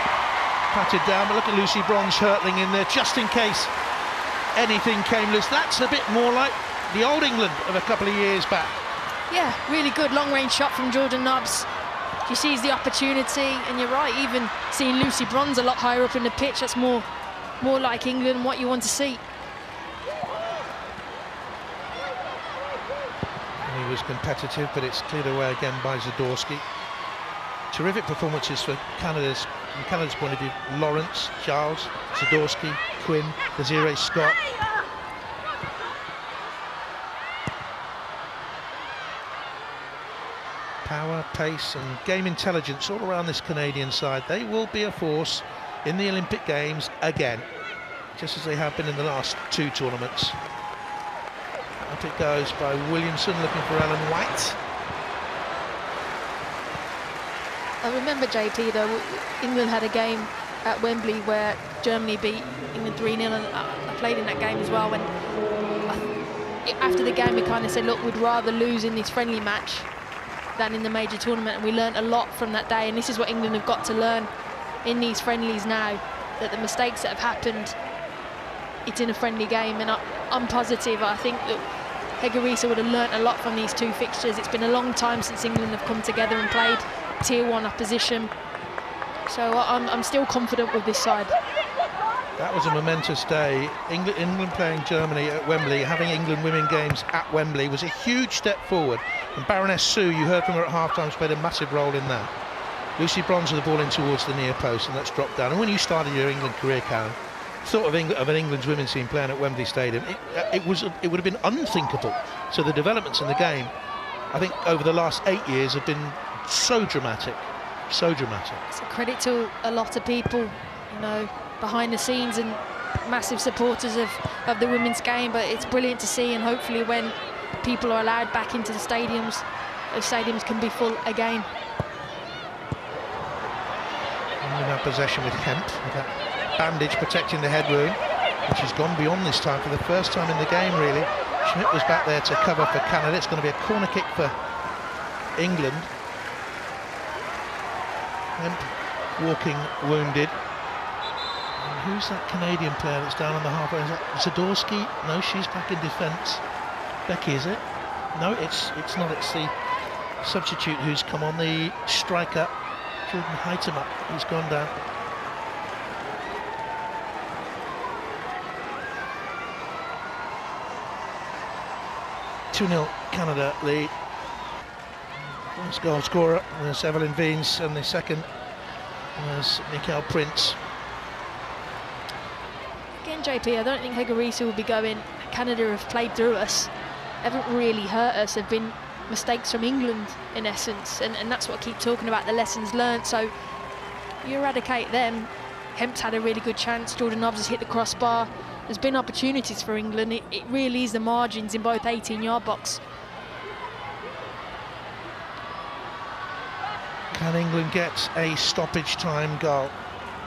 Patted down, but look at Lucy Bronze hurtling in there just in case anything came loose. That's a bit more like the old England of a couple of years back. Yeah, really good long-range shot from Jordan Nobbs. She sees the opportunity, and you're right, even seeing Lucy Bronze a lot higher up in the pitch, that's more like England, what you want to see. And he was competitive, but it's cleared away again by Zadorsky. Terrific performances for Canada's, from Canada's point of view. Lawrence, Giles, Zadorsky, Quinn, Desiree Scott. Power, pace and game intelligence all around this Canadian side. They will be a force in the Olympic Games again, just as they have been in the last 2 tournaments. Up it goes by Williamson, looking for Ellen White. I remember, JP, though, England had a game at Wembley where Germany beat England 3-0, and I played in that game as well. And after the game, we kind of said, look, we'd rather lose in this friendly match than in the major tournament, and we learnt a lot from that day. And this is what England have got to learn in these friendlies now, that the mistakes that have happened, it's in a friendly game. And I'm positive. I think that Hegarisa would have learnt a lot from these 2 fixtures. It's been a long time since England have come together and played Tier 1 opposition, so I'm still confident with this side. That was a momentous day. England playing Germany at Wembley, having England women games at Wembley was a huge step forward. And Baroness Sue, you heard from her at half-time, played a massive role in that. Lucy Bronze with the ball in towards the near post, and that's dropped down. And when you started your England career, Karen, thought of an England's women's team playing at Wembley Stadium, it would have been unthinkable. So the developments in the game, I think, over the last 8 years have been so dramatic, so dramatic. It's a credit to a lot of people, you know, behind the scenes, and massive supporters of the women's game. But it's brilliant to see, and hopefully when people are allowed back into the stadiums, those stadiums can be full again. England have possession with Kemp, with that bandage protecting the head wound, which has gone beyond this time for the first time in the game, really. Schmidt was back there to cover for Canada. It's going to be a corner kick for England. Kemp walking wounded. And who's that Canadian player that's down on the halfway? Is that Zadorsky? No, she's back in defence. Becky, is it? No, it's not. It's the substitute who's come on, the striker, Jordan Heitema, who's gone down. (2-0) Canada lead. First goal scorer was Evelyn Veens, and the second was Mikael Prince. Again, JP, I don't think Hegarisa will be going, Canada have played through us, haven't really hurt us. Have been mistakes from England in essence, and that's what I keep talking about, the lessons learnt. So you eradicate them. Hemp's had a really good chance, Jordan Nobbs has hit the crossbar. There's been opportunities for England. It really is the margins in both 18-yard box. Can England get a stoppage time goal?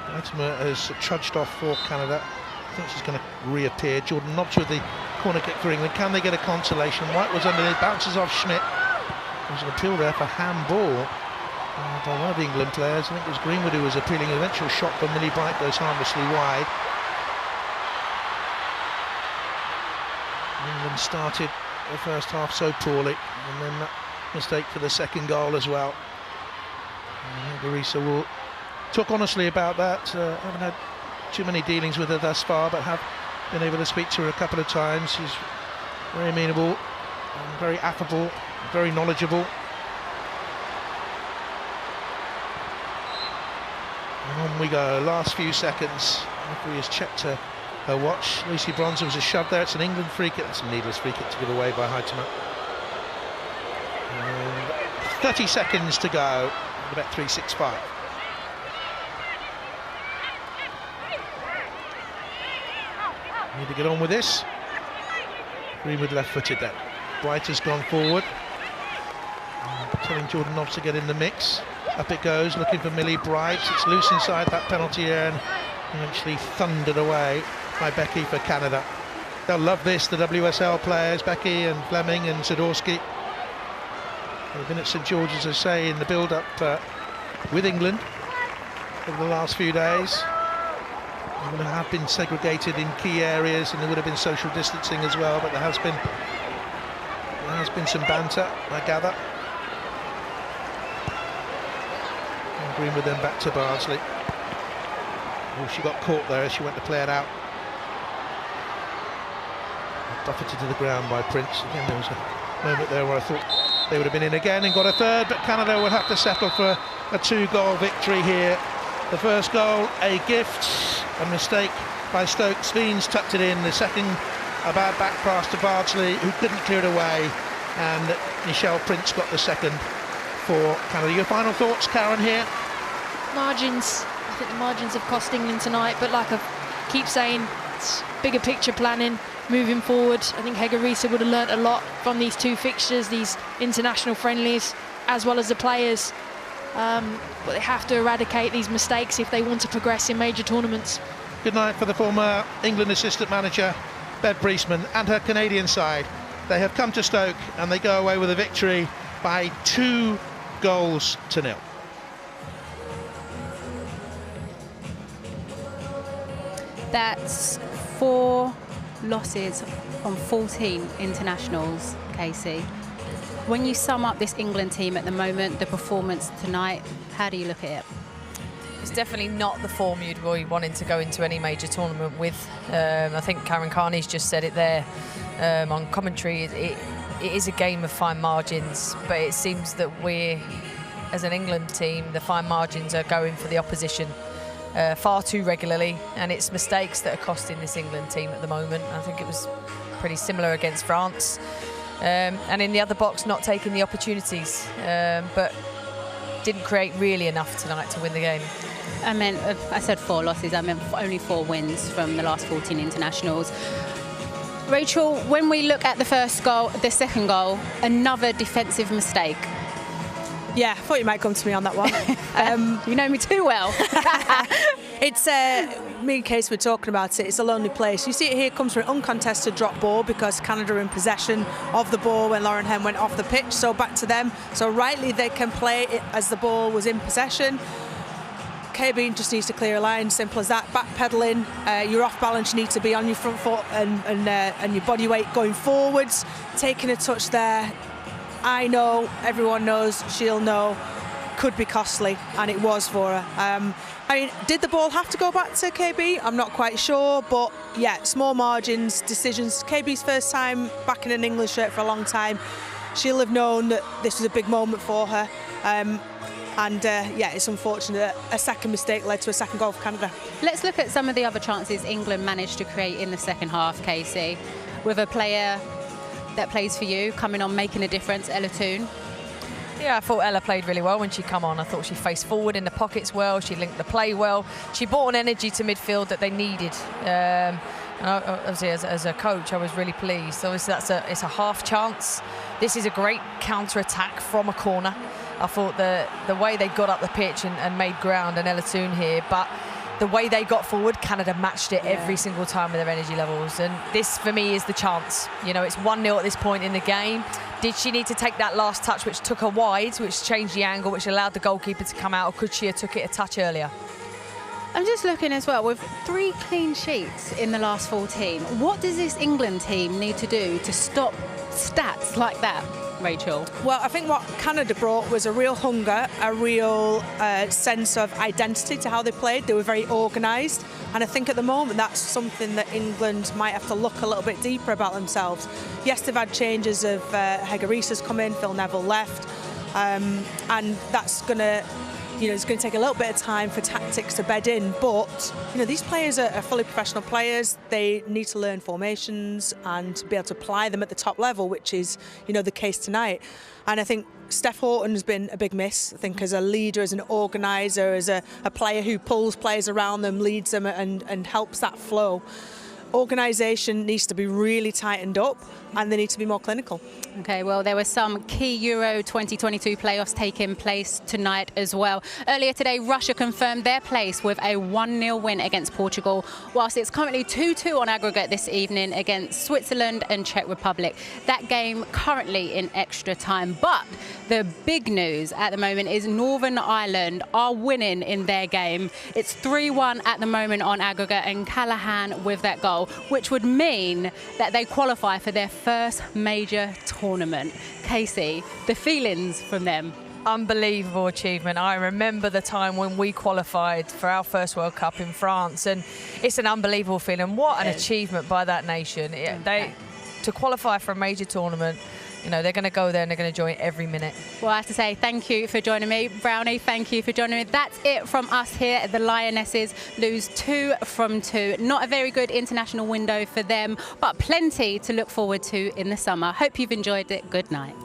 Heitema has trudged off for Canada. I think she's going to reappear. Jordan Nobbs with the corner kick for England. Can they get a consolation? White was underneath, bounces off Schmidt. There's an appeal there for handball by one of the England players. I think it was Greenwood who was appealing. An eventual shot from Millie Bright goes harmlessly wide. England started the first half so poorly, and then that mistake for the second goal as well. Hegarisa will talk honestly about that. Haven't had too many dealings with her thus far, but have been able to speak to her a couple of times. She's very amenable, and very affable, very knowledgeable. And on we go, last few seconds. Referee has checked her watch. Lucy Bronze, was a shove there. It's an England free kick. That's a needless free kick to give away by Heitema. 30 seconds to go. Bet 365. Need to get on with this. Greenwood left-footed then. Bright has gone forward, telling Jordan Nobbs to get in the mix. Up it goes, looking for Millie Bright. It's loose inside that penalty area and eventually thundered away by Becky for Canada. They'll love this, the WSL players, Becky and Fleming and Zadorsky. They've been at St George's, as I say, in the build-up with England over the last few days. England have been segregated in key areas, and there would have been social distancing as well, but there has been some banter, I gather. And Greenwood then back to Bardsley. Oh, she got caught there as she went to play it out. Buffeted to the ground by Prince. Again, there was a moment there where I thought they would have been in again and got a third, but Canada will have to settle for a 2-goal victory here. The first goal, a gift, a mistake by Stoke. Sveens tucked it in. The second, a bad back pass to Bardsley, who couldn't clear it away, and Michelle Prince got the second. for Canada. Your final thoughts, Karen, here? Margins. I think the margins have cost England tonight, but like I keep saying, it's bigger picture planning moving forward. I think Hegarisa would have learnt a lot from these two fixtures, these international friendlies, as well as the players. But they have to eradicate these mistakes if they want to progress in major tournaments. Good night for the former England assistant manager, Bev Priestman, and her Canadian side. They have come to Stoke and they go away with a victory by 2-0. That's 4 losses from 14 internationals, Casey. When you sum up this England team at the moment, the performance tonight, how do you look at it? It's definitely not the form you'd be wanting to go into any major tournament with. I think Karen Carney's just said it there on commentary. It is a game of fine margins, but it seems that we're, as an England team, the fine margins are going for the opposition far too regularly, and it's mistakes that are costing this England team at the moment. I think it was pretty similar against France. And in the other box, not taking the opportunities, but didn't create really enough tonight to win the game. I said 4 losses, I meant only 4 wins from the last 14 internationals. Rachel, when we look at the first goal, the second goal, another defensive mistake. Yeah, I thought you might come to me on that one. You know me too well. It's, me and Case were talking about it, it's a lonely place. You see it here, comes from an uncontested drop ball because Canada are in possession of the ball when Lauren Henn went off the pitch, so back to them. So rightly they can play it as the ball was in possession. KB just needs to clear a line, simple as that. Backpedaling, you're off balance, you need to be on your front foot and your body weight going forwards. Taking a touch there, I know, everyone knows, she'll know, could be costly, and it was for her. I mean, did the ball have to go back to KB? I'm not quite sure, but yeah, small margins, decisions. KB's first time back in an England shirt for a long time. She'll have known that this was a big moment for her. Yeah, it's unfortunate that a second mistake led to a second goal for Canada. Let's look at some of the other chances England managed to create in the second half, Casey, with a player that plays for you coming on, making a difference, Ella Toone. Yeah, I thought Ella played really well when she come on. I thought she faced forward in the pockets well. She linked the play well. She brought an energy to midfield that they needed. And obviously, as a coach, I was really pleased. Obviously, it's a half chance. This is a great counter-attack from a corner. I thought the way they got up the pitch and made ground, and Ella Toone here, but the way they got forward, Canada matched it every single time with their energy levels. And this, for me, is the chance. You know, it's 1-0 at this point in the game. Did she need to take that last touch, which took her wide, which changed the angle, which allowed the goalkeeper to come out, or could she have took it a touch earlier? I'm just looking as well, with 3 clean sheets in the last 14. What does this England team need to do to stop stats like that, Rachel? Well, I think what Canada brought was a real hunger, a real sense of identity to how they played. They were very organised, and I think at the moment that's something that England might have to look a little bit deeper about themselves. Yes, they've had changes of Hegarisa's come in, Phil Neville left, and that's going to, it's going to take a little bit of time for tactics to bed in, but these players are fully professional players. They need to learn formations and be able to apply them at the top level, which is the case tonight. And I think Steph Houghton has been a big miss. I think as a leader, as an organiser, as a player who pulls players around them, leads them and helps that flow. Organisation needs to be really tightened up, and they need to be more clinical. Okay, well, there were some key Euro 2022 playoffs taking place tonight as well. Earlier today, Russia confirmed their place with a 1-0 win against Portugal, whilst it's currently 2-2 on aggregate this evening against Switzerland and Czech Republic. That game currently in extra time. But the big news at the moment is Northern Ireland are winning in their game. It's 3-1 at the moment on aggregate, and Callahan with that goal, which would mean that they qualify for their first major tournament. Casey, the feelings from them? Unbelievable achievement. I remember the time when we qualified for our first World Cup in France, and it's an unbelievable feeling. What an achievement by that nation. To qualify for a major tournament, they're going to go there and they're going to enjoy it every minute. Well, I have to say thank you for joining me. Brownie, thank you for joining me. That's it from us here. The Lionesses lose 2 from 2. Not a very good international window for them, but plenty to look forward to in the summer. Hope you've enjoyed it. Good night.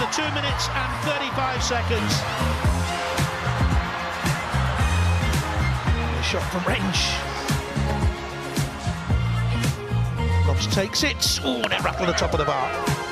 after 2 minutes and 35 seconds. A shot from range. Lobbs takes it. Oh, net rattle the top of the bar.